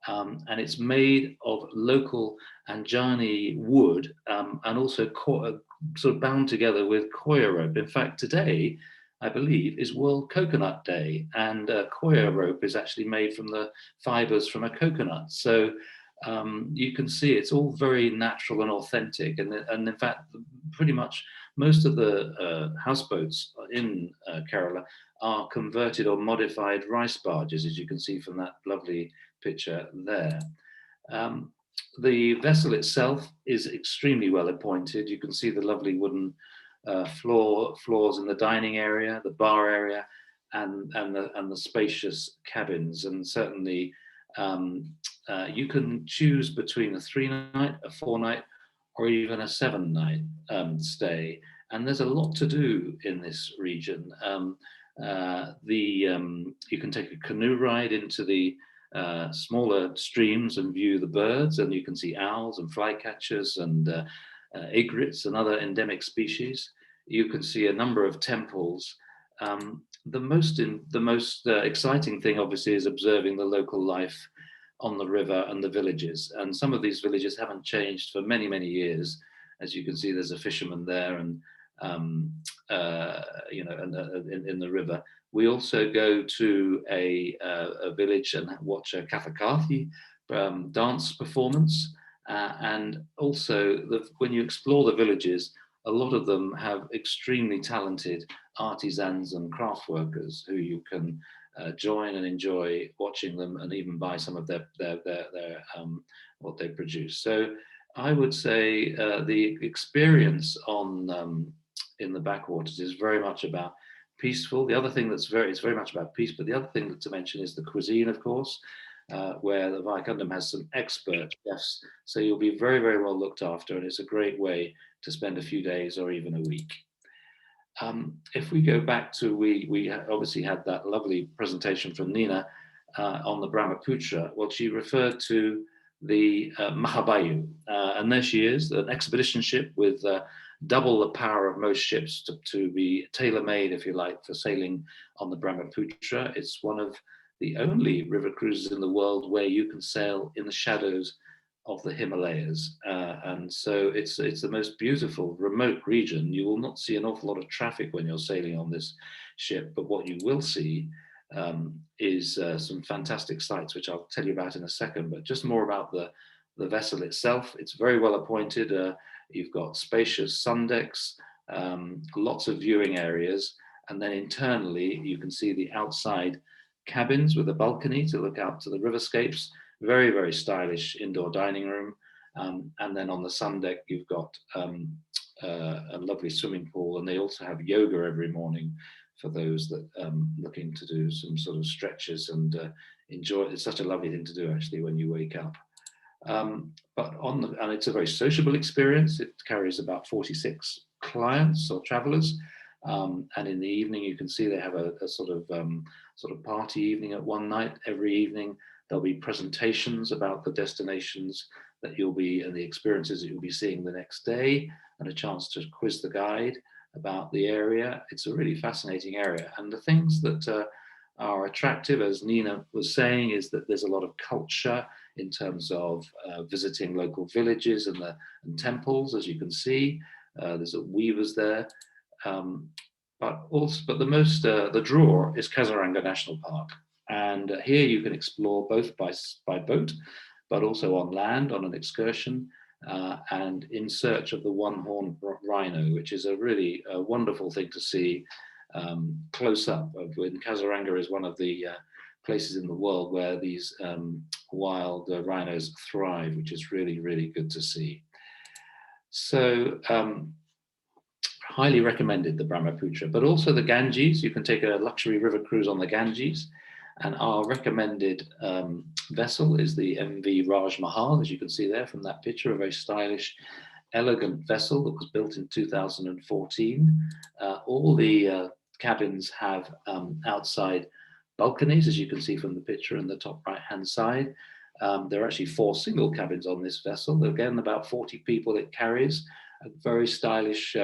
and it's made of local Anjani wood, and also sort of bound together with koya rope. In fact, today, I believe, is World Coconut Day, and koya rope is actually made from the fibers from a coconut. So you can see it's all very natural and authentic, and in fact pretty much most of the houseboats in Kerala are converted or modified rice barges, as you can see from that lovely picture there. The vessel itself is extremely well appointed. You can see the lovely wooden floors in the dining area, the bar area, and the spacious cabins, and certainly you can choose between a 3-night, a 4-night, or even a 7-night stay. And there's a lot to do in this region. You can take a canoe ride into the smaller streams and view the birds, and you can see owls and flycatchers and egrets and other endemic species. You can see a number of temples. The most exciting thing, obviously, is observing the local life on the river and the villages. And some of these villages haven't changed for many, many years. As you can see, there's a fisherman there, and you know, in the river. We also go to a village and watch a Kathakali dance performance. And also, when you explore the villages, a lot of them have extremely talented artisans and craft workers who you can join and enjoy watching them, and even buy some of their what they produce. So I would say the experience on in the backwaters is very much about peaceful. The other thing it's very much about peace, but the other thing to mention is the cuisine, of course, where the Vaikundam has some expert chefs. So you'll be very, very well looked after, and it's a great way to spend a few days or even a week. If we go back to, we obviously had that lovely presentation from Nina on the Brahmaputra. Well, she referred to the Mahabayu, and there she is, an expedition ship with double the power of most ships to be tailor-made, if you like, for sailing on the Brahmaputra. It's one of the only river cruises in the world where you can sail in the shadows of the Himalayas. And so it's the most beautiful remote region. You will not see an awful lot of traffic when you're sailing on this ship, but what you will see is some fantastic sights, which I'll tell you about in a second, but just more about the vessel itself. It's very well appointed. You've got spacious sun decks, lots of viewing areas, and then internally you can see the outside cabins with a balcony to look out to the riverscapes. Very, very stylish indoor dining room. And then on the sun deck, you've got a lovely swimming pool, and they also have yoga every morning for those that looking to do some sort of stretches and enjoy it. It's such a lovely thing to do, actually, when you wake up. And it's a very sociable experience. It carries about 46 clients or travelers. And in the evening, you can see they have a sort of party evening at one night. Every evening, there'll be presentations about the destinations that you'll be, and the experiences that you'll be seeing the next day, and a chance to quiz the guide about the area. It's a really fascinating area. And the things that are attractive, as Nina was saying, is that there's a lot of culture in terms of visiting local villages and temples, as you can see. There's weavers there. But the draw is Kaziranga National Park. And here you can explore both by boat, but also on land on an excursion, and in search of the one-horned rhino, which is a really wonderful thing to see close up. When Kaziranga is one of the places in the world where these wild rhinos thrive, which is really, really good to see. So highly recommended, the Brahmaputra, but also the Ganges. You can take a luxury river cruise on the Ganges. And our recommended vessel is the MV Raj Mahal, as you can see there from that picture, a very stylish, elegant vessel that was built in 2014. All the cabins have outside balconies, as you can see from the picture in the top right-hand side. There are actually 4 single cabins on this vessel. Again, about 40 people it carries. A very stylish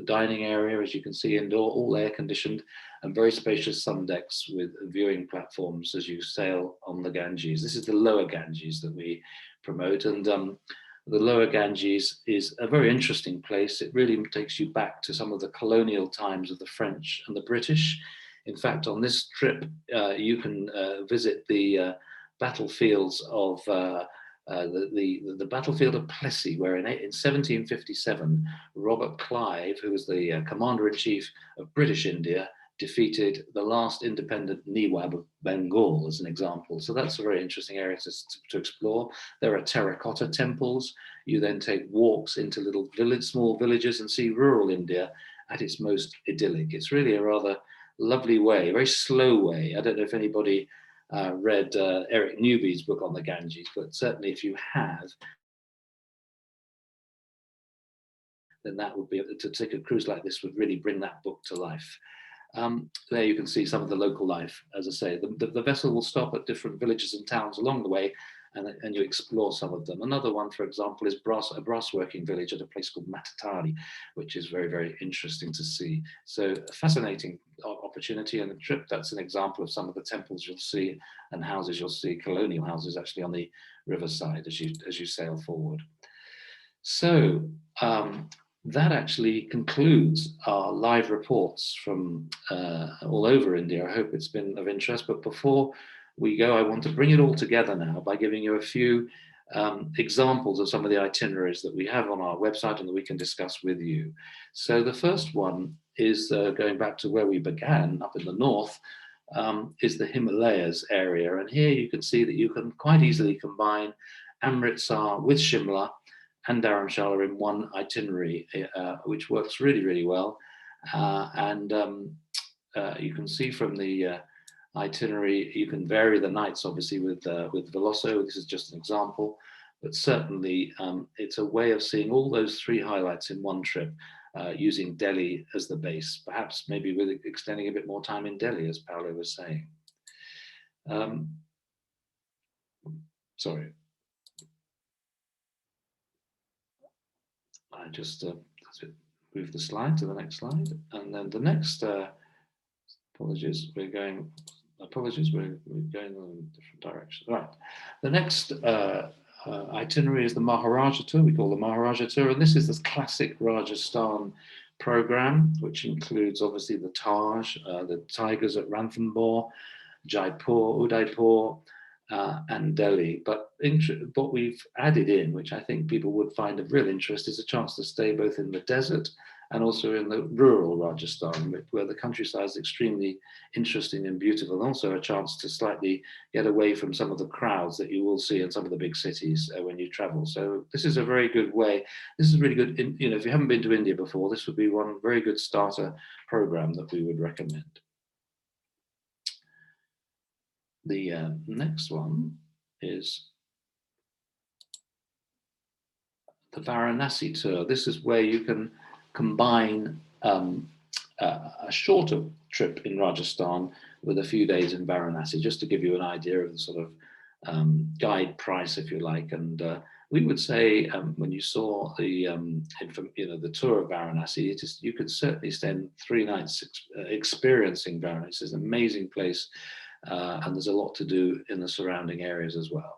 dining area, as you can see, indoor, all air conditioned, and very spacious sun decks with viewing platforms as you sail on the Ganges. This is the lower Ganges that we promote, and the lower Ganges is a very interesting place. It really takes you back to some of the colonial times of the French and the British. In fact, on this trip, you can visit the battlefields of the battlefield of Plessy, where in 1757, Robert Clive, who was the commander-in-chief of British India, defeated the last independent Nawab of Bengal, as an example. So that's a very interesting area to explore. There are terracotta temples. You then take walks into little small villages and see rural India at its most idyllic. It's really a rather lovely way, a very slow way. I don't know if anybody read Eric Newby's book on the Ganges, but certainly if you have, then that would be, to take a cruise like this would really bring that book to life. There you can see some of the local life. As I say, the vessel will stop at different villages and towns along the way, and you explore some of them. Another one, for example, is a brass working village at a place called Matatari, which is very, very interesting to see. So a fascinating opportunity and a trip. That's an example of some of the temples you'll see and houses you'll see, colonial houses actually on the riverside as you sail forward. So that actually concludes our live reports from all over India. I hope it's been of interest, but before we go, I want to bring it all together now by giving you a few examples of some of the itineraries that we have on our website and that we can discuss with you. So the first one is going back to where we began up in the north, is the Himalayas area. And here you can see that you can quite easily combine Amritsar with Shimla and Dharamshala in one itinerary, which works really, really well. You can see from the itinerary, you can vary the nights, obviously, with Veloso. This is just an example, but certainly it's a way of seeing all those three highlights in one trip, using Delhi as the base, perhaps maybe with extending a bit more time in Delhi, as Paolo was saying. Sorry. I just move the slide to the next slide, and then the next. Apologies, we're going in a different direction. Right, the next itinerary is the Maharaja tour. We call the Maharaja tour, and this is this classic Rajasthan program, which includes obviously the Taj, the tigers at Ranthambore, Jaipur, Udaipur, and Delhi. But what we've added in, which I think people would find of real interest, is a chance to stay both in the desert and also in the rural Rajasthan, where the countryside is extremely interesting and beautiful, and also a chance to slightly get away from some of the crowds that you will see in some of the big cities when you travel. So this is a very good way. This is really good. If you haven't been to India before, this would be one very good starter program that we would recommend. The next one is the Varanasi tour. This is where you can combine a shorter trip in Rajasthan with a few days in Varanasi, just to give you an idea of the sort of guide price, if you like. And we would say when you saw the the tour of Varanasi, you could certainly spend 3 nights experiencing Varanasi. It's an amazing place. And there's a lot to do in the surrounding areas as well.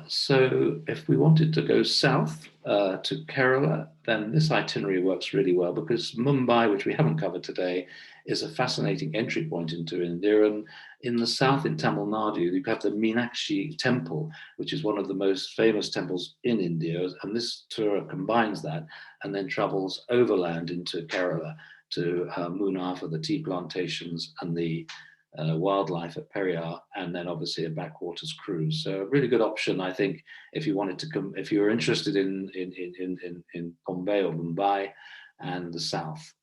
So if we wanted to go south to Kerala, then this itinerary works really well, because Mumbai, which we haven't covered today, is a fascinating entry point into India. And in the south, in Tamil Nadu, you have the Meenakshi temple, which is one of the most famous temples in India. And this tour combines that and then travels overland into Kerala to Munnar for the tea plantations and the wildlife at Periyar, and then obviously a backwaters cruise. So a really good option, I think, if you wanted to come, if you were interested in Bombay or Mumbai and the south.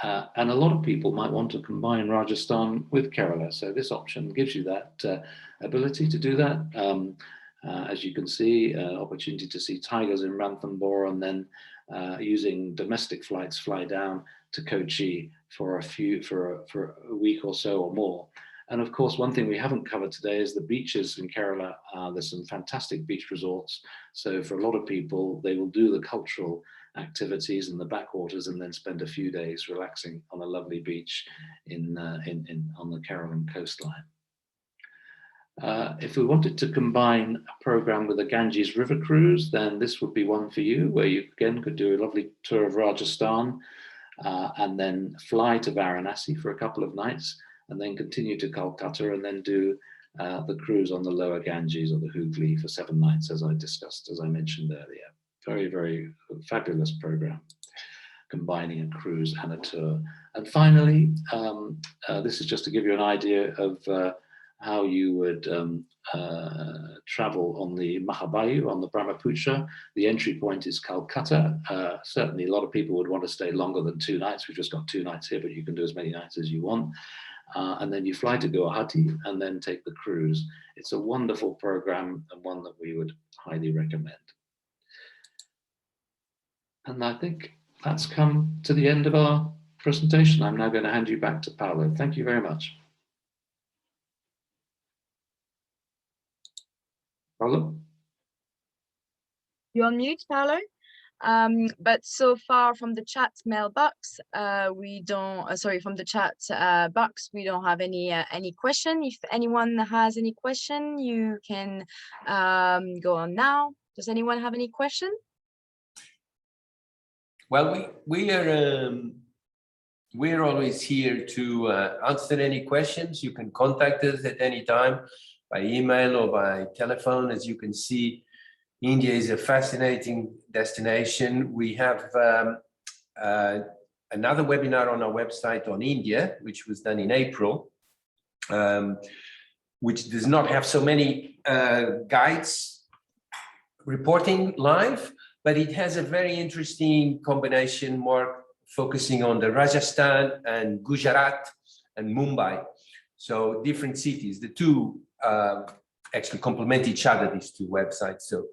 And a lot of people might want to combine Rajasthan with Kerala. So this option gives you that ability to do that. As you can see, opportunity to see tigers in Ranthambore, and then using domestic flights fly down to Kochi for a week or so or more. And of course, one thing we haven't covered today is the beaches in Kerala. There's some fantastic beach resorts. So for a lot of people, they will do the cultural activities in the backwaters and then spend a few days relaxing on a lovely beach on the Kerala coastline. If we wanted to combine a program with a Ganges river cruise, then this would be one for you, where you again could do a lovely tour of Rajasthan and then fly to Varanasi for a couple of nights, and then continue to Calcutta, and then do the cruise on the lower Ganges or the Hooghly for 7 nights, as I mentioned earlier. Very, very fabulous program, combining a cruise and a tour. And finally, this is just to give you an idea of how you would travel on the Mahabayu, on the Brahmaputra. The entry point is Calcutta. Certainly a lot of people would want to stay longer than 2 nights. We've just got 2 nights here, but you can do as many nights as you want. And then you fly to Guwahati and then take the cruise. It's a wonderful program and one that we would highly recommend. And I think that's come to the end of our presentation. I'm now going to hand you back to Paolo. Thank you very much. Paolo? You're on mute, Paolo? But so far from the chat mailbox, we don't, sorry, from the chat box, we don't have any question. If anyone has any question, you can go on now. Does anyone have any question? Well, we're always here to answer any questions. You can contact us at any time by email or by telephone. As you can see, India is a fascinating destination. We have another webinar on our website on India, which was done in April, which does not have so many guides reporting live, but it has a very interesting combination, more focusing on the Rajasthan and Gujarat and Mumbai. So different cities, the two actually complement each other, these two websites. So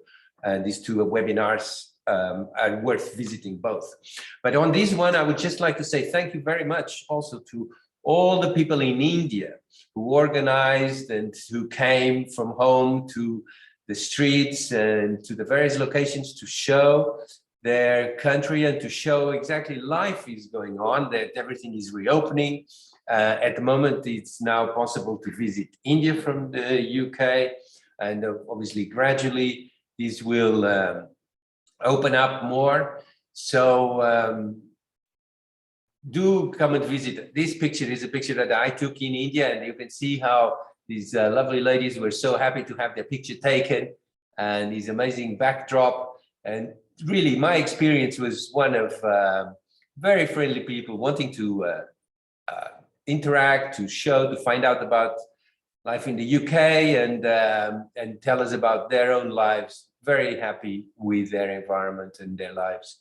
these two webinars are worth visiting both. But on this one, I would just like to say thank you very much also to all the people in India who organized and who came from home to the streets and to the various locations to show their country and to show exactly life is going on, that everything is reopening. At the moment, it's now possible to visit India from the UK, and obviously gradually this will open up more. So do come and visit. This picture is a picture that I took in India, and you can see how these lovely ladies were so happy to have their picture taken, and this amazing backdrop. And really, my experience was one of very friendly people wanting to interact, to show, to find out about life in the UK, and tell us about their own lives. Very happy with their environment and their lives.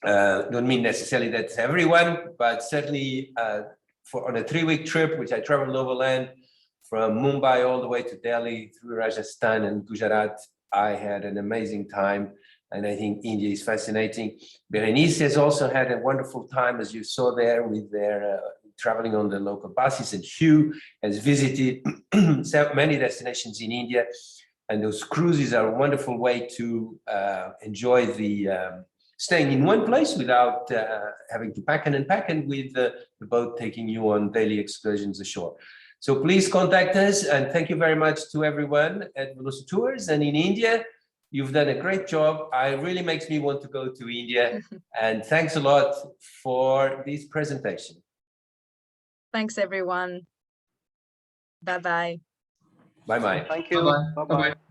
Don't mean necessarily that's everyone, but certainly on a 3-week trip, which I traveled overland from Mumbai all the way to Delhi through Rajasthan and Gujarat, I had an amazing time. And I think India is fascinating. Berenice has also had a wonderful time, as you saw there, with their traveling on the local buses. And Hugh has visited many destinations in India. And those cruises are a wonderful way to enjoy the staying in one place without having to pack and unpack, and with the boat taking you on daily excursions ashore. So please contact us, and thank you very much to everyone at Veloso Tours and in India. You've done a great job. It really makes me want to go to India. And thanks a lot for this presentation. Thanks, everyone. Bye-bye. Bye-bye. Thank you. Bye-bye. Bye-bye.